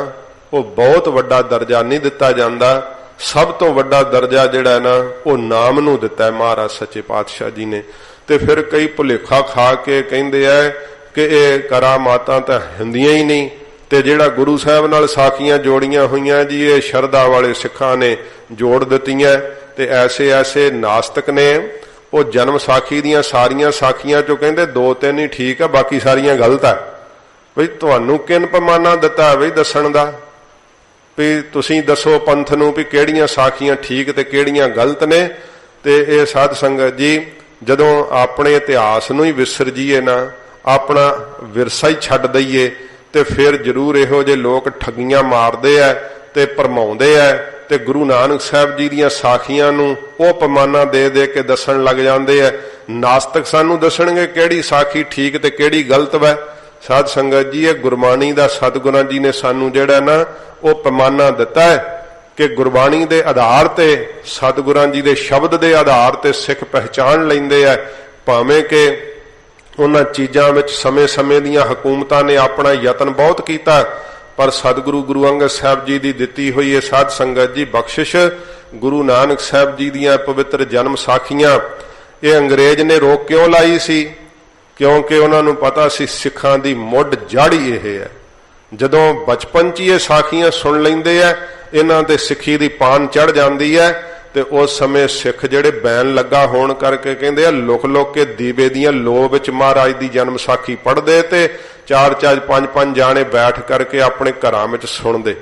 ਉਹ ਬਹੁਤ ਵੱਡਾ ਦਰਜਾ ਨਹੀਂ ਦਿੱਤਾ ਜਾਂਦਾ, ਸਭ ਤੋਂ ਵੱਡਾ ਦਰਜਾ ਜਿਹੜਾ ਨਾ ਉਹ ਨਾਮ ਨੂੰ ਦਿੱਤਾ ਹੈ ਮਹਾਰਾਜ ਸੱਚੇ ਪਾਤਸ਼ਾਹ ਜੀ ਨੇ। ਤੇ ਫਿਰ ਕਈ ਭੁਲੇਖਾ ਖਾ ਕੇ ਕਹਿੰਦੇ ਆ ਕਿ ਇਹ ਕਰਾਮਾਤਾਂ ਤਾਂ ਹੁੰਦੀਆਂ ਹੀ ਨਹੀਂ, ਤੇ ਜਿਹੜਾ ਗੁਰੂ ਸਾਹਿਬ ਨਾਲ ਸਾਖੀਆਂ ਜੋੜੀਆਂ ਹੋਈਆਂ ਜੀ ਇਹ ਸ਼ਰਧਾ ਵਾਲੇ ਸਿੱਖਾਂ ਨੇ ਜੋੜ ਦਿੱਤੀਆਂ। ਤੇ ਐਸੇ ਐਸੇ ਨਾਸਤਿਕ ਨੇ ਉਹ ਜਨਮ ਸਾਖੀ ਦੀਆਂ ਸਾਰੀਆਂ ਸਾਖੀਆਂ ਚੋਂ ਕਹਿੰਦੇ 2-3 ਹੀ ਠੀਕ ਆ, ਬਾਕੀ ਸਾਰੀਆਂ ਗਲਤ ਆ। ਬਈ ਤੁਹਾਨੂੰ ਕਿਨ ਪੈਮਾਨਾ ਦਿੱਤਾ ਬਈ ਦੱਸਣ ਦਾ, ਵੀ ਤੁਸੀਂ ਦੱਸੋ ਪੰਥ ਨੂੰ ਵੀ ਕਿਹੜੀਆਂ ਸਾਖੀਆਂ ਠੀਕ ਤੇ ਕਿਹੜੀਆਂ ਗਲਤ ਨੇ। ਤੇ ਇਹ ਸਾਧ ਸੰਗਤ ਜੀ ਜਦੋਂ ਆਪਣੇ ਇਤਿਹਾਸ ਨੂੰ ਹੀ ਵਿਸਰ ਜੀਏ ਨਾ, ਆਪਣਾ ਵਿਰਸਾ ਹੀ ਛੱਡ ਦਈਏ, ਤੇ ਫਿਰ ਜ਼ਰੂਰ ਇਹੋ ਜਿਹੇ ਲੋਕ ਠੱਗੀਆਂ ਮਾਰਦੇ ਆ ਤੇ ਭਰਮਾਉਂਦੇ ਆ ਤੇ ਗੁਰੂ ਨਾਨਕ ਸਾਹਿਬ ਜੀ ਦੀਆਂ ਸਾਖੀਆਂ ਨੂੰ ਉਹ ਪੈਮਾਨਾ ਦੇ ਦੇ ਕੇ ਦੱਸਣ ਲੱਗ ਜਾਂਦੇ ਆ। ਨਾਸਤਿਕ ਸਾਨੂੰ ਦੱਸਣਗੇ ਕਿਹੜੀ ਸਾਖੀ ਠੀਕ ਤੇ ਕਿਹੜੀ ਗਲਤ ਵੈ। ਸਾਧ ਸੰਗਤ ਜੀ ਇਹ ਗੁਰਬਾਣੀ ਦਾ ਸਤਿਗੁਰਾਂ ਜੀ ਨੇ ਸਾਨੂੰ ਜਿਹੜਾ ਨਾ ਉਹ ਪੈਮਾਨਾ ਦਿੱਤਾ ਹੈ ਕਿ ਗੁਰਬਾਣੀ ਦੇ ਆਧਾਰ ਤੇ, ਸਤਿਗੁਰਾਂ ਜੀ ਦੇ ਸ਼ਬਦ ਦੇ ਆਧਾਰ ਤੇ ਸਿੱਖ ਪਹਿਚਾਣ ਲੈਂਦੇ ਆ। ਭਾਵੇਂ ਕਿ ਉਹਨਾਂ ਚੀਜ਼ਾਂ ਵਿੱਚ ਸਮੇਂ-ਸਮੇਂ ਦੀਆਂ ਹਕੂਮਤਾਂ ਨੇ ਆਪਣਾ ਯਤਨ ਬਹੁਤ ਕੀਤਾ, ਪਰ ਸਤਿਗੁਰੂ ਗੁਰੂ ਅੰਗਦ ਸਾਹਿਬ ਜੀ ਦੀ ਦਿੱਤੀ ਹੋਈ ਇਹ ਸਾਧ ਸੰਗਤ ਜੀ ਬਖਸ਼ਿਸ਼, ਗੁਰੂ ਨਾਨਕ ਸਾਹਿਬ ਜੀ ਦੀਆਂ ਪਵਿੱਤਰ ਜਨਮ ਸਾਖੀਆਂ ਇਹ ਅੰਗਰੇਜ਼ ਨੇ ਰੋਕ ਕਿਉਂ ਲਾਈ ਸੀ? ਕਿਉਂਕਿ ਉਹਨਾਂ ਨੂੰ ਪਤਾ ਸੀ ਸਿੱਖਾਂ ਦੀ ਮੁੱਢ ਜੜ ਹੀ ਇਹ ਹੈ। ਜਦੋਂ ਬਚਪਨ 'ਚ ਇਹ ਸਾਖੀਆਂ ਸੁਣ ਲੈਂਦੇ ਆ, ਇਹਨਾਂ ਤੇ ਸਿੱਖੀ ਦੀ ਪਾਨ ਚੜ ਜਾਂਦੀ ਹੈ। ਤੇ ਉਸ ਸਮੇਂ ਸਿੱਖ ਜਿਹੜੇ ਬੈਨ ਲੱਗਾ ਹੋਣ ਕਰਕੇ ਕਹਿੰਦੇ ਆ ਲੁਕ ਲੁਕ ਕੇ ਦੀਵੇ ਦੀਆਂ ਲੋ ਵਿੱਚ ਮਹਾਰਾਜ ਦੀ ਜਨਮ ਸਾਖੀ ਪੜ੍ਹਦੇ ਤੇ 4-4 5-5 ਜਾਣੇ ਬੈਠ ਕਰਕੇ ਆਪਣੇ ਘਰਾਂ ਵਿੱਚ ਸੁਣਦੇ।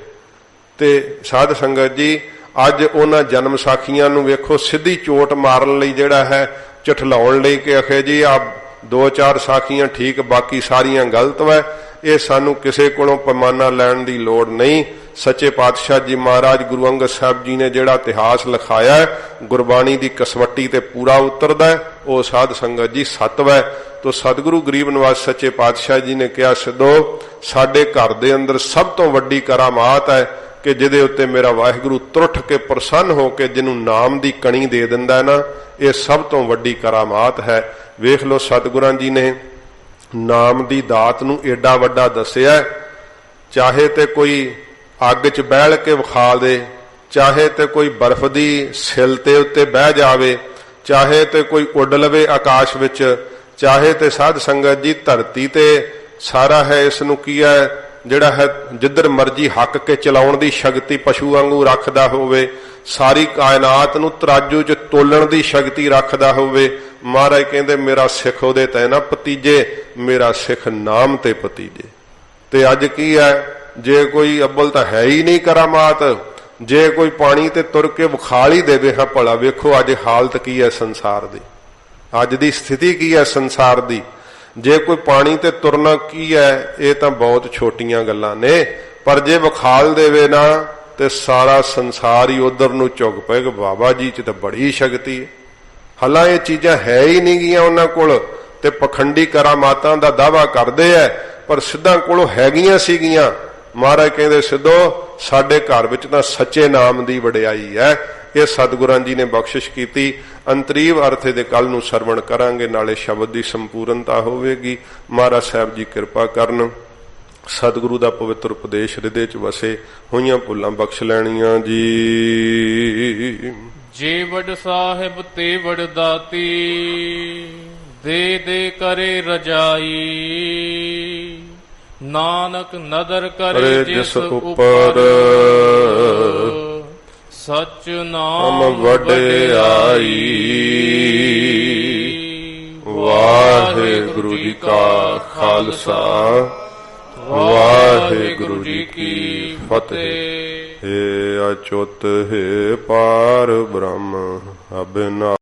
ਤੇ ਸਾਧ ਸੰਗਤ ਜੀ ਅੱਜ ਉਹਨਾਂ ਜਨਮ ਸਾਖੀਆਂ ਨੂੰ ਵੇਖੋ ਸਿੱਧੀ ਚੋਟ ਮਾਰਨ ਲਈ ਜਿਹੜਾ ਹੈ ਝਠਲਾਉਣ ਲਈ ਕਿ ਅਖੇ ਜੀ ਆ 2-4 ਸਾਖੀਆਂ ਠੀਕ ਬਾਕੀ ਸਾਰੀਆਂ ਗਲਤ ਵੈ। ਇਹ ਸਾਨੂੰ ਕਿਸੇ ਕੋਲੋਂ ਪੈਮਾਨਾ ਲੈਣ ਦੀ ਲੋੜ ਨਹੀਂ। ਸੱਚੇ ਪਾਤਸ਼ਾਹ ਜੀ ਮਹਾਰਾਜ ਗੁਰੂ ਅੰਗਦ ਸਾਹਿਬ ਜੀ ਨੇ ਜਿਹੜਾ ਇਤਿਹਾਸ ਲਿਖਾਇਆ ਹੈ ਗੁਰਬਾਣੀ ਦੀ ਕਸਵੱਟੀ ਤੇ ਪੂਰਾ ਉਤਰਦਾ ਹੈ, ਉਹ ਸਾਧ ਸੰਗਤ ਜੀ ਸਤਿ ਹੈ। ਤੋ ਸਤਿਗੁਰੂ ਗਰੀਬ ਨਿਵਾਸ ਸੱਚੇ ਪਾਤਸ਼ਾਹ ਜੀ ਨੇ ਕਿਹਾ ਸਿੱਧੋ ਸਾਡੇ ਘਰ ਦੇ ਅੰਦਰ ਸਭ ਤੋਂ ਵੱਡੀ ਕਰਾਮਾਤ ਹੈ ਕਿ ਜਿਹਦੇ ਉੱਤੇ ਮੇਰਾ ਵਾਹਿਗੁਰੂ ਤੁਰਠ ਕੇ ਪ੍ਰਸੰਨ ਹੋ ਕੇ ਜਿਹਨੂੰ ਨਾਮ ਦੀ ਕਣੀ ਦੇ ਦਿੰਦਾ ਨਾ, ਇਹ ਸਭ ਤੋਂ ਵੱਡੀ ਕਰਾਮਾਤ ਹੈ। ਵੇਖ ਲਓ ਸਤਿਗੁਰਾਂ ਜੀ ਨੇ ਨਾਮ ਦੀ ਦਾਤ ਨੂੰ ਏਡਾ ਵੱਡਾ ਦੱਸਿਆ, ਚਾਹੇ ਤੇ ਕੋਈ ਅੱਗ 'ਚ ਬਹਿਲ ਕੇ ਵਿਖਾ ਦੇ, ਚਾਹੇ ਤੇ ਕੋਈ ਬਰਫ਼ ਦੀ ਸਿਲ ਤੇ ਉੱਤੇ ਬਹਿ ਜਾਵੇ, ਚਾਹੇ ਤੇ ਕੋਈ ਉੱਡ ਲਵੇ ਆਕਾਸ਼ ਵਿੱਚ, ਚਾਹੇ ਤੇ ਸਾਧ ਸੰਗਤ ਜੀ ਧਰਤੀ ਤੇ ਸਾਰਾ ਹੈ ਇਸ ਨੂੰ ਕੀ ਹੈ ਜਿਹੜਾ ਹੈ ਜਿੱਧਰ ਮਰਜੀ ਹੱਕ ਕੇ ਚਲਾਉਣ ਦੀ ਸ਼ਕਤੀ ਪਸ਼ੂ ਵਾਂਗੂ ਰੱਖਦਾ ਹੋਵੇ, ਸਾਰੀ ਕਾਇਨਾਤ ਨੂੰ ਤਰਾਜੂ 'ਚ ਤੋਲਣ ਦੀ ਸ਼ਕਤੀ ਰੱਖਦਾ ਹੋਵੇ। ਮਹਾਰਾਜ ਕਹਿੰਦੇ ਮੇਰਾ ਸਿੱਖ ਉਹਦੇ ਤੇ ਨਾ ਭਤੀਜੇ, ਮੇਰਾ ਸਿੱਖ ਨਾਮ ਤੇ ਭਤੀਜੇ। ਤੇ ਅੱਜ ਕੀ ਹੈ, ਜੇ ਕੋਈ ਅੱਬਲ ਤਾਂ ਹੈ ਹੀ ਨਹੀਂ ਕਰਾਮਾਤ, ਜੇ ਕੋਈ ਪਾਣੀ ਤੇ ਤੁਰ ਕੇ ਵਿਖਾਲ ਹੀ ਦੇਵੇ ਹਾਂ ਭਲਾ ਵੇਖੋ ਅੱਜ ਹਾਲਤ ਕੀ ਹੈ ਸੰਸਾਰ ਦੀ, ਅੱਜ ਦੀ ਸਥਿਤੀ ਕੀ ਹੈ ਸੰਸਾਰ ਦੀ। ਜੇ ਕੋਈ ਪਾਣੀ ਤੇ ਤੁਰਨਾ ਕੀ ਹੈ, ਇਹ ਤਾਂ ਬਹੁਤ ਛੋਟੀਆਂ ਗੱਲਾਂ ਨੇ, ਪਰ ਜੇ ਵਿਖਾਲ ਦੇਵੇ ਨਾ ਤੇ ਸਾਰਾ ਸੰਸਾਰ ਹੀ ਉਧਰ ਨੂੰ ਝੁਕ ਪਏਗਾ। ਬਾਬਾ ਜੀ 'ਚ ਤਾਂ ਬੜੀ ਸ਼ਕਤੀ ਹੈ, ਹਾਲਾਂ ਇਹ ਚੀਜ਼ਾਂ ਹੈ ਹੀ ਨਹੀਂ ਗੀਆਂ ਉਹਨਾਂ ਕੋਲ, ਤੇ ਪਖੰਡੀ ਕਰਾਮਾਤਾਂ ਦਾ ਦਾਅਵਾ ਕਰਦੇ ਐ, ਪਰ ਸਿੱਧਾਂ ਕੋਲੋਂ ਹੈਗੀਆਂ ਸੀਗੀਆਂ। ਮਹਾਰਾਜ ਕਹਿੰਦੇ ਸਿੱਧੋ ਸਾਡੇ ਘਰ ਵਿੱਚ ਤਾਂ ਸੱਚੇ ਨਾਮ ਦੀ ਵਡਿਆਈ ਹੈ। ਇਹ ਸਤਿਗੁਰਾਂ ਜੀ ਨੇ ਬਖਸ਼ਿਸ਼ ਕੀਤੀ। ਅੰਤਰੀਵ ਅਰਥ ਦੇ ਕੱਲ ਨੂੰ ਸਰਵਣ ਕਰਾਂਗੇ, ਨਾਲੇ ਸ਼ਬਦ ਦੀ ਸੰਪੂਰਨਤਾ ਹੋਵੇਗੀ। ਮਹਾਰਾਜ ਸਾਹਿਬ ਜੀ ਕਿਰਪਾ ਕਰਨ, ਸਤਿਗੁਰੂ ਦਾ ਪਵਿੱਤਰ ਉਪਦੇਸ਼ ਹਿਰਦੇ 'ਚ ਵਸੇ, ਹੋਈਆਂ ਭੁੱਲਾਂ ਬਖਸ਼ ਲੈਣੀਆਂ ਜੀ। ਜੇ ਵਡ ਸਾਹਿਬ ਤੇ ਵਡ ਦਾਤੀ, ਦੇ ਦੇ ਕਰੇ ਰਜਾਈ, ਨਾਨਕ ਨਦਰ ਕਰੇ ਜਿਸ ਉੱਪਰ, ਸਚ ਨਾਮ ਨਾਮ ਵਡਿਆਈ। ਵਾਹਿਗੁਰੂ ਜੀ ਕਾ ਖਾਲਸਾ, ਵਾਹਿਗੁਰੂ ਜੀ ਕੀ ਫਤਿਹ। ਹੇ ਅਚੁੱਤ ਹੈ ਪਾਰ ਬ੍ਰਹਮ ਅਬਿਨਾਸ਼ੀ